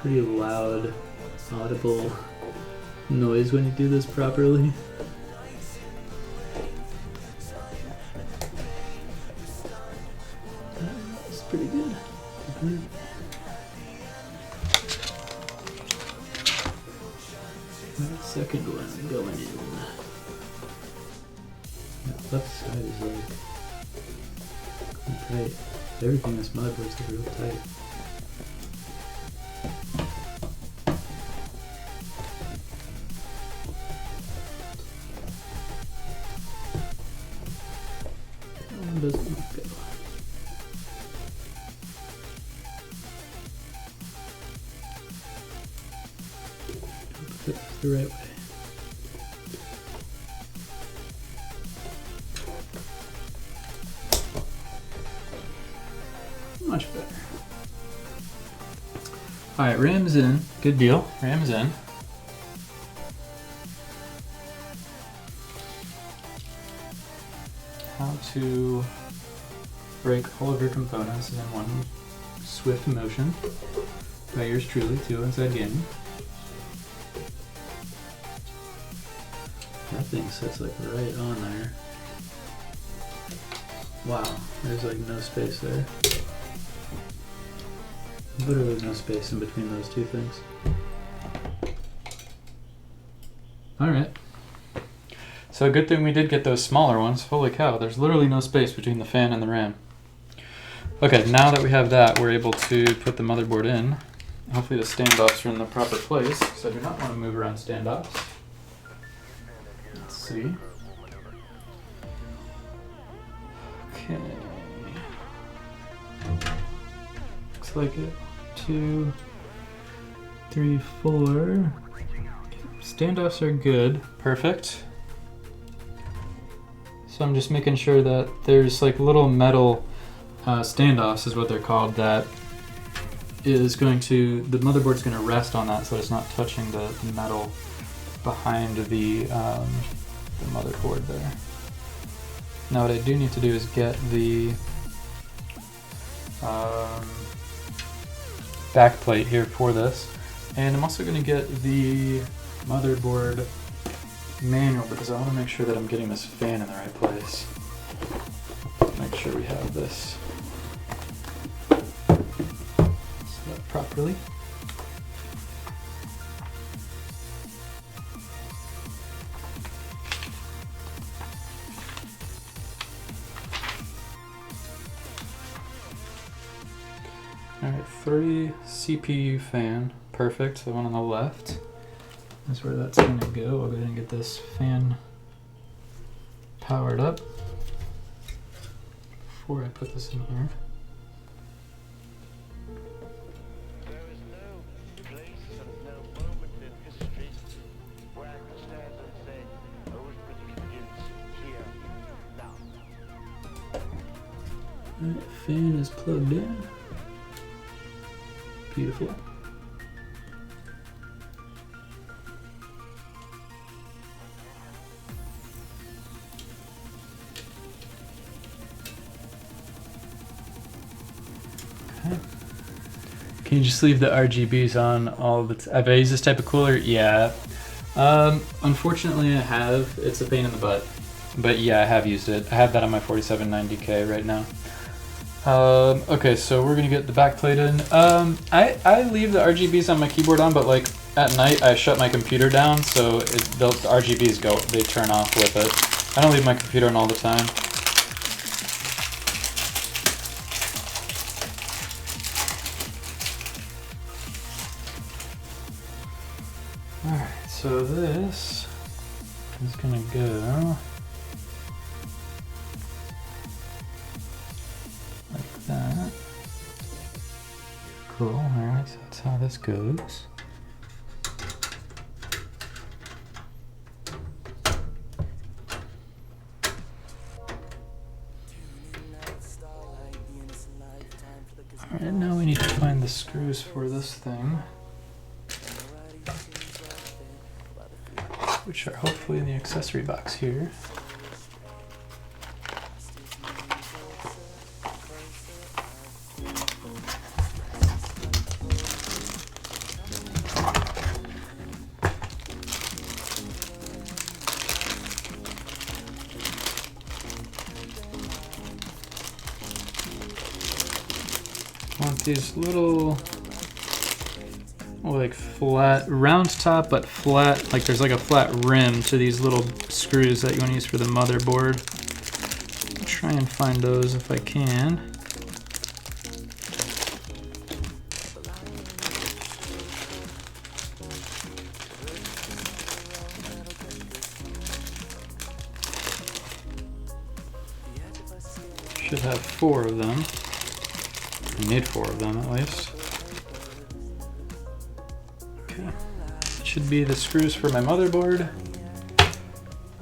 pretty loud, audible noise when you do this properly. It's pretty good. That second one going in. That left side is like tight. Everything in this motherboard's like real tight. That one doesn't look good. Put it the right way. Much better. Alright, RAM's in. Good deal. RAM's in. How to break all of your components in one swift motion by yours truly, too, Inside Gaming. That thing sits like right on there. Wow, there's like no space there. Literally no space in between those two things. Alright. So a good thing we did get those smaller ones. Holy cow, there's literally no space between the fan and the RAM. Okay, now that we have that, we're able to put the motherboard in. Hopefully the standoffs are in the proper place, because I do not want to move around standoffs. Let's see. Okay. Looks like it. 2, 3, 4. Standoffs are good. Perfect. So I'm just making sure that there's like little metal standoffs is what they're called, that is going to, the motherboard's going to rest on that so it's not touching the metal behind the motherboard there. Now what I do need to do is get the back plate here for this, and I'm also going to get the motherboard manual because I want to make sure that I'm getting this fan in the right place. Make sure we have this set up properly. Alright, 3 CPU fan. Perfect. The one on the left is where that's going to go. I'll go ahead and get this fan powered up before I put this in here. There is no place and no moment in history where I could stand and say, old British begins here, now. Alright, fan is plugged in. Beautiful. Okay. Can you just leave the RGBs on all the have I used this type of cooler? Yeah. Unfortunately I have. It's a pain in the butt. But yeah, I have used it. I have that on my 4790K right now. Okay, so we're gonna get the backplate in. I leave the RGBs on my keyboard on, but like at night I shut my computer down, so the RGBs they turn off with it. I don't leave my computer on all the time. Alright, so this is gonna go like that. Cool, alright, so that's how this goes. Alright, now we need to find the screws for this thing, which are hopefully in the accessory box here. Want these little, like flat, round top but flat, like there's like a flat rim to these little screws that you want to use for the motherboard. I'll try and find those if I can. Should have 4 of them. I need 4 of them at least. Okay, that should be the screws for my motherboard.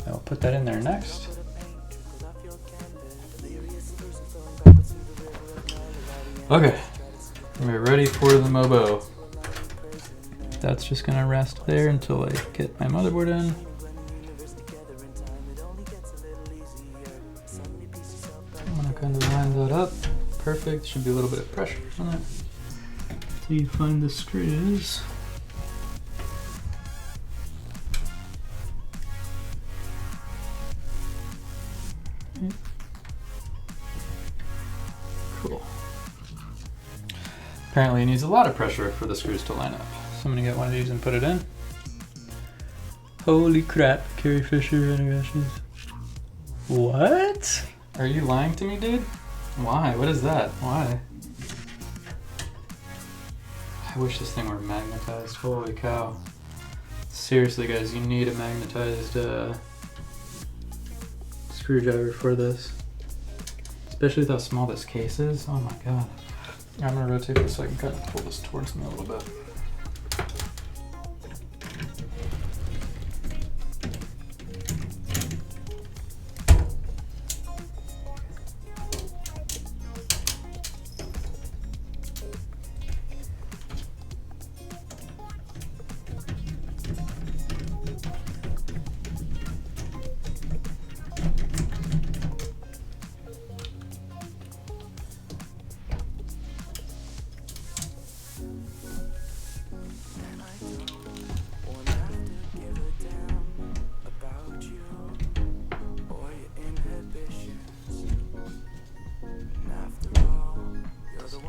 I'll put that in there next. Okay, we're ready for the Mobo. That's just gonna rest there until I get my motherboard in. I'm gonna kind of line that up. Perfect, should be a little bit of pressure on it. Until you find the screws. Cool. Apparently it needs a lot of pressure for the screws to line up. So I'm gonna get one of these and put it in. Holy crap, Carrie Fisher integrations. What? Are you lying to me, dude? Why? What is that? Why? I wish this thing were magnetized. Holy cow. Seriously, guys, you need a magnetized screwdriver for this. Especially with how small this case is. Oh my god. I'm gonna rotate this so I can kind of pull this towards me a little bit.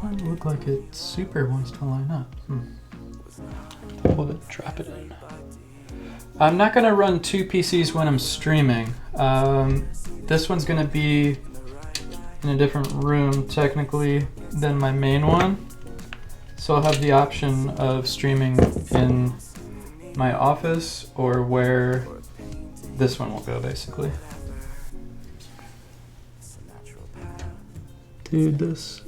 Doesn't look like it super wants to line up. Hold it, drop it in. I'm not gonna run 2 PCs when I'm streaming. This one's gonna be in a different room technically than my main one. So I'll have the option of streaming in my office or where this one will go basically. Dude, this.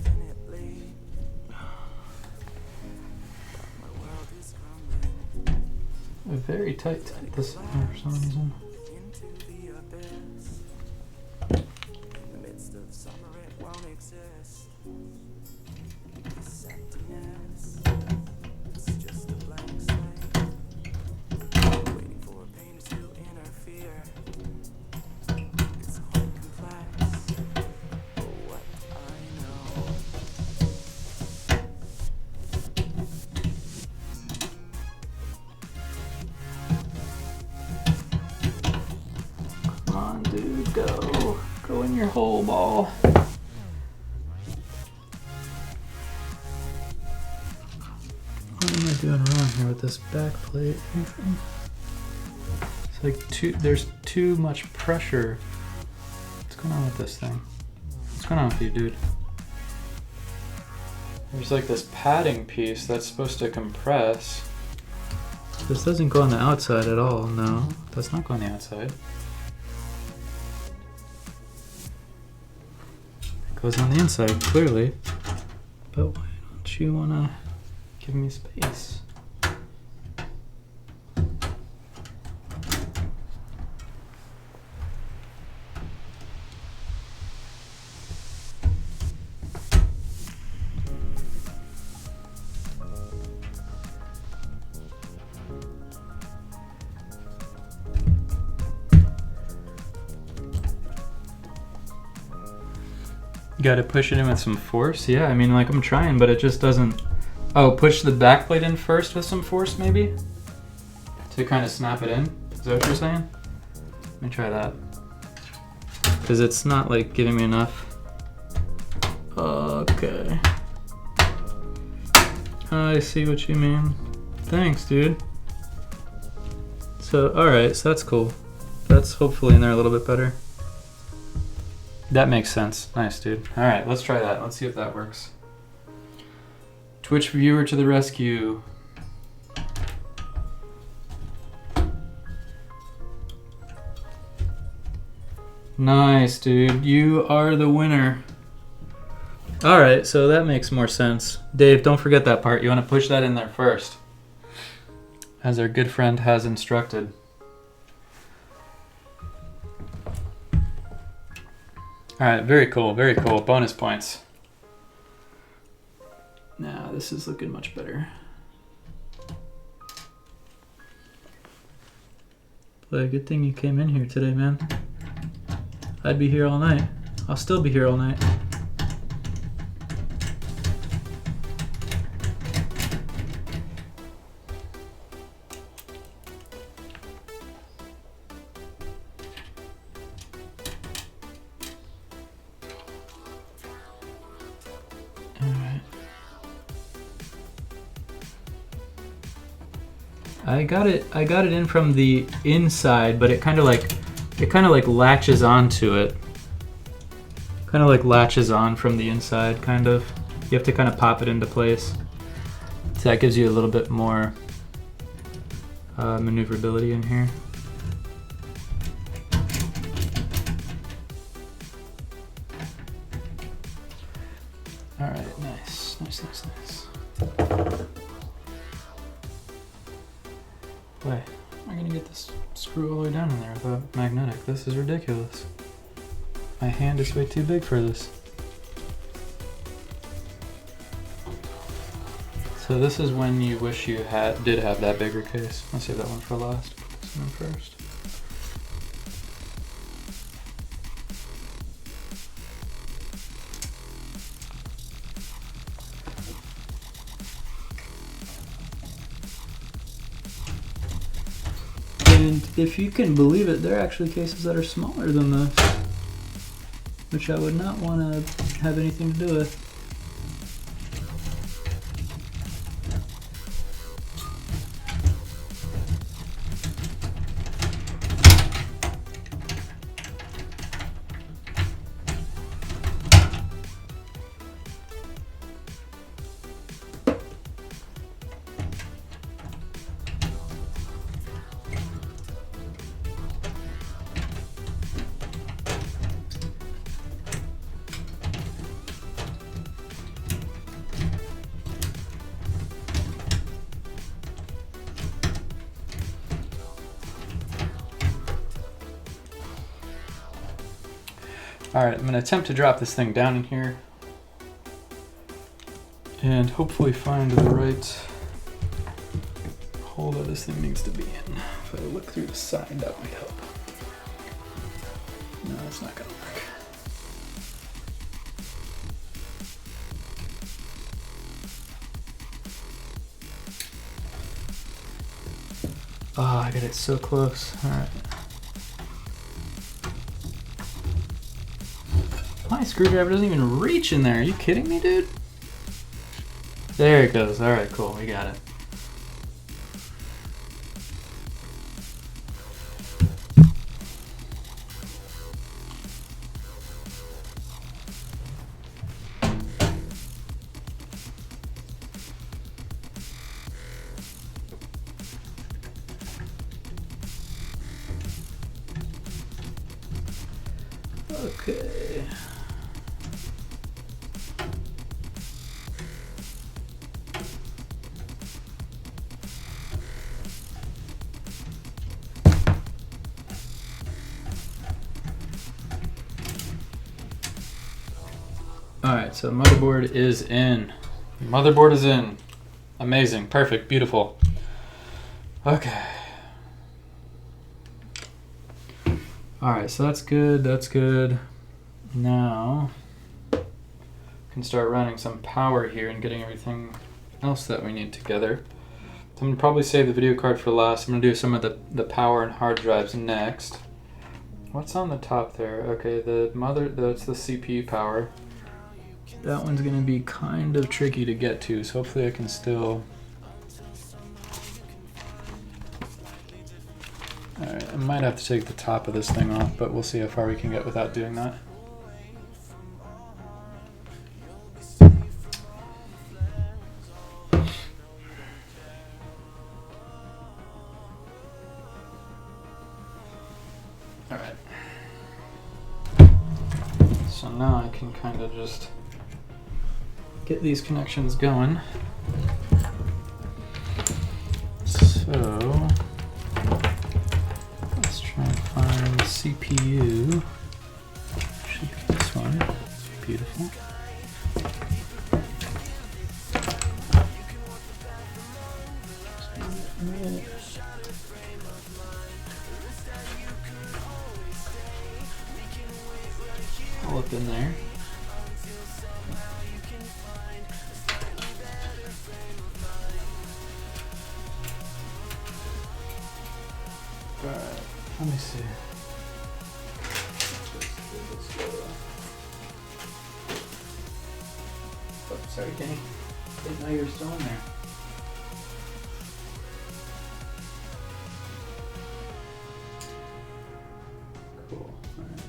Very tight this one for some reason. Go in your hole, ball. What am I doing wrong here with this back plate? It's like there's too much pressure. What's going on with this thing? What's going on with you, dude? There's like this padding piece that's supposed to compress. This doesn't go on the outside at all. No, that's not go on the outside. Goes on the inside, clearly. But why don't you wanna give me space? Got to push it in with some force? Yeah, I mean, like, I'm trying, but it just doesn't... Oh, push the back plate in first with some force, maybe? To kind of snap it in? Is that what you're saying? Let me try that. Because it's not, like, giving me enough. Okay. I see what you mean. Thanks, dude. So, alright, so that's cool. That's hopefully in there a little bit better. That makes sense. Nice, dude. All right, let's try that. Let's see if that works. Twitch viewer to the rescue. Nice, dude. You are the winner. All right, so that makes more sense. Dave, don't forget that part. You want to push that in there first, as our good friend has instructed. All right, very cool, very cool. Bonus points. Now this is looking much better. Boy, good thing you came in here today, man. I'd be here all night. I'll still be here all night. I got it in from the inside, but it kind of like latches onto it. Kind of like latches on from the inside, kind of. You have to kind of pop it into place. So that gives you a little bit more maneuverability in here. All right, nice, nice, nice, nice. Wait, am I gonna get this screw all the way down in there without magnetic? This is ridiculous. My hand is way too big for this. So this is when you wish you did have that bigger case. Let's save that one for last. Put this one in first. And if you can believe it, there are actually cases that are smaller than this, which I would not want to have anything to do with. Alright, I'm going to attempt to drop this thing down in here and hopefully find the right hole that this thing needs to be in. If I look through the side, that might help. No, it's not going to work. Oh, I got it so close. Alright. My screwdriver doesn't even reach in there. Are you kidding me, dude? There it goes. Alright, cool. We got it. Okay. Alright, so motherboard is in. Motherboard is in. Amazing, perfect, beautiful. Okay. Alright, so that's good, that's good. Now, we can start running some power here and getting everything else that we need together. So I'm going to probably save the video card for last. I'm going to do some of the power and hard drives next. What's on the top there? Okay, that's the CPU power. That one's going to be kind of tricky to get to, so hopefully I can still... Alright, I might have to take the top of this thing off, but we'll see how far we can get without doing that. Alright. So now I can kind of just get these connections going. So let's try and find the CPU. Should be this one. Beautiful. All up in there. Let me see. Oh, sorry, Danny. Didn't know you were still in there. Cool. All right.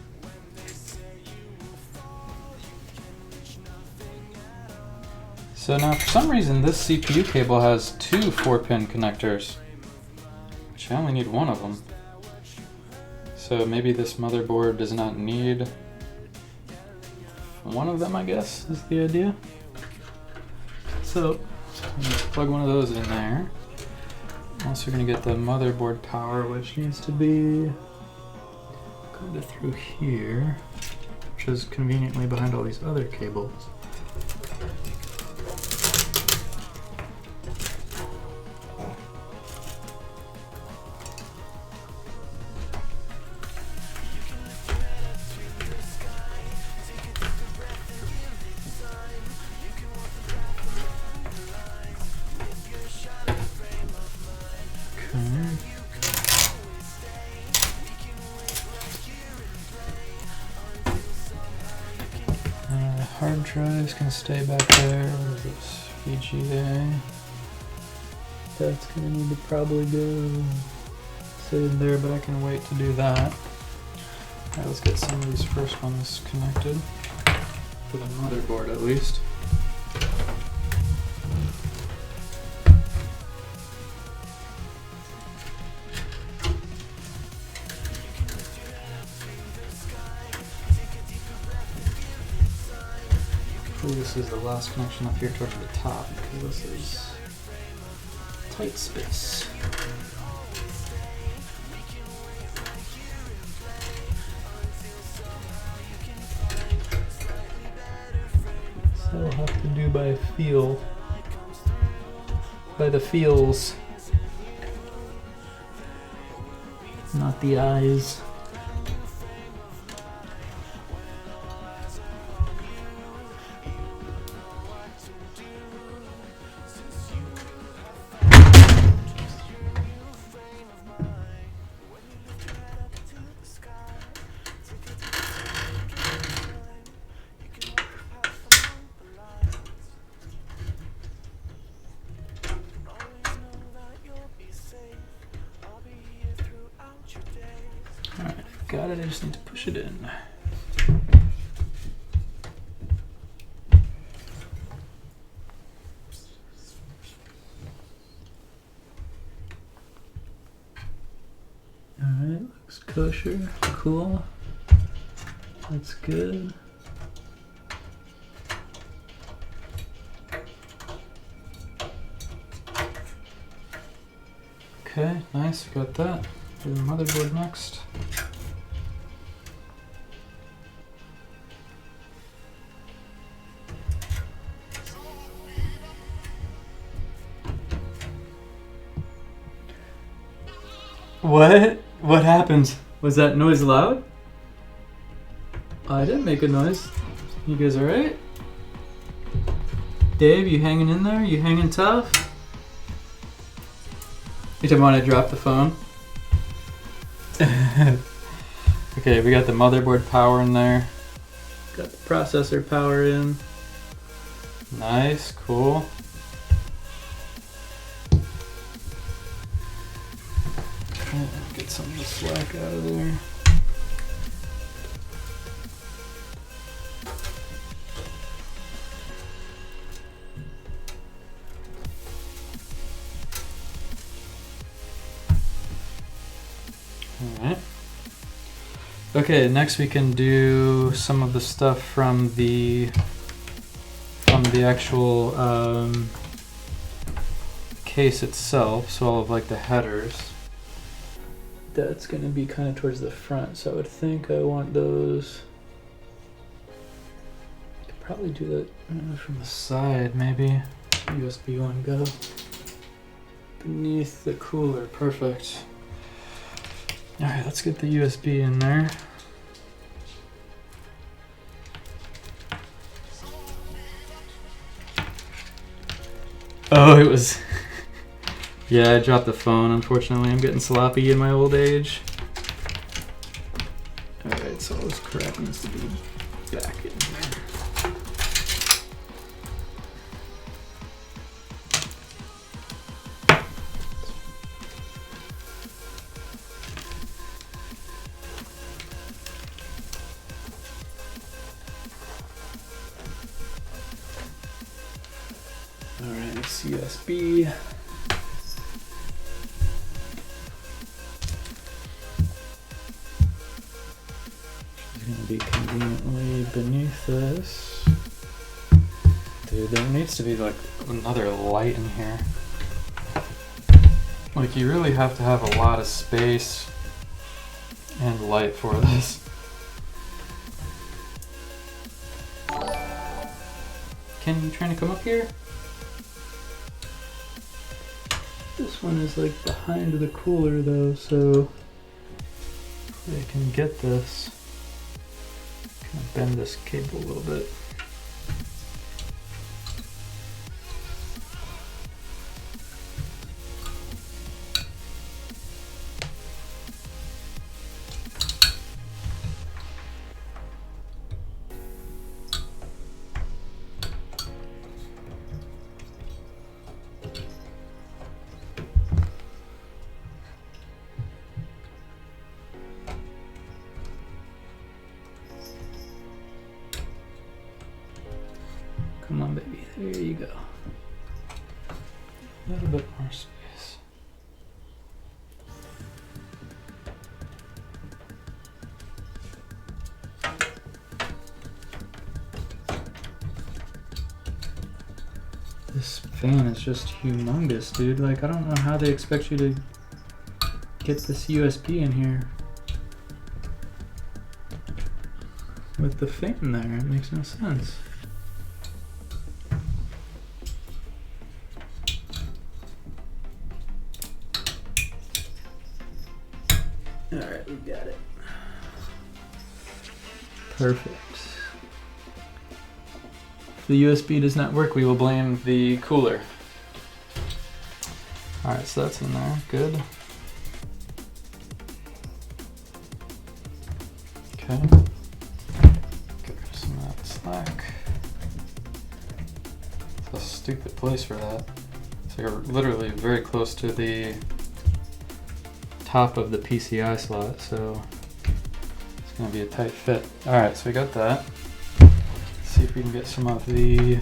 So now, for some reason, this CPU cable has two 4-pin connectors, which I only need one of them. So maybe this motherboard does not need one of them, I guess, is the idea. So I'm gonna plug one of those in there. I'm also gonna get the motherboard power, which needs to be kind of through here, which is conveniently behind all these other cables. Hard drives can stay back there. What is this? EVGA. That's gonna need to probably go sit in there, but I can wait to do that. Alright, let's get some of these first ones connected. For the motherboard at least. This is the last connection up here towards the top because this is tight space. I'll have to do by feel. By the feels. Not the eyes. Got it, I just need to push it in. Alright, looks kosher, cool. That's good. Okay, nice, got that. Do the motherboard next. What? What happened? Was that noise loud? I didn't make a noise. You guys alright? Dave, you hanging in there? You hanging tough? You didn't want to drop the phone? Okay, we got the motherboard power in there. Got the processor power in. Nice, cool. Get some of the slack out of there. Alright. Okay, next we can do some of the stuff from the actual case itself, so all of like the headers. That's going to be kind of towards the front, so I would think I want those. I could probably do that from the side, maybe. USB 1 go. Beneath the cooler, perfect. Alright, let's get the USB in there. Oh, it was... Yeah, I dropped the phone, unfortunately. I'm getting sloppy in my old age. Alright, so all this crap needs to be back in there. Alright, USB. Be conveniently beneath this. Dude, there needs to be like another light in here. Like you really have to have a lot of space and light for this. Ken, you trying to come up here? This one is like behind the cooler though, so I can get this. Bend this cable a little bit. Come on, baby. There you go. A little bit more space. This fan is just humongous, dude. Like, I don't know how they expect you to get this USB in here with the fan there. It makes no sense. Alright, we've got it. Perfect. If the USB does not work, we will blame the cooler. Alright, so that's in there. Good. Okay. Get rid of some of that slack. It's a stupid place for that. So you're literally very close to the top of the PCI slot, so it's going to be a tight fit. Alright, so we got that. Let's see if we can get some of the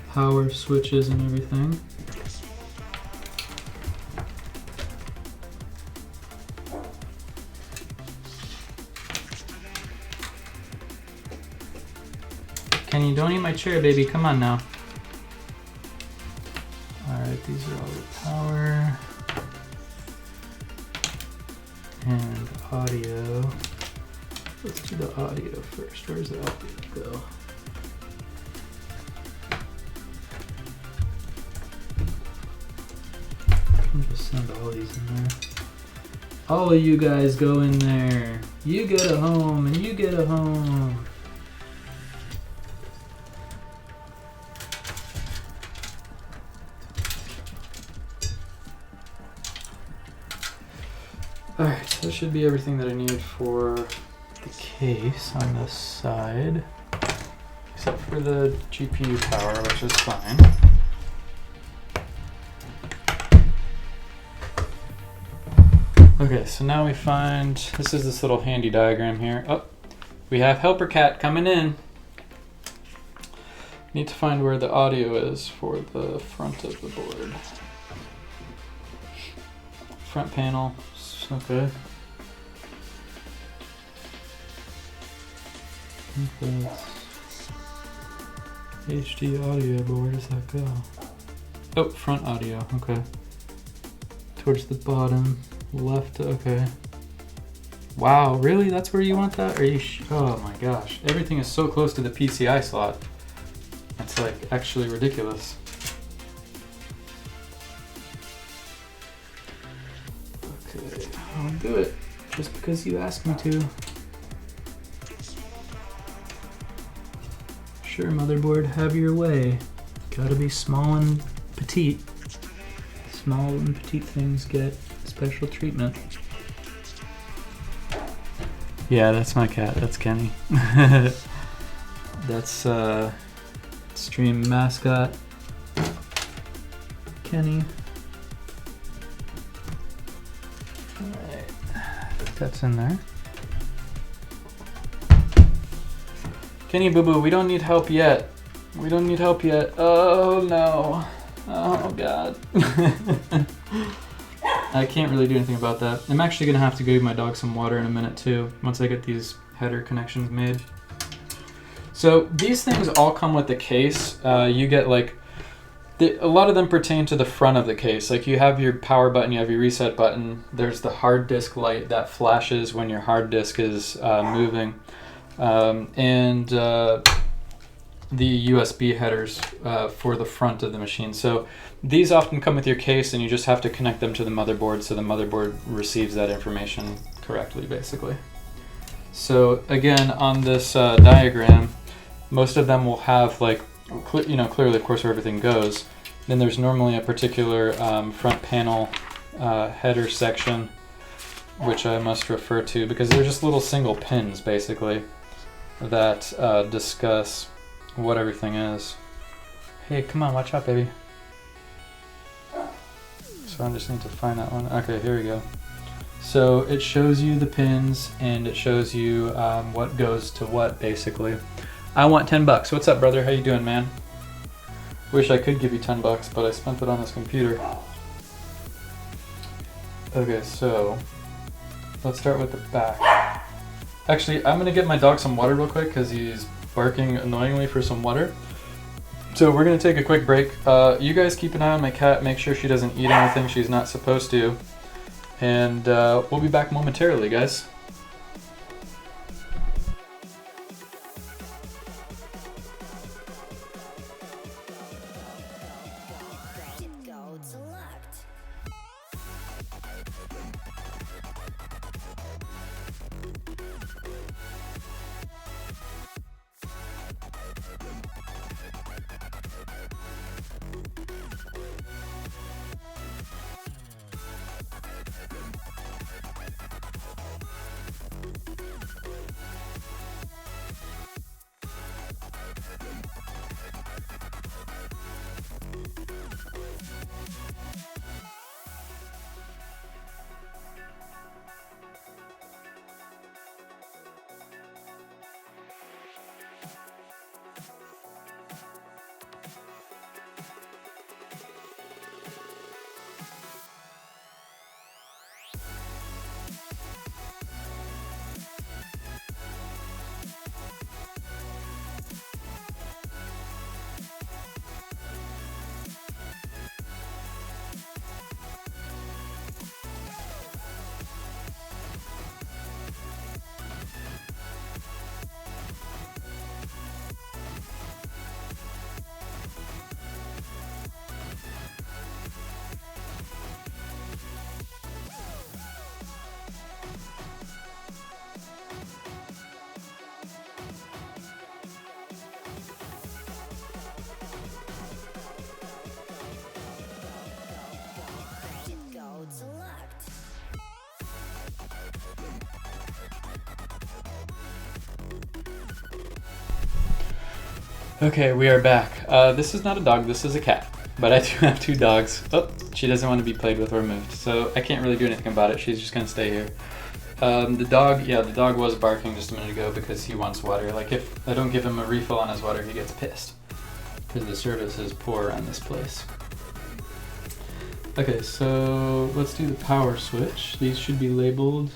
power switches and everything. Kenny, don't eat my chair, baby. Come on now. Alright, these are all the power. And audio. Let's do the audio first. Where's the audio go? I'll just send all these in there. All of you guys go in there. You get a home and you get a home. Alright, so that should be everything that I need for the case on this side. Except for the GPU power, which is fine. Okay, so now we find, this is this little handy diagram here. Oh, we have helper cat coming in. Need to find where the audio is for the front of the board. Front panel. Okay. HD audio board, where does that go? Oh, front audio, okay. Towards the bottom, left, okay. Wow, really? That's where you want that? Are you oh my gosh. Everything is so close to the PCI slot. It's like actually ridiculous. Okay, I'll do it just because you asked me to. Sure, motherboard, have your way. Gotta be small and petite. Small and petite things get special treatment. Yeah, that's my cat. That's Kenny. That's stream mascot Kenny. Alright, that's in there. Kenny Boo Boo, we don't need help yet. We don't need help yet. Oh no. Oh god. I can't really do anything about that. I'm actually gonna have to give my dog some water in a minute too, once I get these header connections made. So these things all come with the case. You get like, a lot of them pertain to the front of the case. Like you have your power button, you have your reset button. There's the hard disk light that flashes when your hard disk is moving. And the USB headers for the front of the machine. So these often come with your case and you just have to connect them to the motherboard so the motherboard receives that information correctly, basically. So again, on this diagram, most of them will have like, clearly of course where everything goes. Then there's normally a particular front panel header section, which I must refer to because they're just little single pins basically that discuss what everything is. Hey, come on, watch out, baby. So I just need to find that one. Okay, here we go. So it shows you the pins and it shows you what goes to what, basically. I want 10 bucks. What's up, brother? How you doing, man? Wish I could give you 10 bucks, but I spent it on this computer. Okay, so let's start with the back. Actually, I'm gonna get my dog some water real quick because he's barking annoyingly for some water. So we're gonna take a quick break. You guys keep an eye on my cat, make sure she doesn't eat anything she's not supposed to. And we'll be back momentarily, guys. Okay, we are back. This is not a dog, this is a cat. But I do have 2 dogs. Oh, she doesn't want to be played with or moved, so I can't really do anything about it. She's just gonna stay here. The dog was barking just a minute ago because he wants water. Like, if I don't give him a refill on his water, he gets pissed. Because the service is poor on this place. Okay, so let's do the power switch. These should be labeled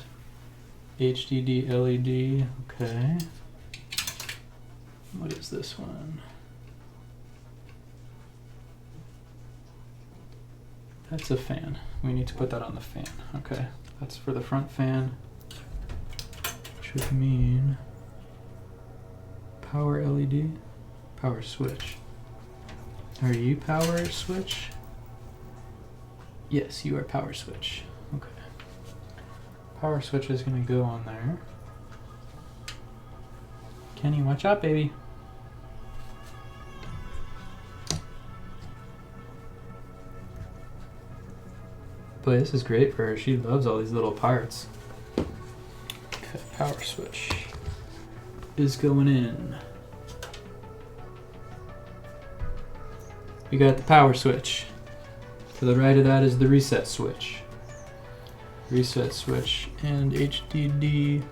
HDD LED. Okay. What is this one? That's a fan. We need to put that on the fan. Okay, that's for the front fan. Should mean power LED, power switch. Are you power switch? Yes, you are power switch. Okay. Power switch is gonna go on there. Kenny, watch out, baby. Boy, this is great for her. She loves all these little parts. Okay, power switch is going in. We got the power switch. To the right of that is the reset switch. Reset switch and HDD.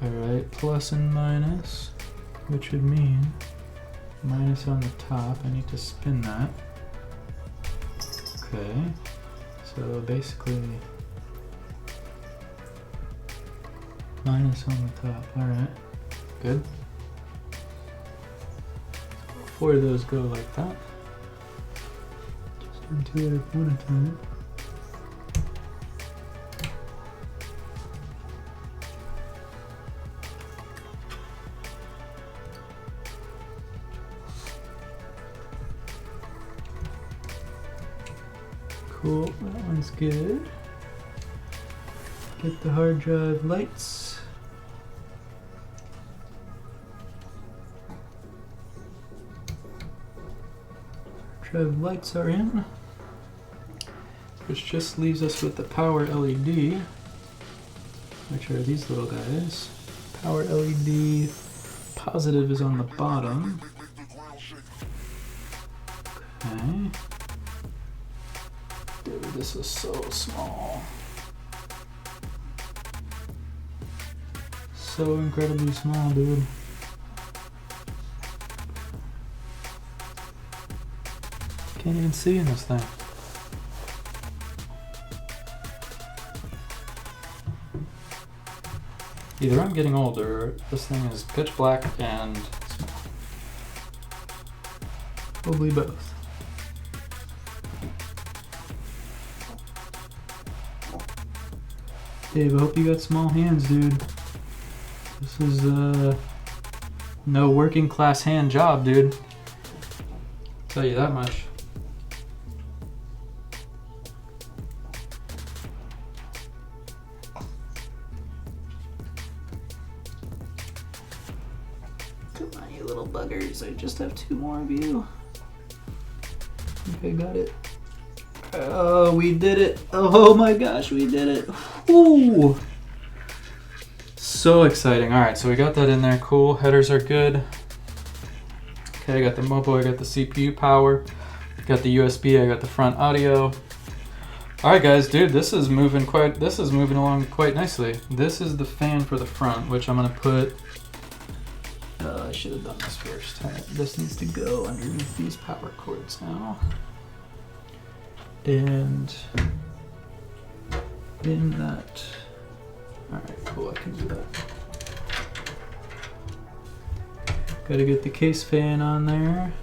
Alright, plus and minus, which would mean minus on the top. I need to spin that. Okay. So basically, minus on the top. Alright, good. 4 of those go like that. Just do it one at a time. Cool, that one's good. Get the hard drive lights. Drive lights are in, which just leaves us with the power LED, which are these little guys. Power LED positive is on the bottom. Okay. Dude, this is so small. So incredibly small, dude. Can't even see in this thing. Either I'm getting older, or this thing is pitch black and small. Probably both. Dave, I hope you got small hands, dude. This is no working class hand job, dude. I'll tell you that much. Come on, you little buggers. I just have 2 more of you. Okay, got it. Oh, we did it. Oh my gosh, we did it. Ooh. So exciting. All right, so we got that in there. Cool. Headers are good. Okay, I got the Mobo, I got the CPU power, got the USB, I got the front audio. All right, guys, dude, this is moving along quite nicely. This is the fan for the front, which I'm gonna put. I should have done this first. All right, this needs to go underneath these power cords now. And in that. Alright, cool, I can do that. Gotta get the case fan on there.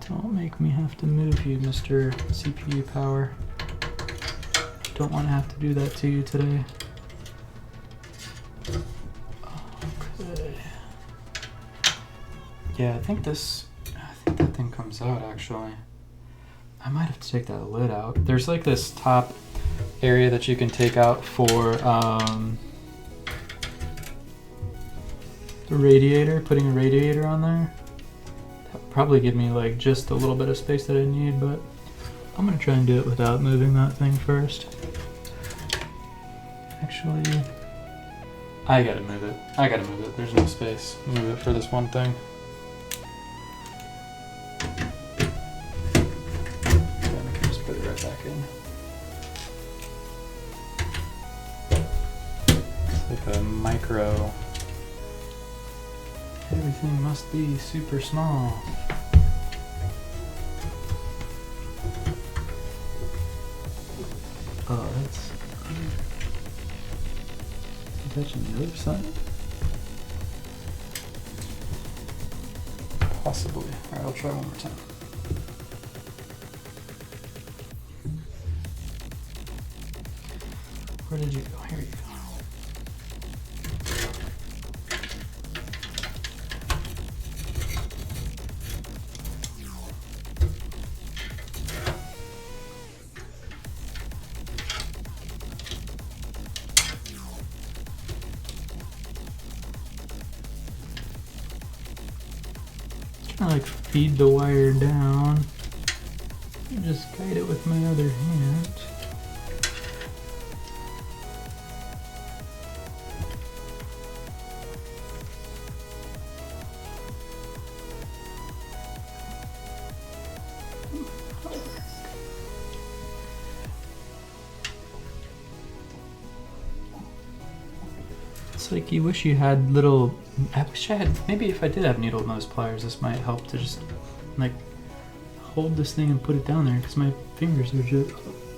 Don't make me have to move you, Mr. CPU power. Don't want to have to do that to you today. Okay. Yeah, I think that thing comes out actually. I might have to take that lid out. There's like this top area that you can take out for radiator, putting a radiator on there. That would probably give me like just a little bit of space that I need, but I'm gonna try and do it without moving that thing first. Actually, I gotta move it. There's no space. Move it for this one thing. Then I can just put it right back in. It's like a micro. Everything must be super small. Oh, that's... touching the other side? Possibly. Alright, I'll try one more time. Where did you go? Here you go. I like feed the wire down and just guide it with my other hand. It's like you wish you had little... I wish I had... Maybe if I did have needle nose pliers, this might help to just, like, hold this thing and put it down there, because my fingers are just...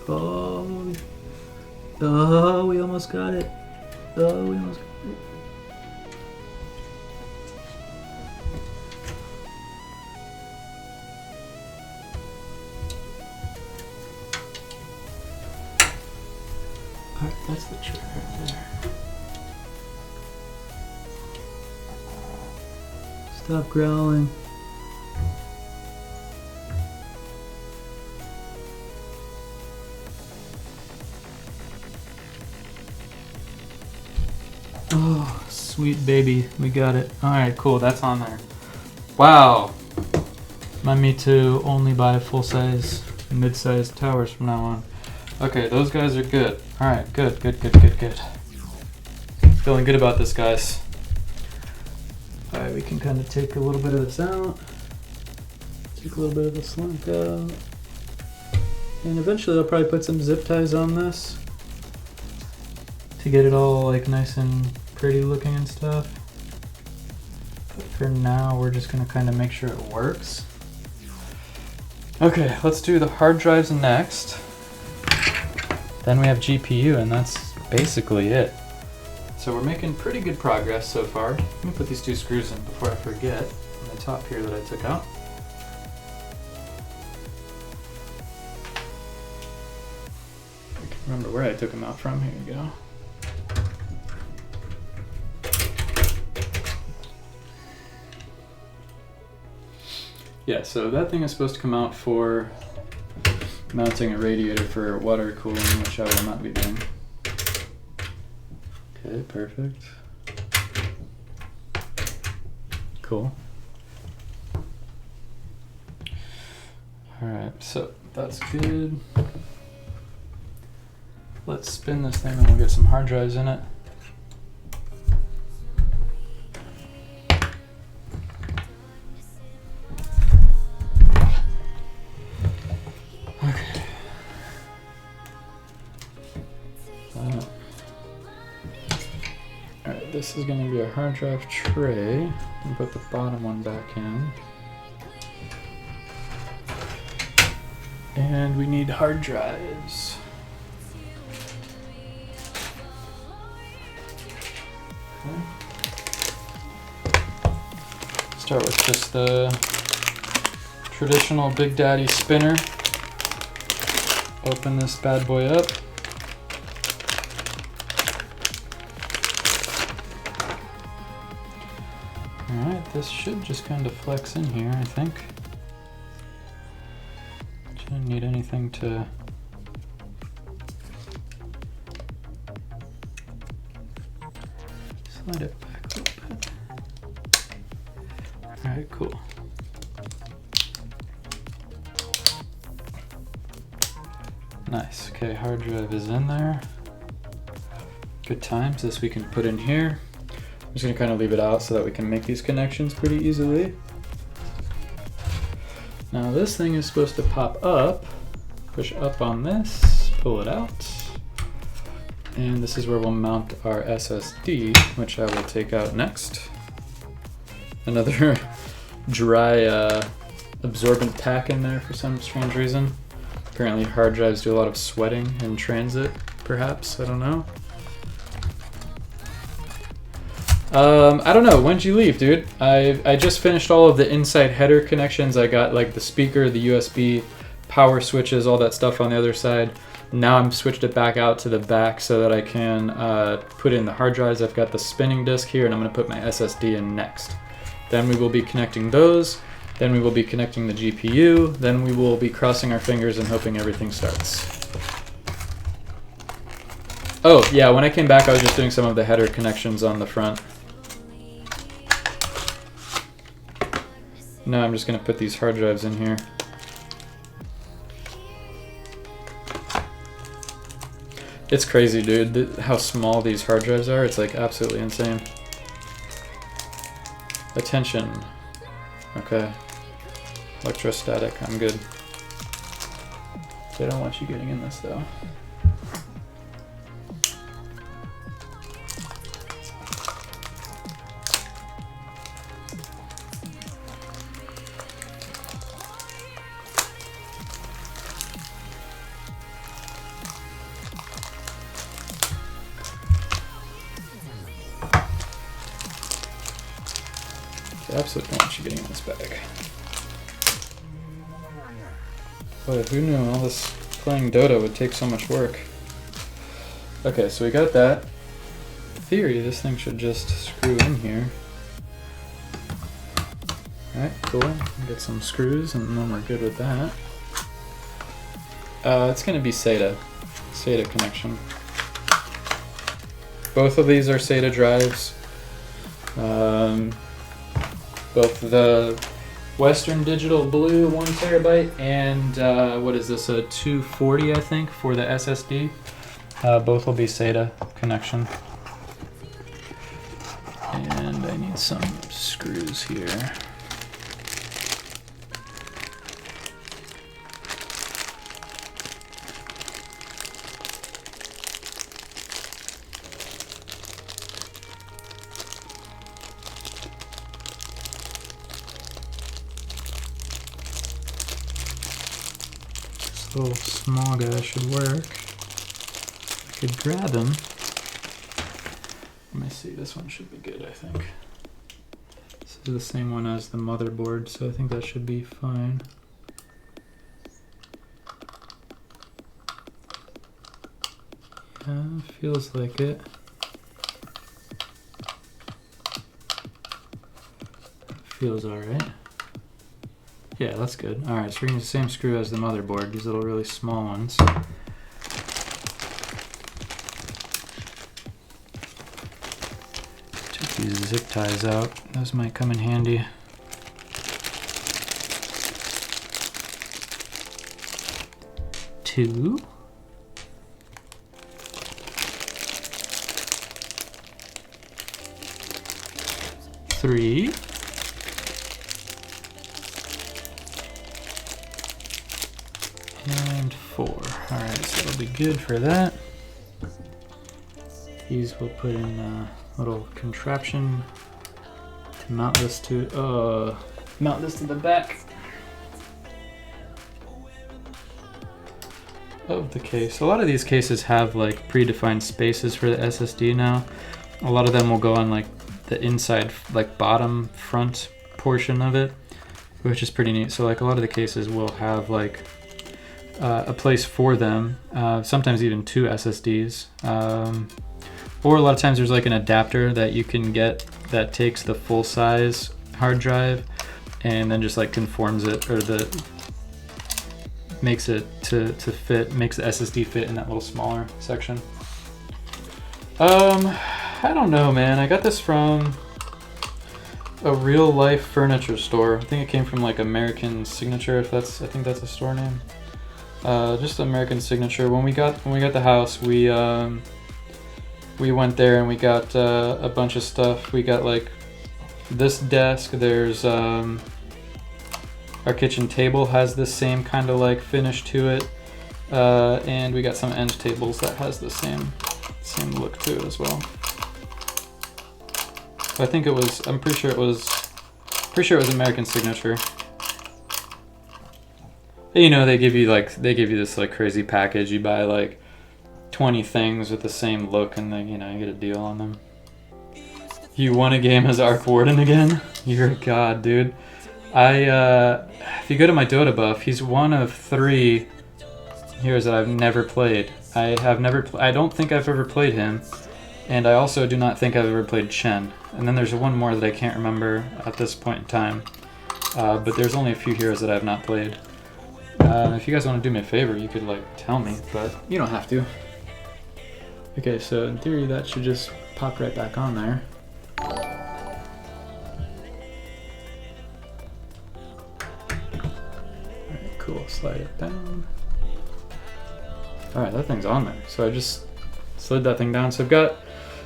Oh, we almost got it. Oh, we almost got it. Alright, that's the trick right there. Stop growling. Oh, sweet baby. We got it. Alright, cool. That's on there. Wow. Remind me to only buy full-size, mid-sized towers from now on. Okay, those guys are good. Alright, good. Feeling good about this, guys. Alright, we can kind of take a little bit of this out. Take a little bit of the slunk out. And eventually I'll probably put some zip ties on this to get it all like nice and pretty looking and stuff. But for now, we're just gonna kind of make sure it works. Okay, let's do the hard drives next. Then we have GPU, and that's basically it. So we're making pretty good progress so far. Let me put these two screws in before I forget on the top here that I took out. I can remember where I took them out from. Here you go. Yeah, so that thing is supposed to come out for mounting a radiator for water cooling, which I will not be doing. Okay, perfect. Cool. Alright, so that's good. Let's spin this thing and we'll get some hard drives in it. Okay. Alright, this is going to be a hard drive tray. And put the bottom one back in. And we need hard drives. Okay. Start with just the traditional Big Daddy spinner. Open this bad boy up. Alright, this should just kind of flex in here, I think. Shouldn't need anything to... slide it back a little bit. right, cool. Nice. Okay, hard drive is in there. Good times. This we can put in here. I'm just gonna kind of leave it out so that we can make these connections pretty easily. Now this thing is supposed to pop up, push up on this, pull it out. And this is where we'll mount our SSD, which I will take out next. Another dry absorbent pack in there for some strange reason. Apparently hard drives do a lot of sweating in transit, perhaps, I don't know. I don't know, when'd you leave, dude? I just finished all of the inside header connections. I got like the speaker, the USB, power switches, all that stuff on the other side. Now I'm switched it back out to the back so that I can put in the hard drives. I've got the spinning disk here and I'm gonna put my SSD in next. Then we will be connecting those. Then we will be connecting the GPU. Then we will be crossing our fingers and hoping everything starts. Oh yeah, when I came back I was just doing some of the header connections on the front. Now I'm just gonna put these hard drives in here. It's crazy, dude, how small these hard drives are. It's like absolutely insane. Attention. Okay. Electrostatic, I'm good. They don't want you getting in this though. Absolutely don't want you getting in this bag. Boy, who knew all this playing Dota would take so much work? Okay, so we got that. In theory, this thing should just screw in here. Alright, cool. Get some screws and then we're good with that. It's gonna be SATA. SATA connection. Both of these are SATA drives. Both the Western Digital Blue 1 terabyte and what is this, a 240 I think for the SSD. Both will be SATA connection. And I need some screws here. Little small guy should work. I could grab him. Let me see, this one should be good, I think. This is the same one as the motherboard, so I think that should be fine. Yeah, feels like it. Feels alright. Yeah, that's good. Alright, so we're using the same screw as the motherboard, these little really small ones. Took these zip ties out, those might come in handy. Two. Three. And 4. Alright, so it'll be good for that. These we'll put in a little contraption to mount this to mount this to the back of the case. A lot of these cases have like predefined spaces for the SSD now. A lot of them will go on like the inside, like bottom front portion of it, which is pretty neat. So like a lot of the cases will have like a place for them, sometimes even 2 SSDs, or a lot of times there's like an adapter that you can get that takes the full size hard drive and then just like conforms it, or makes it to fit, makes the SSD fit in that little smaller section. I don't know, man. I got this from a real life furniture store. I think it came from like American Signature, if that's, I think that's a store name. Just American Signature. When we got the house, we went there and we got a bunch of stuff. We got like this desk. There's our kitchen table has this same kind of like finish to it, and we got some end tables that has the same look to it as well. So I think it was. I'm pretty sure it was American Signature. You know, they give you this like crazy package. You buy like 20 things with the same look, and then, you know, you get a deal on them. You won a game as Arc Warden again? You're a god, dude. If you go to my Dota buff, he's one of 3 heroes that I've never played. I don't think I've ever played him, and I also do not think I've ever played Chen. And then there's one more that I can't remember at this point in time. But there's only a few heroes that I've not played. If you guys want to do me a favor, you could like tell me, but you don't have to. Okay, so in theory that should just pop right back on there. Alright, cool. Slide it down. Alright, that thing's on there. So I just slid that thing down. So I've got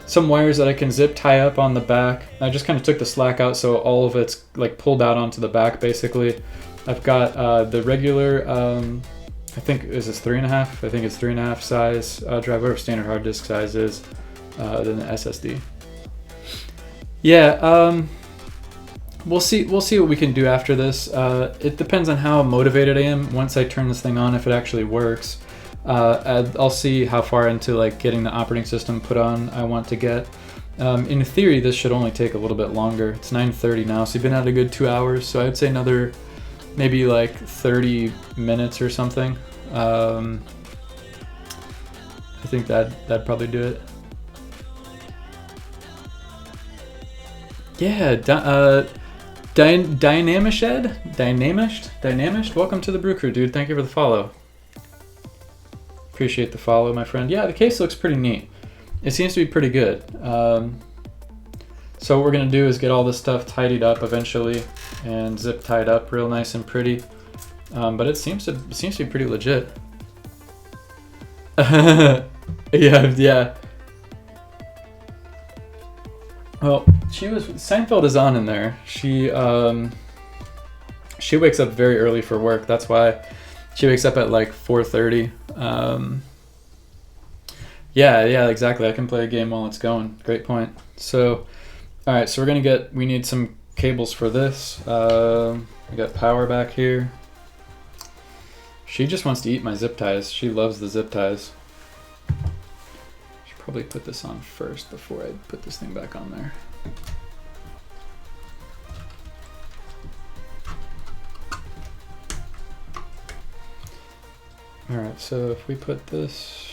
some wires that I can zip tie up on the back. I just kind of took the slack out so all of it's like pulled out onto the back basically. I've got the regular, I think, is this 3.5? I think it's 3.5 size drive, whatever standard hard disk size is, then the SSD. Yeah, we'll see what we can do after this. It depends on how motivated I am once I turn this thing on, if it actually works. I'll see how far into like getting the operating system put on I want to get. In theory, this should only take a little bit longer. It's 9:30 now, so you've been at a good 2 hours. So I'd say another maybe like 30 minutes or something. I think that'd probably do it. Yeah, Dynamished, welcome to the Brew Crew, dude. Thank you for the follow. Appreciate the follow, my friend. Yeah, the case looks pretty neat. It seems to be pretty good. So what we're gonna do is get all this stuff tidied up eventually and zip tied up real nice and pretty. But it seems to be pretty legit. yeah. Well, Seinfeld is on in there. She wakes up very early for work. That's why she wakes up at like 4:30. Yeah, exactly. I can play a game while it's going. Great point. So, all right. So we need some cables for this. We got power back here. She just wants to eat my zip ties. She loves the zip ties. Should probably put this on first before I put this thing back on there. All right, so if we put this,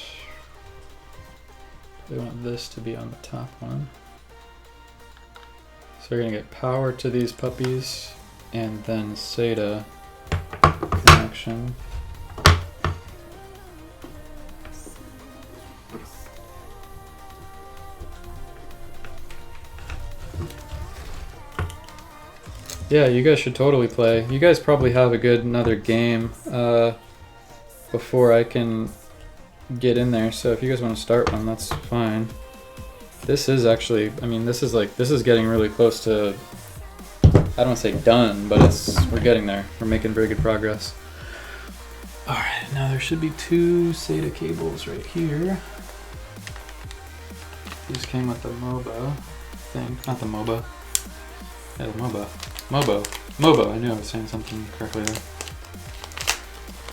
we want this to be on the top one. So we're gonna get power to these puppies and then SATA connection. Yeah, you guys should totally play. You guys probably have a good another game before I can get in there. So if you guys want to start one, that's fine. This is actually, I mean, this is getting really close to, I don't want to say done, but we're getting there. We're making very good progress. All right, now there should be 2 SATA cables right here. These came with the Mobo thing, not the Mobo. Yeah, the Mobo. Mobo, I knew I was saying something correctly there.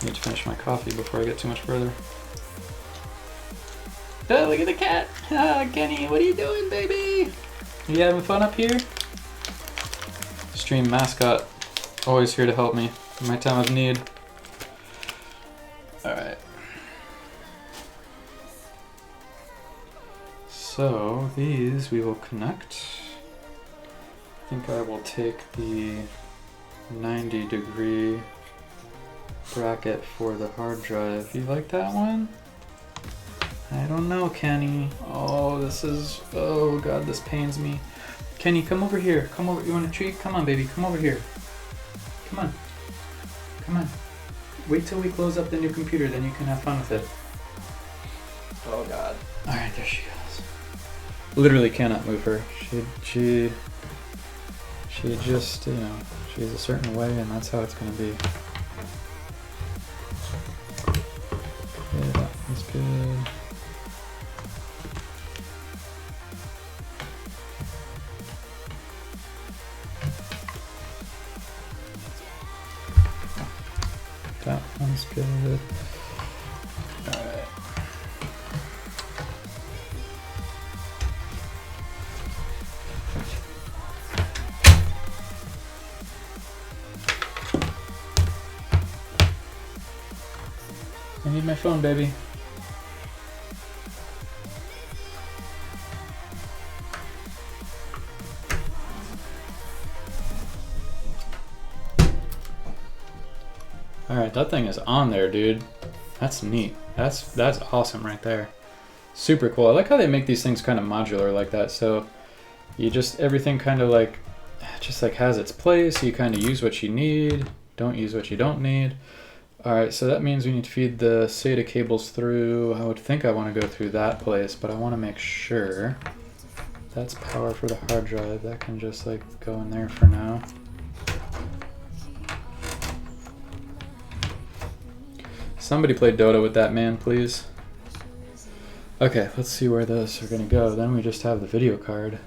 I need to finish my coffee before I get too much further. Oh, look at the cat! Ah, Kenny, what are you doing, baby? You having fun up here? Stream mascot, always here to help me in my time of need. Alright. So, these we will connect. I think I will take the 90-degree bracket for the hard drive. You like that one? I don't know, Kenny. Oh god, this pains me. Kenny, come over here. Come over. You want a treat? Come on, baby. Come over here. Come on. Come on. Wait till we close up the new computer, then you can have fun with it. Oh God. All right, there she goes. Literally cannot move her. She just, you know, she's a certain way, and that's how it's gonna be. Okay, that one's good. That one's good. Alright. I need my phone, baby. Alright, that thing is on there, dude. That's neat. That's awesome right there. Super cool. I like how they make these things kind of modular like that. So you just, everything kind of like, just like has its place. You kind of use what you need. Don't use what you don't need. Alright, so that means we need to feed the SATA cables through. I would think I want to go through that place, but I want to make sure. That's power for the hard drive. That can just like go in there for now. Somebody play Dota with that man, please. Okay, let's see where those are gonna go. Then we just have the video card.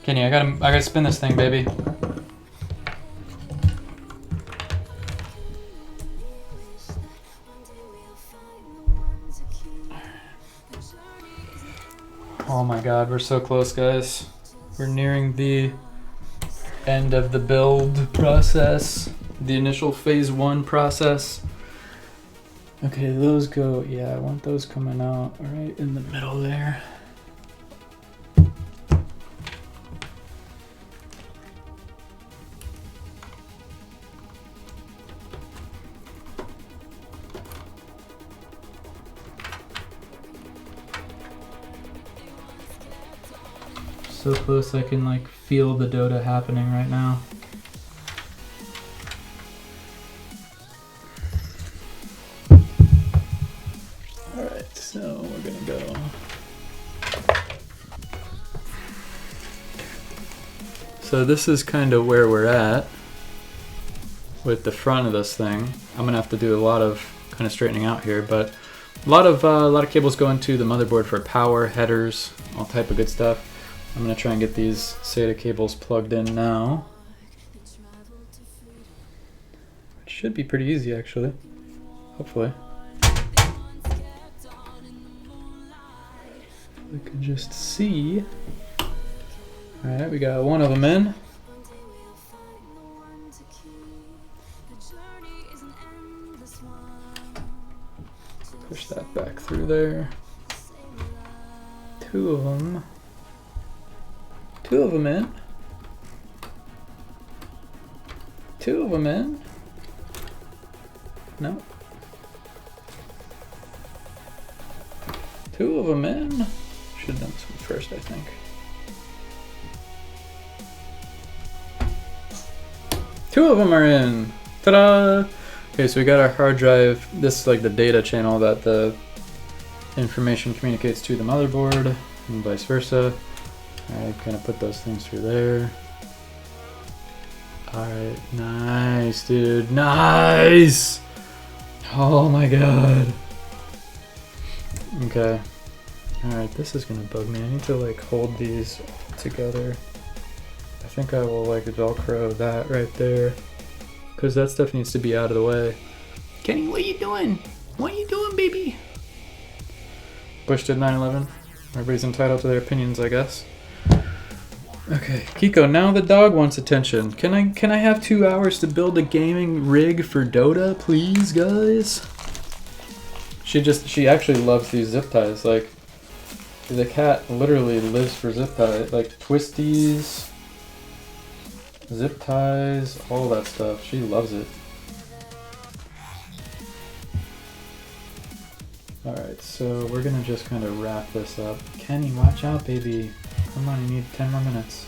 Kenny, I gotta spin this thing, baby. Oh my God, we're so close, guys. We're nearing the end of the build process. The initial phase 1 process. Okay, those go, yeah, I want those coming out right in the middle there. So close I can like feel the Dota happening right now. So we're gonna go. So this is kind of where we're at with the front of this thing. I'm gonna have to do a lot of kind of straightening out here, but a lot of cables go into the motherboard for power, headers, all type of good stuff. I'm gonna try and get these SATA cables plugged in now. It should be pretty easy actually, hopefully. We can just see. Alright, we got one of them in. Push that back through there. Two of them in. Two of them in. No. Two of them in. Should have done this one first, I think. Two of them are in. Ta-da! Okay, so we got our hard drive. This is like the data channel that the information communicates to the motherboard and vice versa. Alright, gonna put those things through there. Alright, nice, dude. Nice! Oh my God. Okay. Alright, this is gonna bug me. I need to like hold these all together. I think I will like Velcro that right there, because that stuff needs to be out of the way. Kenny, what are you doing? What are you doing, baby? Bush did 9/11. Everybody's entitled to their opinions, I guess. Okay, Kiko, now the dog wants attention. Can I have 2 hours to build a gaming rig for Dota, please, guys? She actually loves these zip ties. Like, the cat literally lives for zip ties, like twisties, zip ties, all that stuff. She loves it. Alright, so we're gonna just kind of wrap this up. Kenny, watch out, baby. Come on, you need 10 more minutes.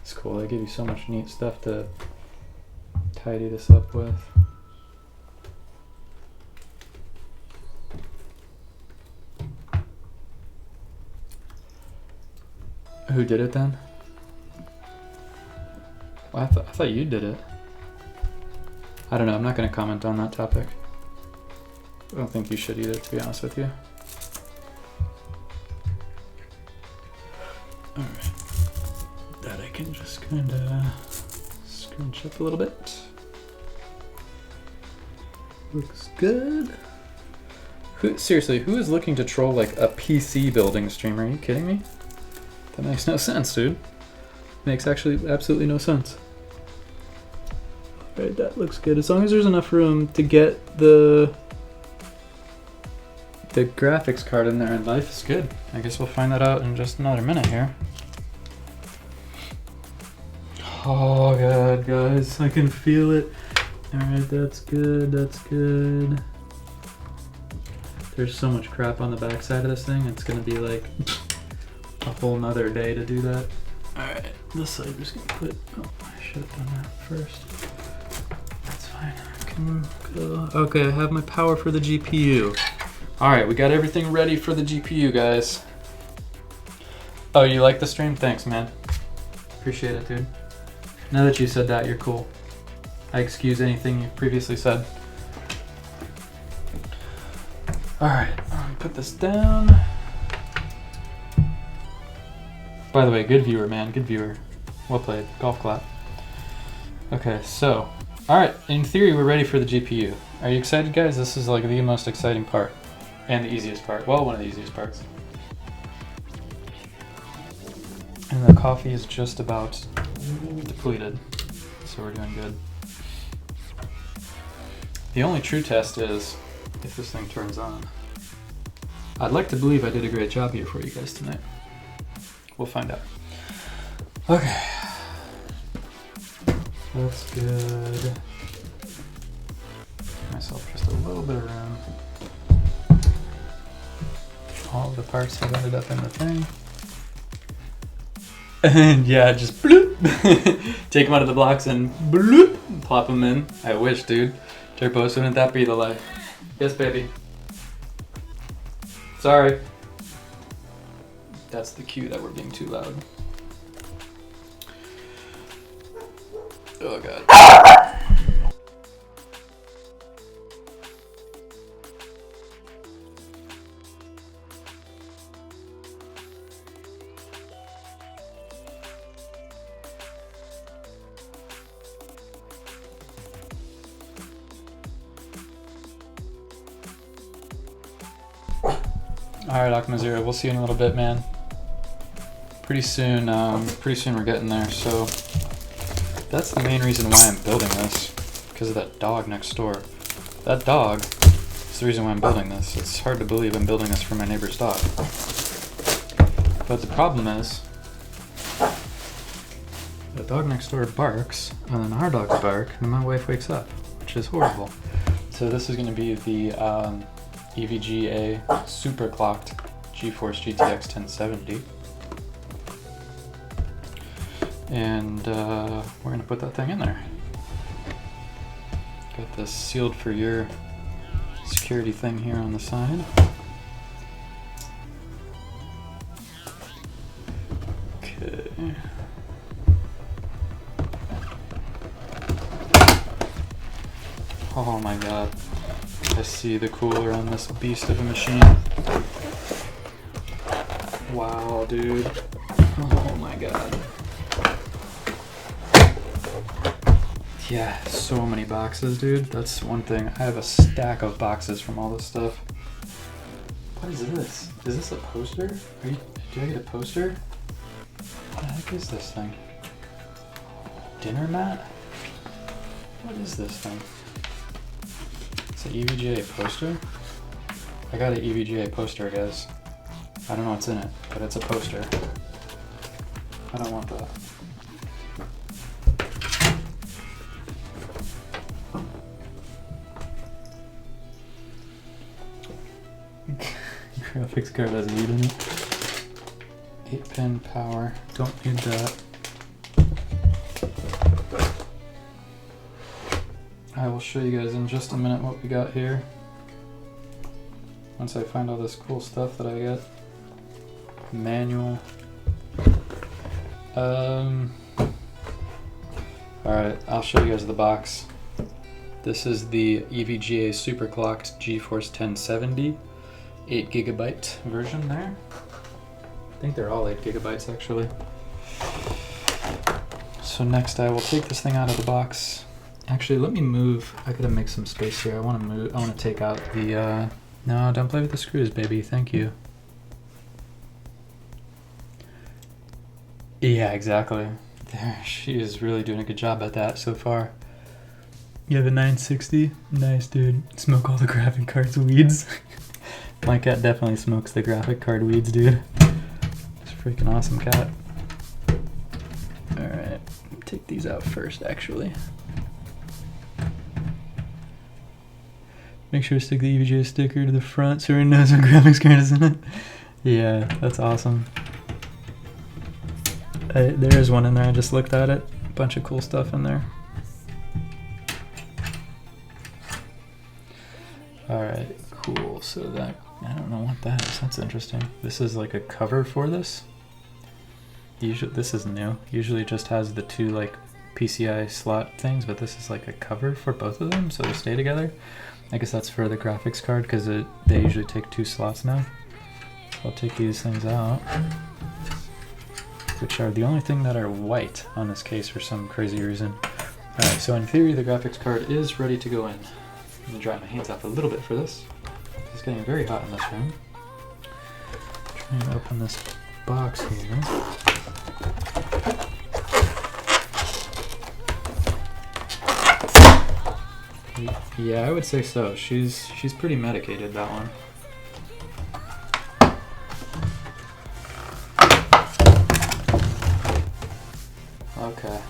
It's cool, they give you so much neat stuff to tidy this up with. Who did it then? Well, I thought you did it. I don't know, I'm not going to comment on that topic. I don't think you should either, to be honest with you. Alright. That I can just kind of scrunch up a little bit. Looks good. Seriously, who is looking to troll like a PC building streamer? Are you kidding me? That makes no sense, dude. Makes actually absolutely no sense. Alright, that looks good. As long as there's enough room to get the graphics card in there, and life is good. I guess we'll find that out in just another minute here. Oh god, guys, I can feel it. Alright, that's good, that's good. There's so much crap on the back side of this thing, it's gonna be like a whole nother day to do that. Alright, this side we're just gonna put, oh, I should have done that first. That's fine, I can go. Okay, I have my power for the GPU. Alright, we got everything ready for the GPU, guys. Oh, you like the stream? Thanks, man. Appreciate it, dude. Now that you said that, you're cool. I excuse anything you previously said. Alright, put this down. By the way, good viewer, man, good viewer. Well played, golf clap. Okay, so, alright, in theory we're ready for the GPU. Are you excited, guys? This is like the most exciting part. And the easiest part. Well, one of the easiest parts. And the coffee is just about depleted, so we're doing good. The only true test is if this thing turns on. I'd like to believe I did a great job here for you guys tonight. We'll find out. Okay. That's good. Give myself just a little bit of room. All of the parts have ended up in the thing. And yeah, just bloop. Take them out of the blocks and bloop. Plop them in. I wish, dude. Turbos, wouldn't that be the life? Yes, baby. Sorry. That's the cue that we're being too loud. Oh god. Alright, Akuma Zero, we'll see you in a little bit, man. Pretty soon we're getting there, so that's the main reason why I'm building this, because of that dog next door. That dog is the reason why I'm building this. It's hard to believe I'm building this for my neighbor's dog. But the problem is, the dog next door barks, and then our dogs bark, and then my wife wakes up, which is horrible. So this is going to be the EVGA super clocked GeForce GTX 1070. And we're gonna put that thing in there. Got this sealed for your security thing here on the side. Okay. Oh my god. I see the cooler on this beast of a machine. Wow, dude. Oh my god. Yeah, so many boxes, dude. That's one thing. I have a stack of boxes from all this stuff. What is this? Is this a poster? Did I get a poster? What the heck is this thing? Dinner mat? What is this thing? It's an EVGA poster? I got an EVGA poster, guys. I don't know what's in it, but it's a poster. I don't want that. Graphics card has weed in it. 8-pin power. Don't need that. I will show you guys in just a minute what we got here. Once I find all this cool stuff that I got. Manual. Alright, I'll show you guys the box. This is the EVGA superclocked GeForce 1070 8GB version there. I think they're all 8 gigabytes actually. So next I will take this thing out of the box. Actually, let me move. I gotta make some space here. I want to move. I want to take out the. No, don't play with the screws, baby. Thank you. Yeah, exactly. There, she is really doing a good job at that so far. You have a 960? Nice, dude. Smoke all the graphic cards weeds. My cat definitely smokes the graphic card weeds, dude. It's a freaking awesome cat. Alright, take these out first, actually. Make sure to stick the EVGA sticker to the front so it knows what graphics card is in it. Yeah, that's awesome. There's one in there, I just looked at it. A bunch of cool stuff in there. Alright, cool. So that, I don't know what that is. That's interesting. This is like a cover for this. Usually, this is new. Usually it just has the two like PCI slot things, but this is like a cover for both of them so they stay together. I guess that's for the graphics card because they usually take 2 slots now. So I'll take these things out, which are the only thing that are white on this case for some crazy reason. Alright, so in theory the graphics card is ready to go in. I'm gonna dry my hands off a little bit for this. It's getting very hot in this room. Trying to open this box here. Yeah, I would say so. She's pretty medicated, that one. Okay.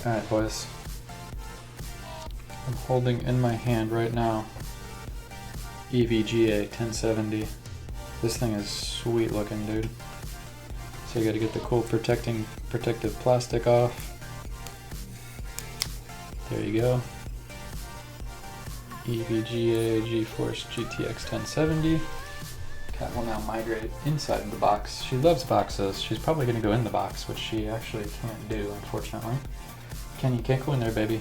Alright, boys. I'm holding in my hand right now EVGA 1070. This thing is sweet looking, dude. So you gotta get the cool protective plastic off. There you go. EVGA GeForce GTX 1070. Cat will now migrate inside the box. She loves boxes. She's probably going to go in the box, which she actually can't do, unfortunately. You can't go in there, baby.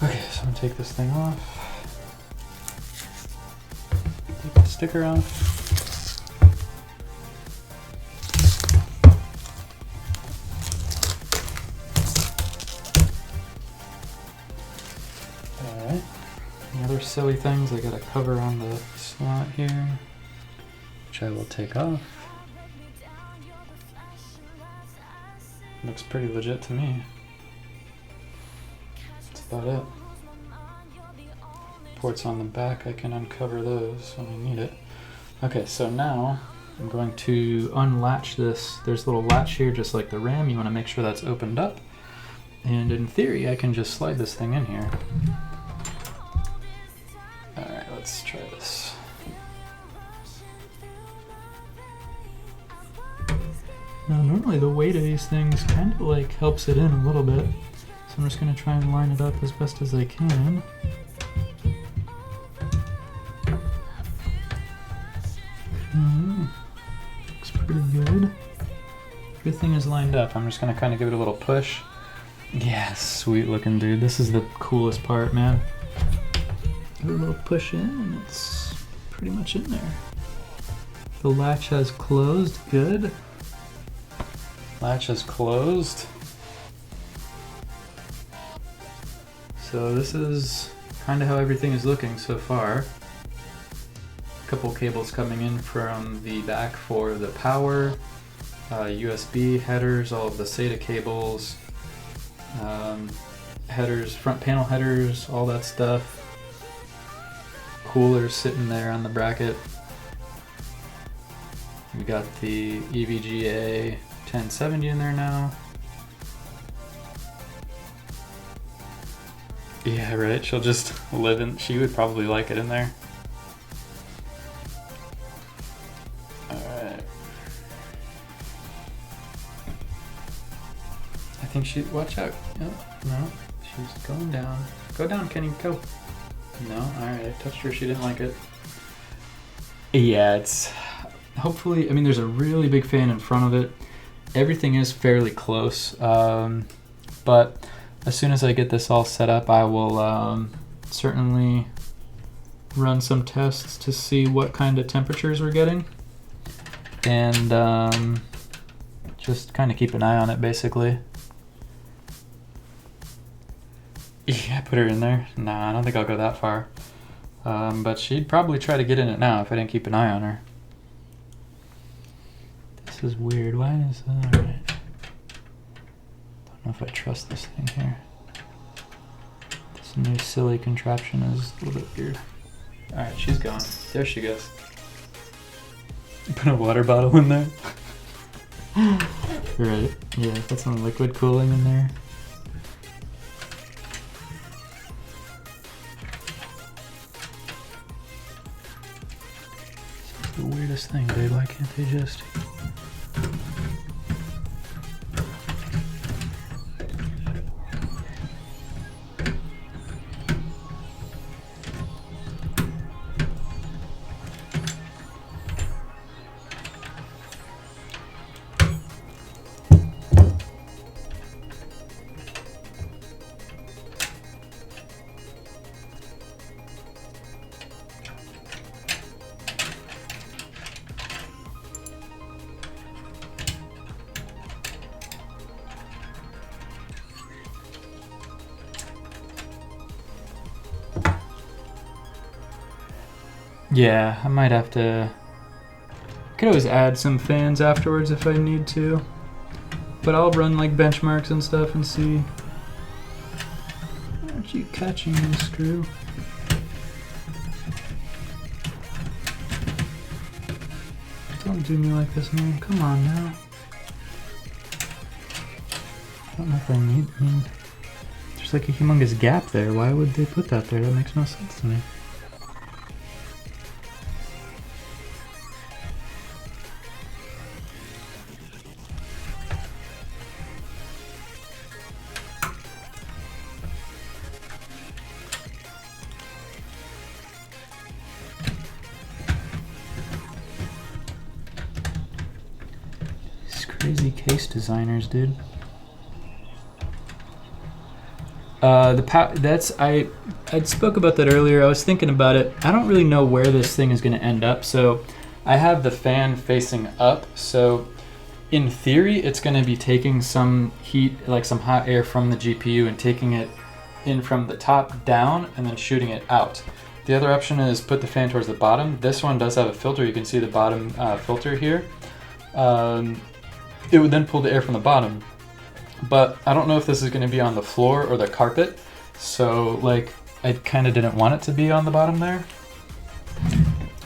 Okay, so I'm going to take this thing off. Take the sticker off. Alright. Other silly things, I got a cover on the slot here, which I will take off. Looks pretty legit to me. That's about it. Ports on the back, I can uncover those when I need it. Okay, so now I'm going to unlatch this. There's a little latch here, just like the RAM. You want to make sure that's opened up. And in theory, I can just slide this thing in here. Alright, let's try this. Now, normally the weight of these things kind of like helps it in a little bit. So I'm just going to try and line it up as best as I can. Looks pretty good. Everything is lined up. I'm just going to kind of give it a little push. Yeah, sweet looking, dude. This is the coolest part, man. Give it a little push in and it's pretty much in there. The latch has closed. Good. Latch has closed. So this is kind of how everything is looking so far. A couple cables coming in from the back for the power, USB headers, all of the SATA cables, headers, front panel headers, all that stuff. Cooler sitting there on the bracket. We got the EVGA 1070 in there now. Yeah, right. She'll just live in. She would probably like it in there. Alright. I think she. Watch out. Oh, no. She's going down. Go down, Kenny. Go. No? Alright. I touched her. She didn't like it. Yeah, it's. Hopefully. I mean, there's a really big fan in front of it. Everything is fairly close. But as soon as I get this all set up, I will certainly run some tests to see what kind of temperatures we're getting. And just kind of keep an eye on it, basically. Yeah, put her in there. Nah, I don't think I'll go that far. But she'd probably try to get in it now if I didn't keep an eye on her. This is weird. Why is that? Alright. Don't know if I trust this thing here. This new silly contraption is a little bit weird. Alright, she's gone. There she goes. Put a water bottle in there. Right, yeah, put some liquid cooling in there. This is the weirdest thing, dude. Why can't they just... Yeah, I might have to... I could always add some fans afterwards if I need to. But I'll run like benchmarks and stuff and see. Aren't you catching this screw? Don't do me like this, man. Come on now. I don't know if I need... I mean, there's like a humongous gap there. Why would they put that there? That makes no sense to me. Crazy case designers, dude. I spoke about that earlier. I was thinking about it. I don't really know where this thing is going to end up. So I have the fan facing up. So in theory, it's going to be taking some heat, like some hot air from the GPU and taking it in from the top down and then shooting it out. The other option is put the fan towards the bottom. This one does have a filter. You can see the bottom filter here. It would then pull the air from the bottom. But I don't know if this is going to be on the floor or the carpet. So like I kind of didn't want it to be on the bottom there.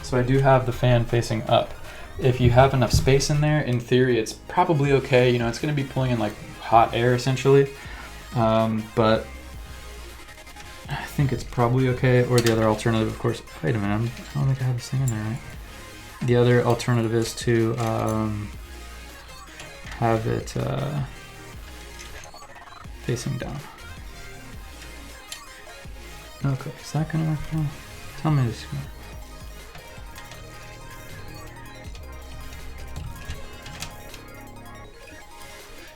So I do have the fan facing up. If you have enough space in there, in theory it's probably okay. You know, it's going to be pulling in like hot air essentially. But I think it's probably okay. Or the other alternative, of course. Wait a minute, I don't think I have this thing in there, right? The other alternative is to have it facing down. Okay, is that gonna work now? Tell me this.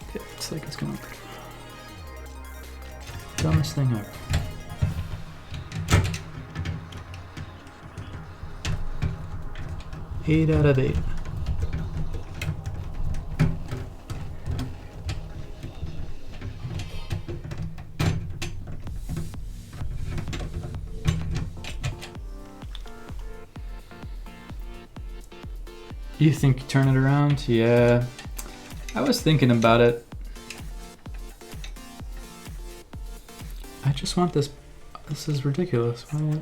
Okay, looks like it's gonna work. Dumbest thing ever. Eight out of 8. You think you turn it around? Yeah. I was thinking about it. I just want this. This is ridiculous. Why?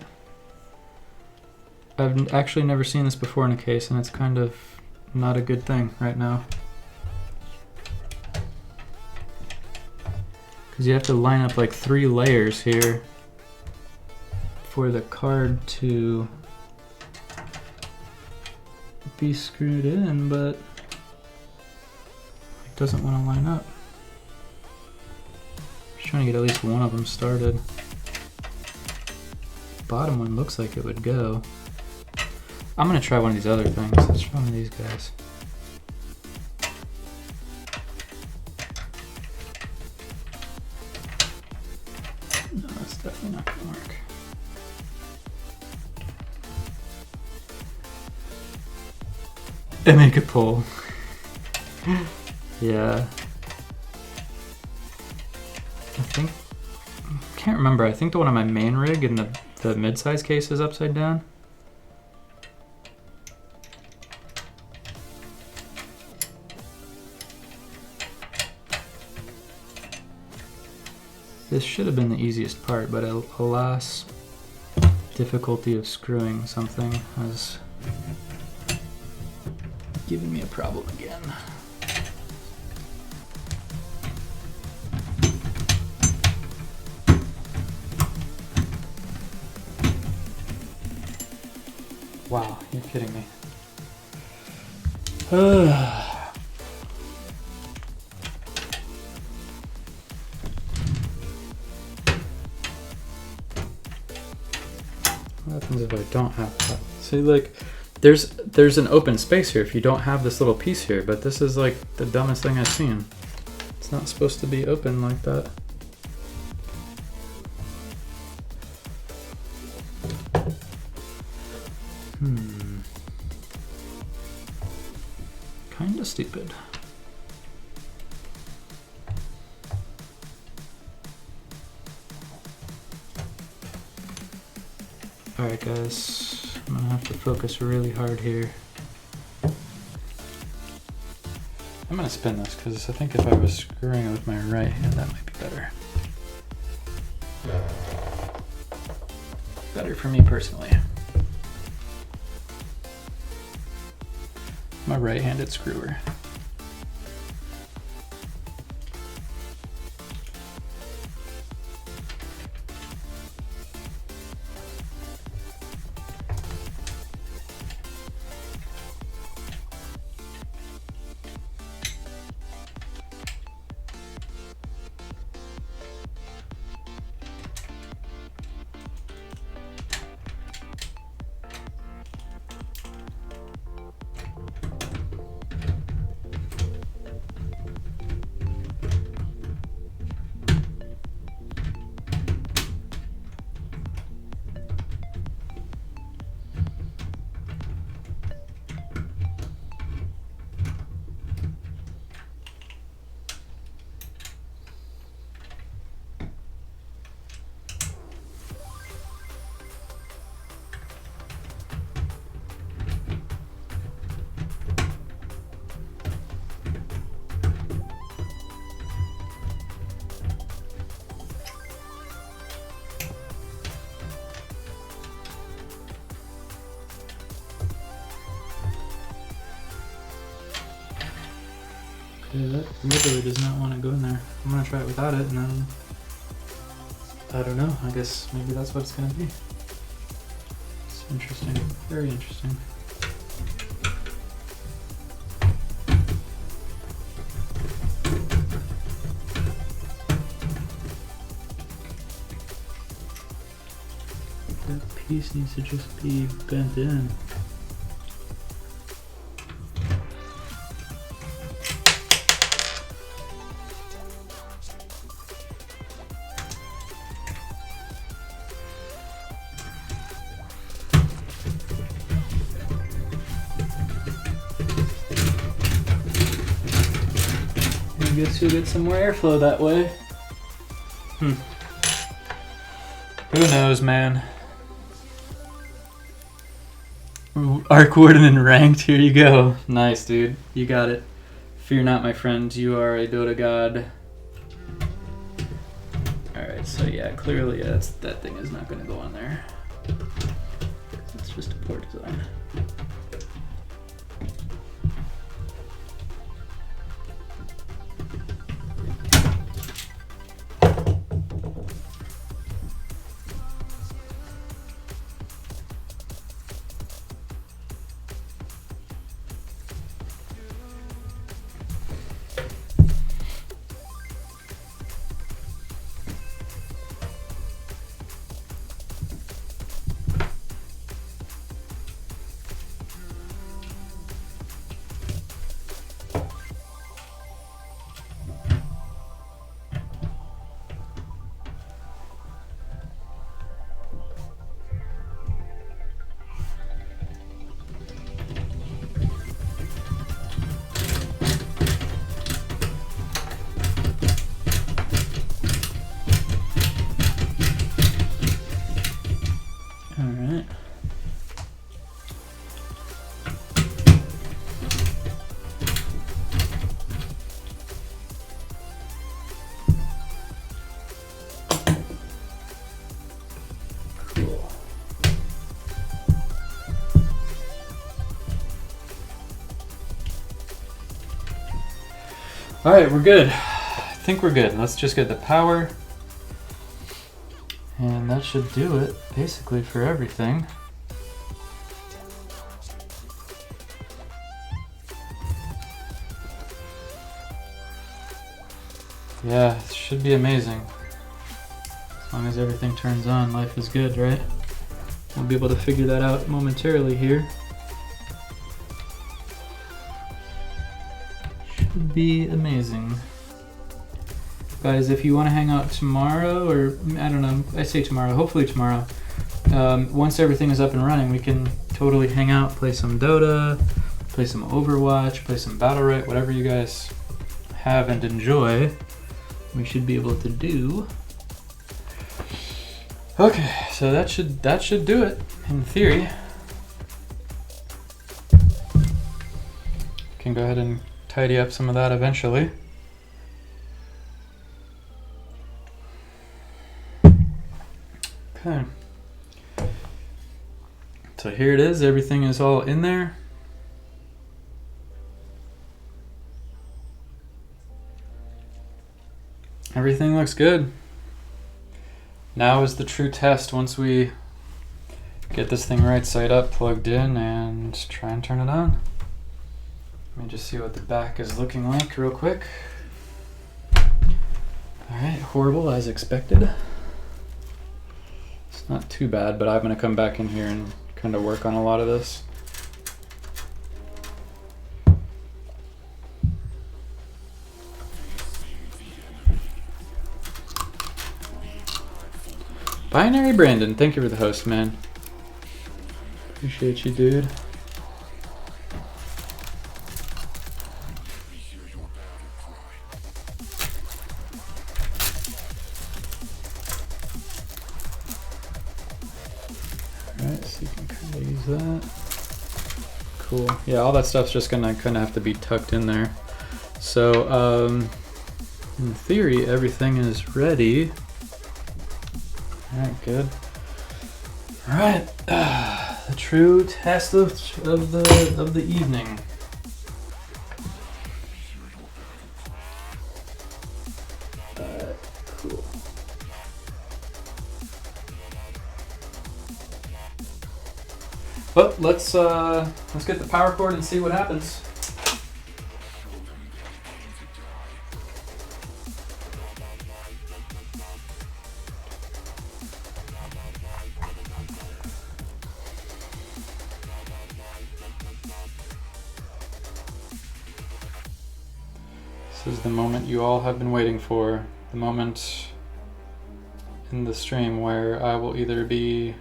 I've actually never seen this before in a case, and it's kind of not a good thing right now. Because you have to line up like 3 layers here for the card to be screwed in, but it doesn't want to line up. Just trying to get at least one of them started. Bottom one looks like it would go. I'm gonna try one of these other things. Let's try one of these guys. No, that's definitely not gonna work. And make it pull. Yeah. Can't remember. I think the one on my main rig in the mid-size case is upside down. This should have been the easiest part, but alas, difficulty of screwing something has given me a problem again. Wow, you're kidding me. What happens if I don't have that? See, like, there's an open space here if you don't have this little piece here, but this is like the dumbest thing I've seen. It's not supposed to be open like that. Kinda stupid. Alright guys, I'm gonna have to focus really hard here. I'm gonna spin this because I think if I was screwing it with my right hand, that might be better. Better for me personally. I'm a right-handed screwer. Okay, that literally does not want to go in there. I'm gonna try it without it and then, I don't know, I guess maybe that's what it's gonna be. It's interesting, very interesting. That piece needs to just be bent in. I guess you'll get some more airflow that way. Who knows, man? Ooh, Arc Warden and ranked, here you go. Nice, dude. You got it. Fear not, my friend. You are a Dota god. Alright, so yeah, clearly that thing is not going to go on there. It's just a poor design. All right, we're good. I think we're good. Let's just get the power. And that should do it, basically, for everything. Yeah, it should be amazing. As long as everything turns on, life is good, right? We'll be able to figure that out momentarily here. Should be amazing. Guys, if you want to hang out tomorrow, or I don't know, I say tomorrow, hopefully tomorrow, once everything is up and running, we can totally hang out, play some Dota, play some Overwatch, play some Battle.Right, whatever you guys have and enjoy, we should be able to do. Okay, so that should do it, in theory. Can go ahead and tidy up some of that eventually. Okay. So here it is, everything is all in there. Everything looks good. Now is the true test once we get this thing right side up, plugged in, and try and turn it on. Let me just see what the back is looking like real quick. Alright, horrible as expected. It's not too bad, but I'm going to come back in here and kind of work on a lot of this. Binary Brandon, thank you for the host, man. Appreciate you, dude. Alright, so you can kind of use that. Cool. Yeah, all that stuff's just gonna kind of have to be tucked in there. So, in theory, everything is ready. Alright, good. Alright, the true test of the evening. Cool. Well, let's get the power cord and see what happens. This is the moment you all have been waiting for. The moment in the stream where I will either be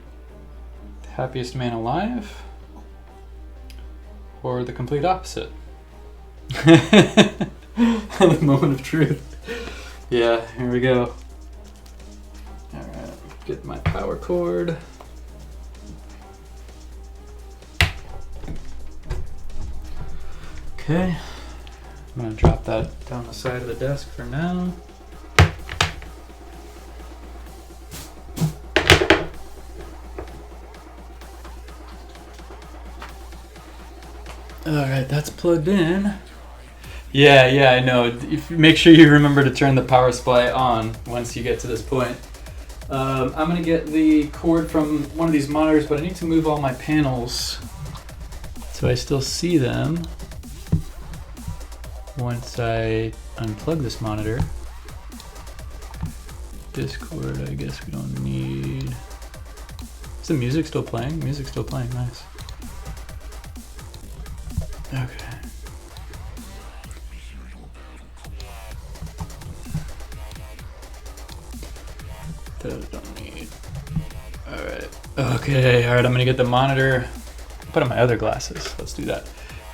the happiest man alive or the complete opposite. The moment of truth. Yeah, here we go. Alright, get my power cord. Okay. I'm going to drop that down the side of the desk for now. Alright, that's plugged in. Yeah, I know. Make sure you remember to turn the power supply on once you get to this point. I'm going to get the cord from one of these monitors, but I need to move all my panels so I still see them. Once I unplug this monitor, Discord, I guess we don't need. Is the music still playing? Music's still playing, nice. Okay. Those don't need. Alright. Okay, alright, I'm gonna get the monitor. Put on my other glasses. Let's do that.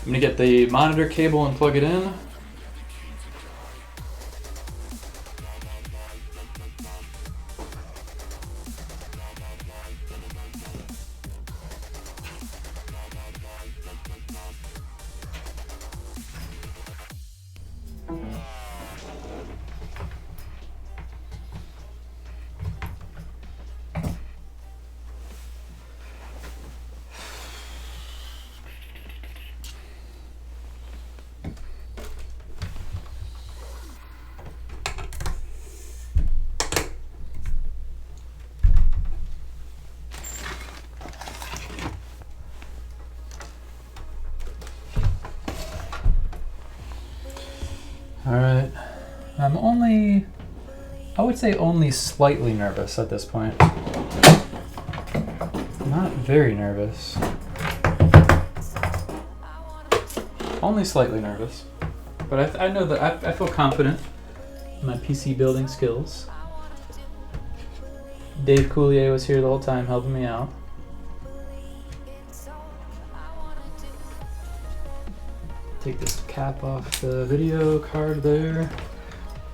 I'm gonna get the monitor cable and plug it in. Alright. I would say only slightly nervous at this point. Not very nervous. Only slightly nervous. But I know that I feel confident in my PC building skills. Dave Coulier was here the whole time helping me out. Take this cap off the video card there.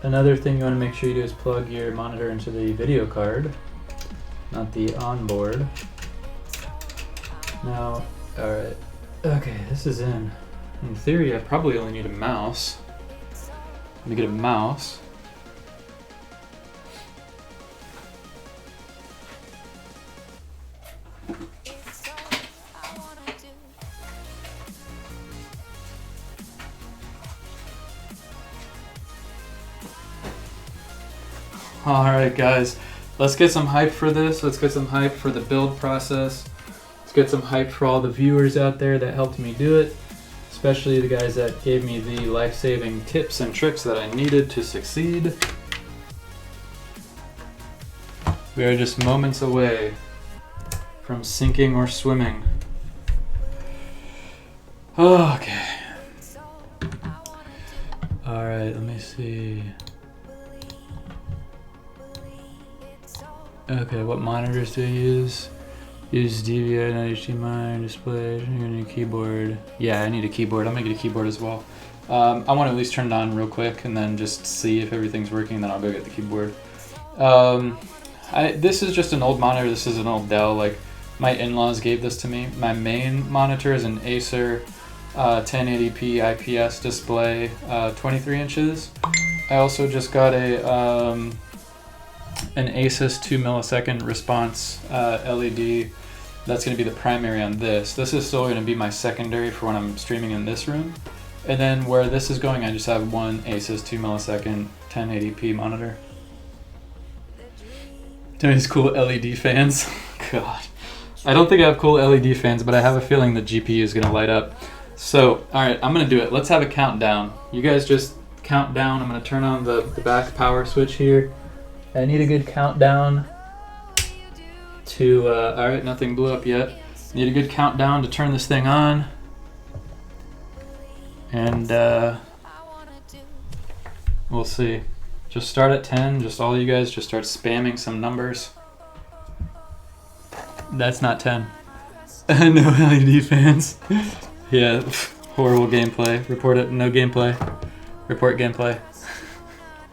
Another thing you want to make sure you do is plug your monitor into the video card, not the onboard. Now, alright. Okay, this is in. In theory, I probably only need a mouse. Let me get a mouse. Alright guys, let's get some hype for this. Let's get some hype for the build process. Let's get some hype for all the viewers out there that helped me do it. Especially the guys that gave me the life-saving tips and tricks that I needed to succeed. We are just moments away from sinking or swimming. Okay. Alright, let me see. Okay, what monitors do I use? Use DVI, not HDMI, display, you're gonna need a keyboard. Yeah, I need a keyboard. I'm gonna get a keyboard as well. I want to at least turn it on real quick and then just see if everything's working, then I'll go get the keyboard. This is just an old monitor. This is an old Dell. Like, my in-laws gave this to me. My main monitor is an Acer 1080p IPS display, 23 inches. I also just got an Asus 2 millisecond response LED. That's going to be the primary on this. This is still going to be my secondary for when I'm streaming in this room. And then where this is going, I just have one Asus 2 millisecond 1080p monitor. These cool LED fans. God. I don't think I have cool LED fans, but I have a feeling the GPU is going to light up. So, alright, I'm going to do it. Let's have a countdown. You guys just count down. I'm going to turn on the back power switch here. I need a good countdown to, alright, nothing blew up yet. Need a good countdown to turn this thing on. And, we'll see. Just start at 10, just all you guys just start spamming some numbers. That's not 10. No LED fans. Yeah, horrible gameplay. Report it, no gameplay. Report gameplay.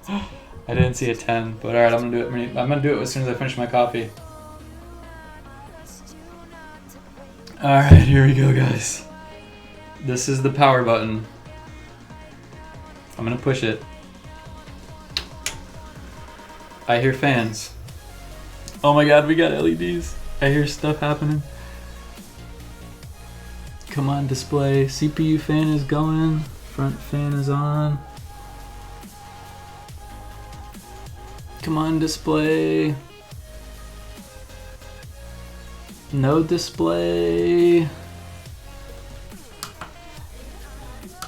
I didn't see a 10, but alright, I'm gonna do it. I'm gonna do it as soon as I finish my coffee. Alright, here we go, guys. This is the power button. I'm gonna push it. I hear fans. Oh my god, we got LEDs. I hear stuff happening. Come on, display. CPU fan is going. Front fan is on. Come on, display. No display.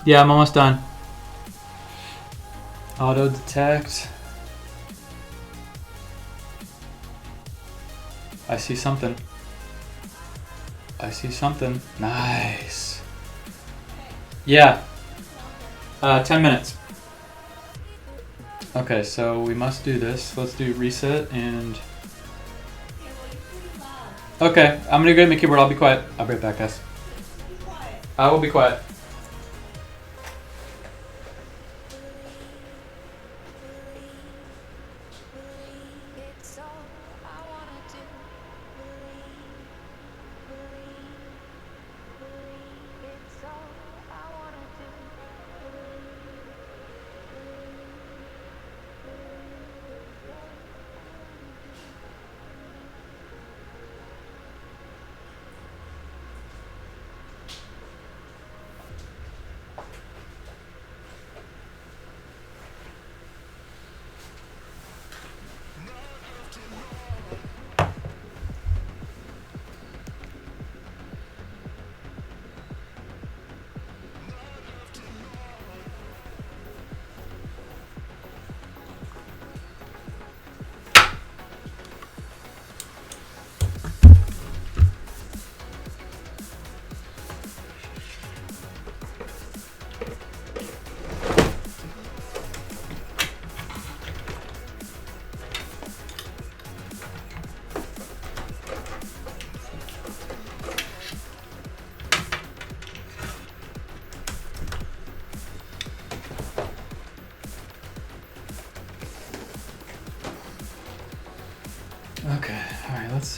Yeah, I'm almost done. Auto detect. I see something. I see something. Nice. Yeah. 10 minutes. Okay, so we must do this. Let's do reset and... Okay, I'm gonna go get my keyboard. I'll be quiet. I'll be right back, guys. I will be quiet.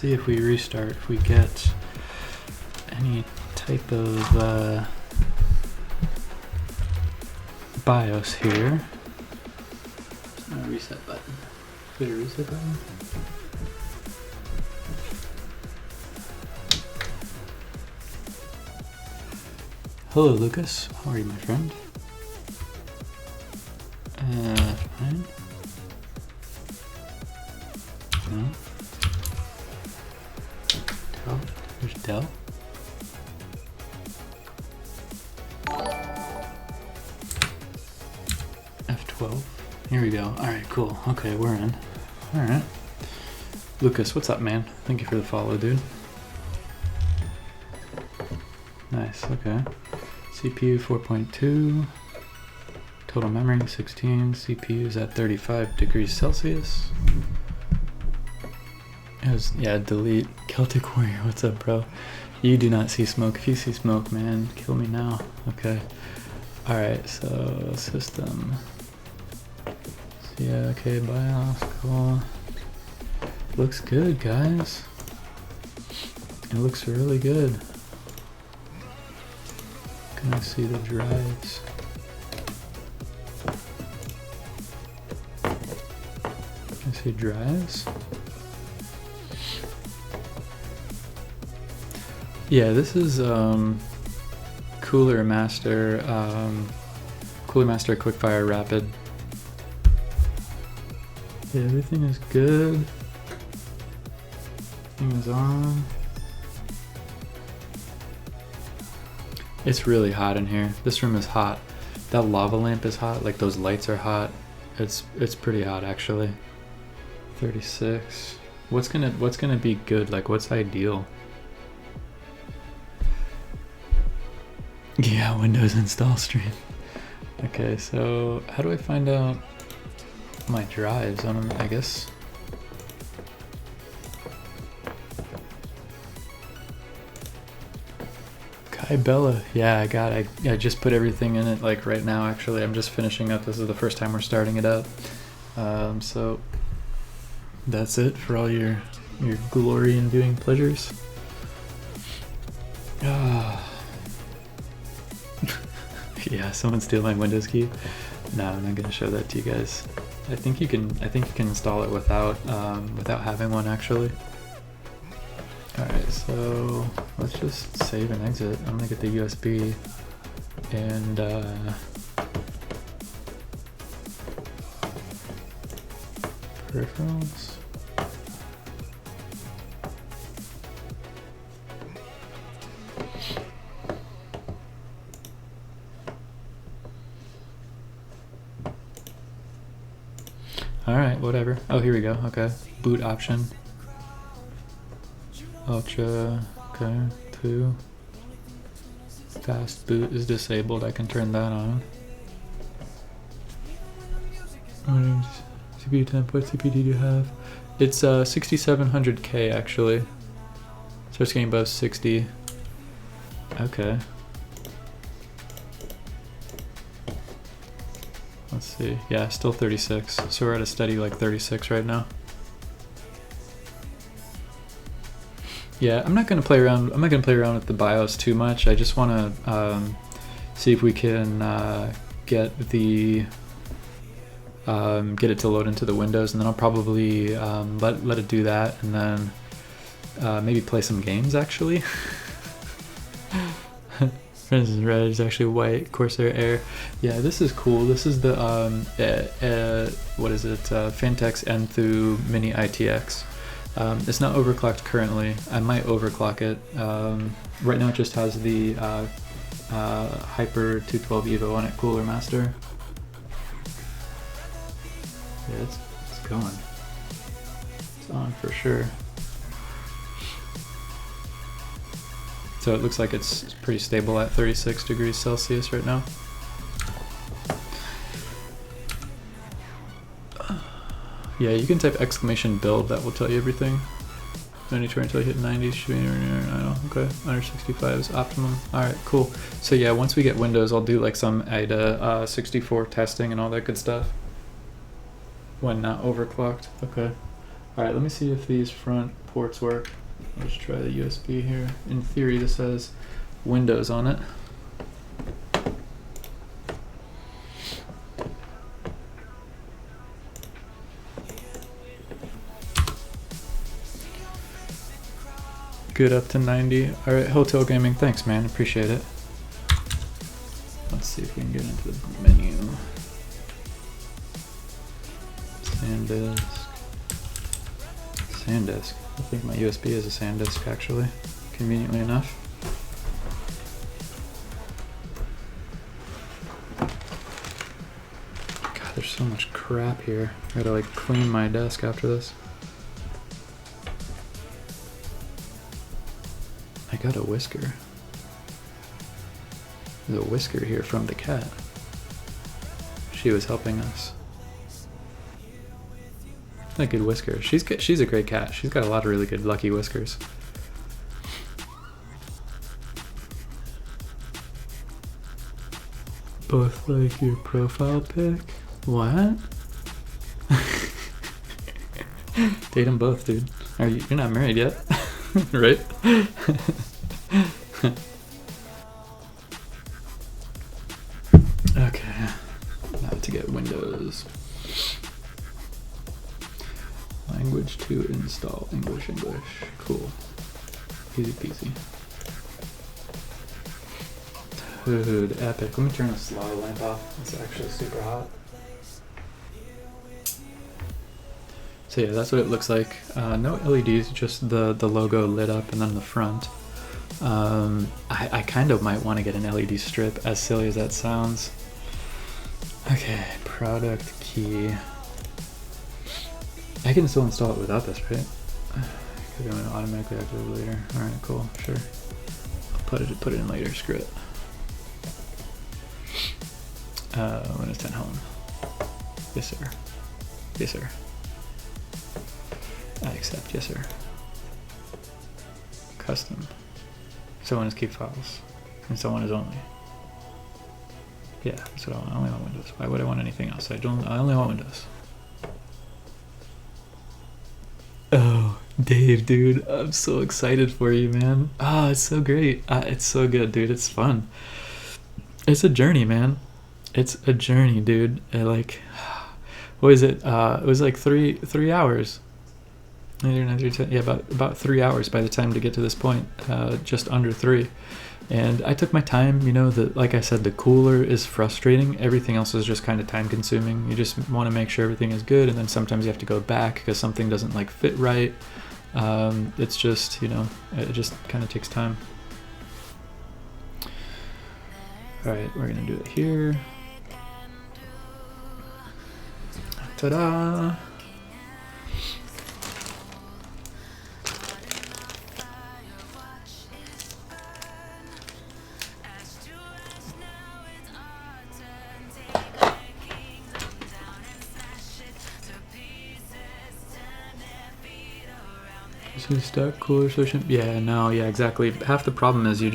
see if we restart, if we get any type of BIOS here. There's no reset button. Is there a reset button? Hello, Lucas. How are you, my friend? Fine. No. Dell. There's Dell. F12. Here we go. Alright, cool. Okay, we're in. Alright. Lucas, what's up, man? Thank you for the follow, dude. Nice, okay. CPU 4.2. Total memory 16. CPU is at 35 degrees Celsius. Yeah, delete. Celtic Warrior, what's up, bro? You do not see smoke. If you see smoke, man, kill me now. Okay. Alright, so system. Yeah, okay, BIOS, cool. Looks good, guys. It looks really good. Can I see the drives? Can I see drives? Yeah, this is Cooler Master Quickfire Rapid. Yeah, everything is good. Everything is on. It's really hot in here. This room is hot. That lava lamp is hot. Like those lights are hot. It's pretty hot actually. 36. What's gonna be good? Like what's ideal? Yeah, Windows install stream. Okay, so how do I find out my drives on them? I guess. Kai Bella, yeah, I just put everything in it like right now. Actually, I'm just finishing up. This is the first time we're starting it up. So that's it for all your glory and viewing pleasures. Yeah, someone steal my Windows key. No, I'm not gonna show that to you guys. I think you can install it without having one actually. Alright, so let's just save and exit. I'm gonna get the USB and peripherals. Alright, whatever. Oh, here we go. Okay. Boot option. Ultra. Okay. 2. Fast boot is disabled. I can turn that on. CPU temp. What CPU do you have? It's 6700K actually. So it's getting above 60. Okay. Let's see. Yeah, still 36. So we're at a steady like 36 right now. Yeah, I'm not gonna play around. I'm not gonna play around with the BIOS too much. I just want to see if we can get the get it to load into the Windows, and then I'll probably let it do that, and then maybe play some games actually. Friends is red, is actually white. Corsair Air. Yeah, this is cool. This is the what is it? Fantex Enthu Mini ITX. It's not overclocked currently. I might overclock it. Right now it just has the Hyper 212 Evo on it, Cooler Master. Yeah, it's going. It's on for sure. So it looks like it's pretty stable at 36 degrees Celsius right now. Yeah, you can type exclamation build, that will tell you everything. No need to wait until you hit 90, should be okay, under 65 is optimum. Alright, cool. So yeah, once we get Windows, I'll do like some AIDA 64 testing and all that good stuff. When not overclocked, okay. Alright, let me see if these front ports work. Let's try the USB here. In theory, this has Windows on it. Good up to 90. Alright, Hotel Gaming, thanks man, appreciate it. Let's see if we can get into the menu. Sandisk. I think my USB is a Sandisk actually, conveniently enough. God, there's so much crap here. I gotta like clean my desk after this. I got a whisker. There's a whisker here from the cat. She was helping us. A good whisker. She's a great cat. She's got a lot of really good lucky whiskers. Both like your profile pic? What? Date them both, dude. You're not married yet, right? Okay. Now to get Windows. Language to install. English. Cool. Easy peasy. Dude, epic. Let me turn this lava lamp off. It's actually super hot. So yeah, that's what it looks like. No LEDs, just the logo lit up and then the front. I kind of might want to get an LED strip, as silly as that sounds. Okay, product key. I can still install it without this, right? Because I'm going to automatically activate later. Alright, cool, sure. I'll put it in later, screw it. Windows 10 Home. Yes, sir. Yes, sir. I accept, yes, sir. Custom. So on is keep files. And so on is only. Yeah, that's what I want. I only want Windows. Why would I want anything else? I only want Windows. Oh, Dave, dude, I'm so excited for you, man. Oh, it's so great. It's so good, dude. It's fun. It's a journey, man. It's a journey, dude. What is it? It was like three hours. Yeah, about 3 hours by the time to get to this point. Just under 3. And I took my time. You know, like I said, the cooler is frustrating. Everything else is just kind of time consuming. You just want to make sure everything is good, and then sometimes you have to go back because something doesn't like fit right. It's just, you know, it just kind of takes time. All right, we're gonna do it here. Ta-da! Stack cooler solution. Yeah, no, yeah, exactly. Half the problem is you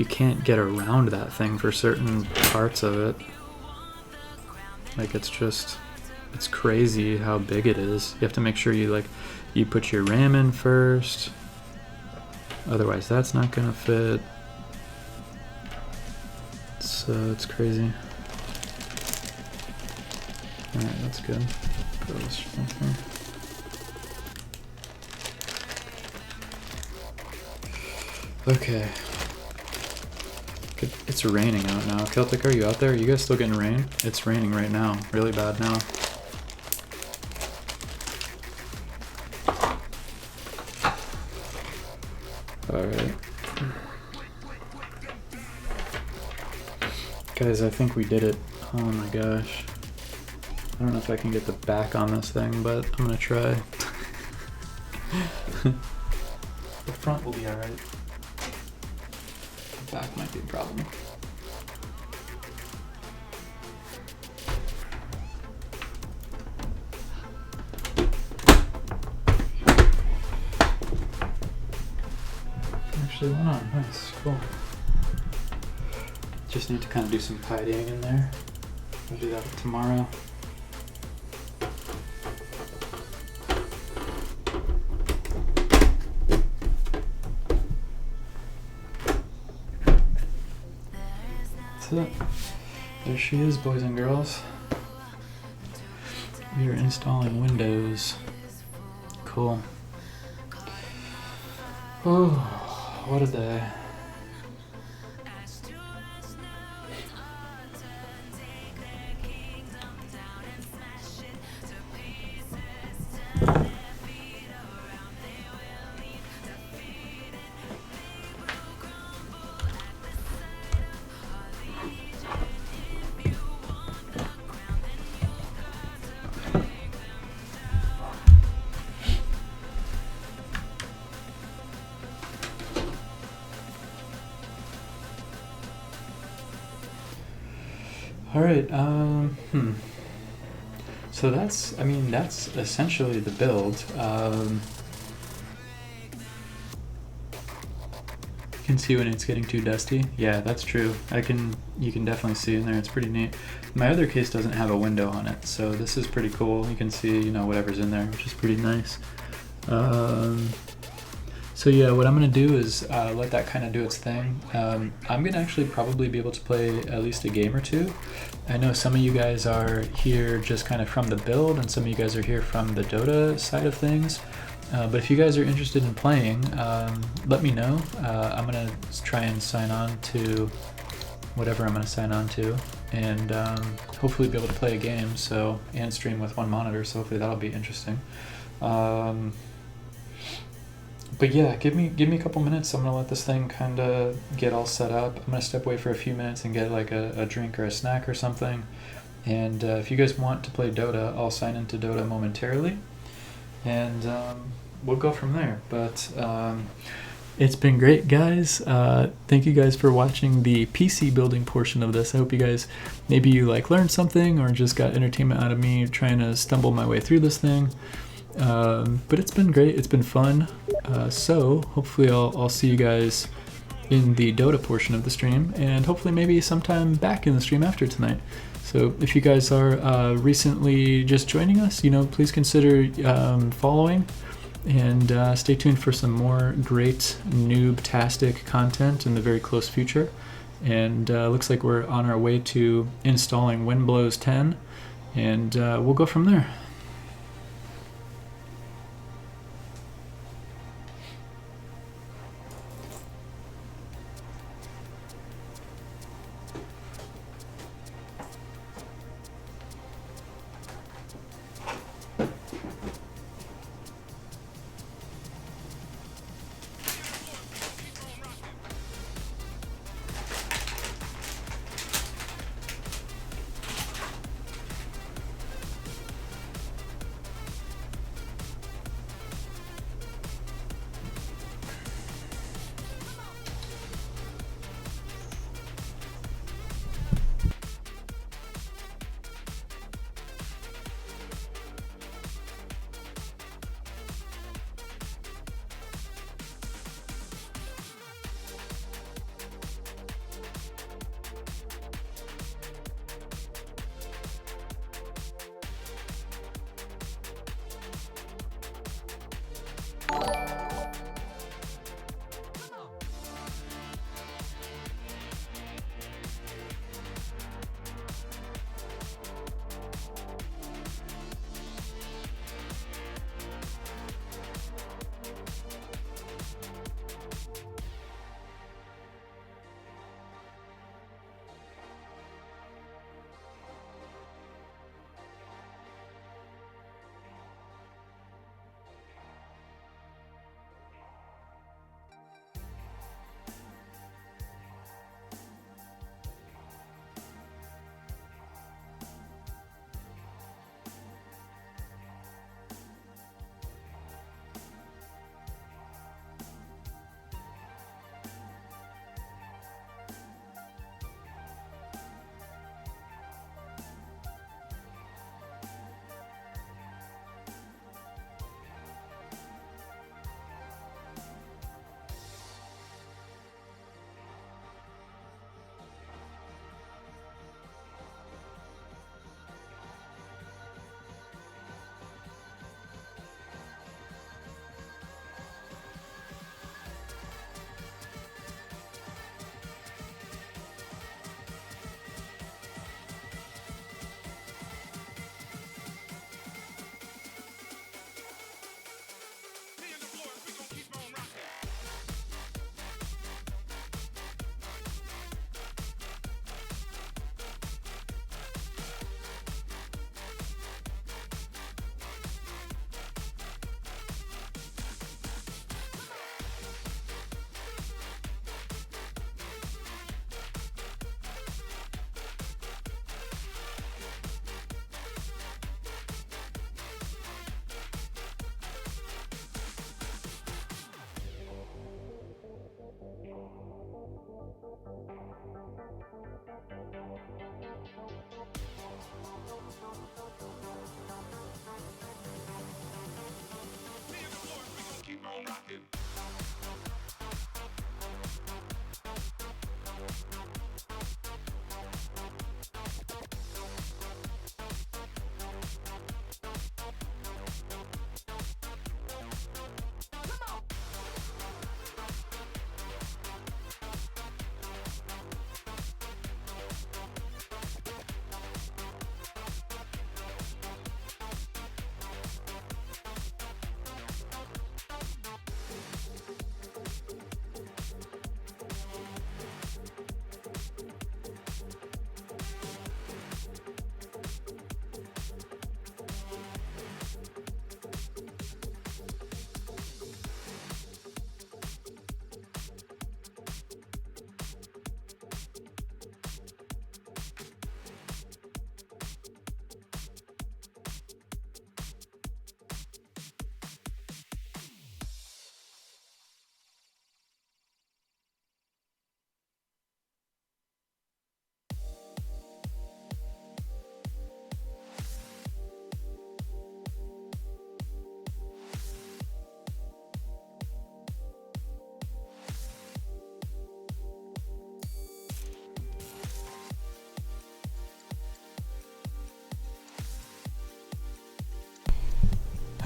can't get around that thing for certain parts of it. Like it's crazy how big it is. You have to make sure you put your RAM in first. Otherwise that's not gonna fit. So it's crazy. Alright, that's good. Okay. It's raining out now. Celtic, are you out there? Are you guys still getting rain? It's raining right now. Really bad now. Alright. Guys, I think we did it. Oh my gosh. I don't know if I can get the back on this thing, but I'm gonna try. The front will be alright. Back might be a problem. Actually went on. Nice, cool. Just need to kind of do some tidying in there. I'll do that tomorrow. That's it. There she is, boys and girls. We are installing Windows. Cool. Oh, what a day. All right. So that's essentially the build. You can see when it's getting too dusty. Yeah, that's true. You can definitely see in there. It's pretty neat. My other case doesn't have a window on it, so this is pretty cool. You can see, you know, whatever's in there, which is pretty nice. So yeah, what I'm gonna do is let that kind of do its thing. I'm gonna actually probably be able to play at least a game or two. I know some of you guys are here just kind of from the build, and some of you guys are here from the Dota side of things. But if you guys are interested in playing, let me know. I'm gonna try and sign on to whatever I'm gonna sign on to, and hopefully be able to play a game. And stream with one monitor. So hopefully that'll be interesting. But yeah, give me a couple minutes. I'm gonna let this thing kind of get all set up. I'm gonna step away for a few minutes and get like a drink or a snack or something. And if you guys want to play Dota, I'll sign into Dota momentarily, and we'll go from there. But it's been great, guys. Thank you guys for watching the PC building portion of this. I hope you guys learned something or just got entertainment out of me trying to stumble my way through this thing. But it's been great. It's been fun. So hopefully I'll see you guys in the Dota portion of the stream, and hopefully maybe sometime back in the stream after tonight. So if you guys are recently just joining us, please consider following, and stay tuned for some more great noob-tastic content in the very close future. And looks like we're on our way to installing Windows 10, and we'll go from there.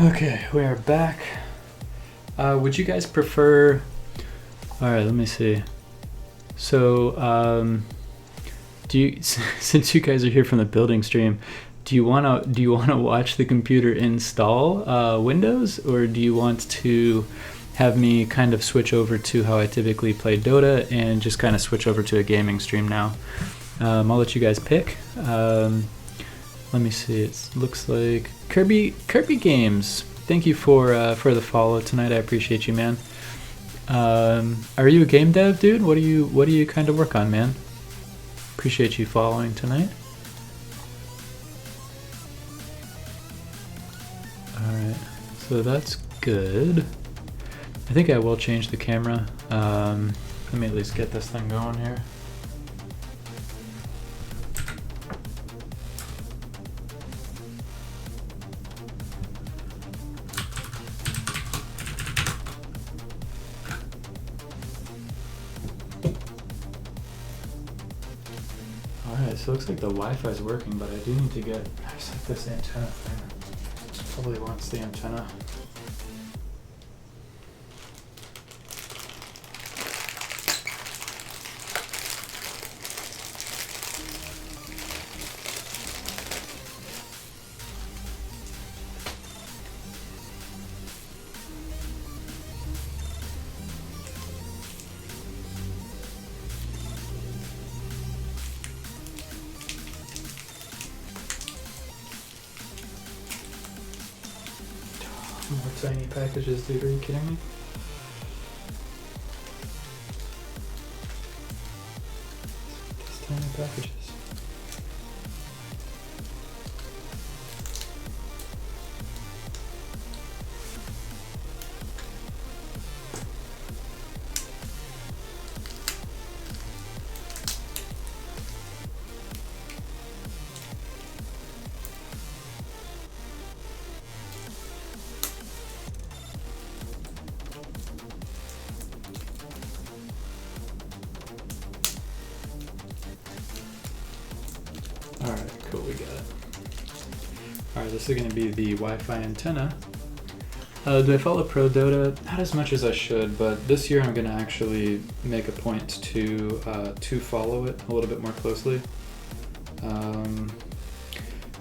Okay, we are back. Would you guys prefer... Alright, let me see. So, do you, since you guys are here from the building stream, do you wanna watch the computer install Windows, or do you want to have me kind of switch over to how I typically play Dota and just kind of switch over to a gaming stream now? I'll let you guys pick. Let me see. It looks like Kirby Games. Thank you for the follow tonight. I appreciate you, man. Are you a game dev, dude? What do you kind of work on, man? Appreciate you following tonight. All right, so that's good. I think I will change the camera. Let me at least get this thing going here. So it looks like the Wi-Fi is working, but I do need to get, there's like this antenna thing. Probably wants the antenna. More tiny packages, dude, are you kidding me? These tiny packages. Alright, cool, we got it. Alright, this is going to be the Wi-Fi antenna. Do I follow Pro Dota? Not as much as I should, but this year I'm going to actually make a point to follow it a little bit more closely.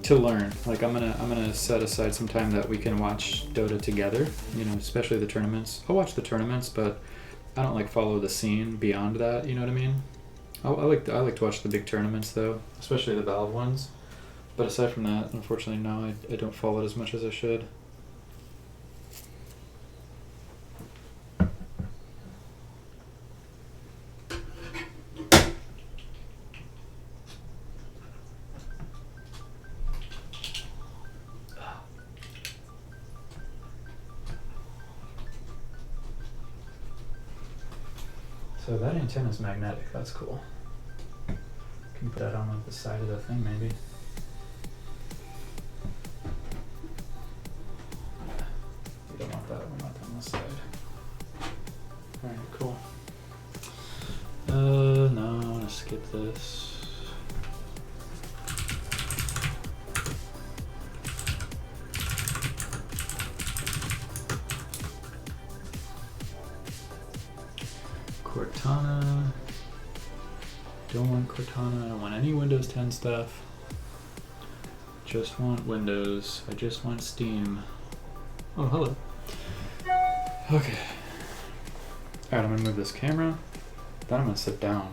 To learn. Like I'm gonna set aside some time that we can watch Dota together, you know, especially the tournaments. I'll watch the tournaments, but I don't like follow the scene beyond that, you know what I mean? I like to watch the big tournaments though, especially the Valve ones. But aside from that, unfortunately, no, I don't follow it as much as I should. So that antenna's magnetic, that's cool. Can put that on like the side of the thing maybe. We don't want that, we want that on the side. Alright, cool. No, I want to skip this. Cortana. Don't want Cortana. I don't want any Windows 10 stuff. Just want Windows. I just want Steam. Oh, hello. Okay. Alright, I'm gonna move this camera. Then I'm gonna sit down.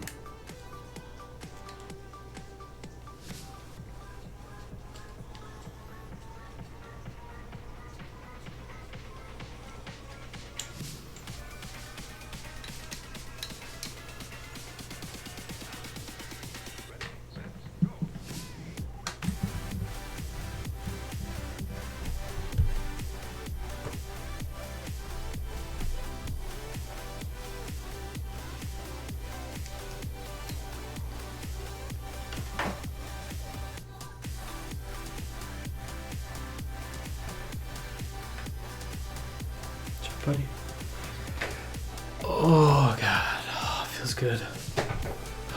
Buddy. Oh God, oh, it feels good.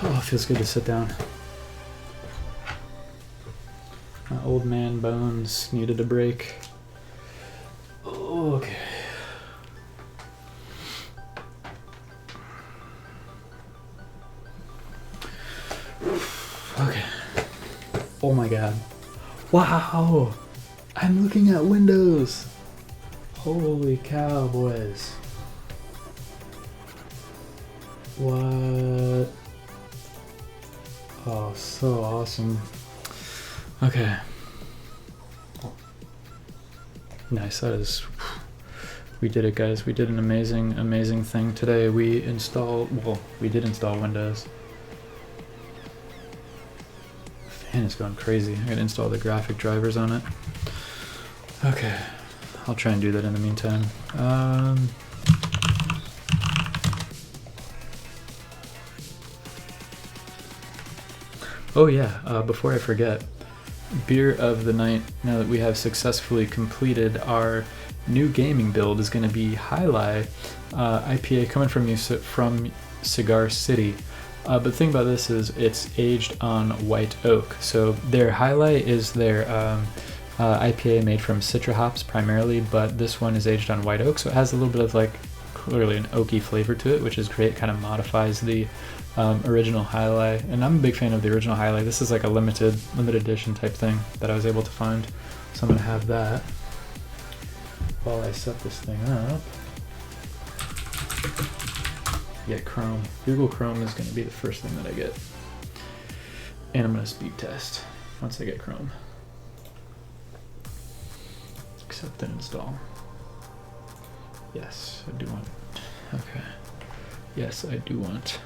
Oh, it feels good to sit down. My old man bones needed a break. Okay. Okay. Oh my God. Wow. I'm looking at Windows. Holy cow, boys. What? Oh, so awesome. Okay. Nice, that is... We did it, guys. We did an amazing thing today. We did install Windows. The fan is going crazy. I gotta install the graphic drivers on it. Okay. I'll try and do that in the meantime. Oh yeah, before I forget, beer of the night, now that we have successfully completed our new gaming build, is going to be High Life IPA coming from Cigar City. But the thing about this is it's aged on white oak. So their highlight is their IPA made from citra hops primarily, but this one is aged on white oak, so it has a little bit of like clearly an oaky flavor to it, which is great. Kind of modifies the original High Life, and I'm a big fan of the original High Life. This is like a limited edition type thing that I was able to find, so I'm gonna have that while I set this thing up. Get Chrome. Google Chrome is gonna be the first thing that I get, and I'm gonna speed test once I get Chrome. Accept and install. Yes, I do want. Okay. Yes, I do want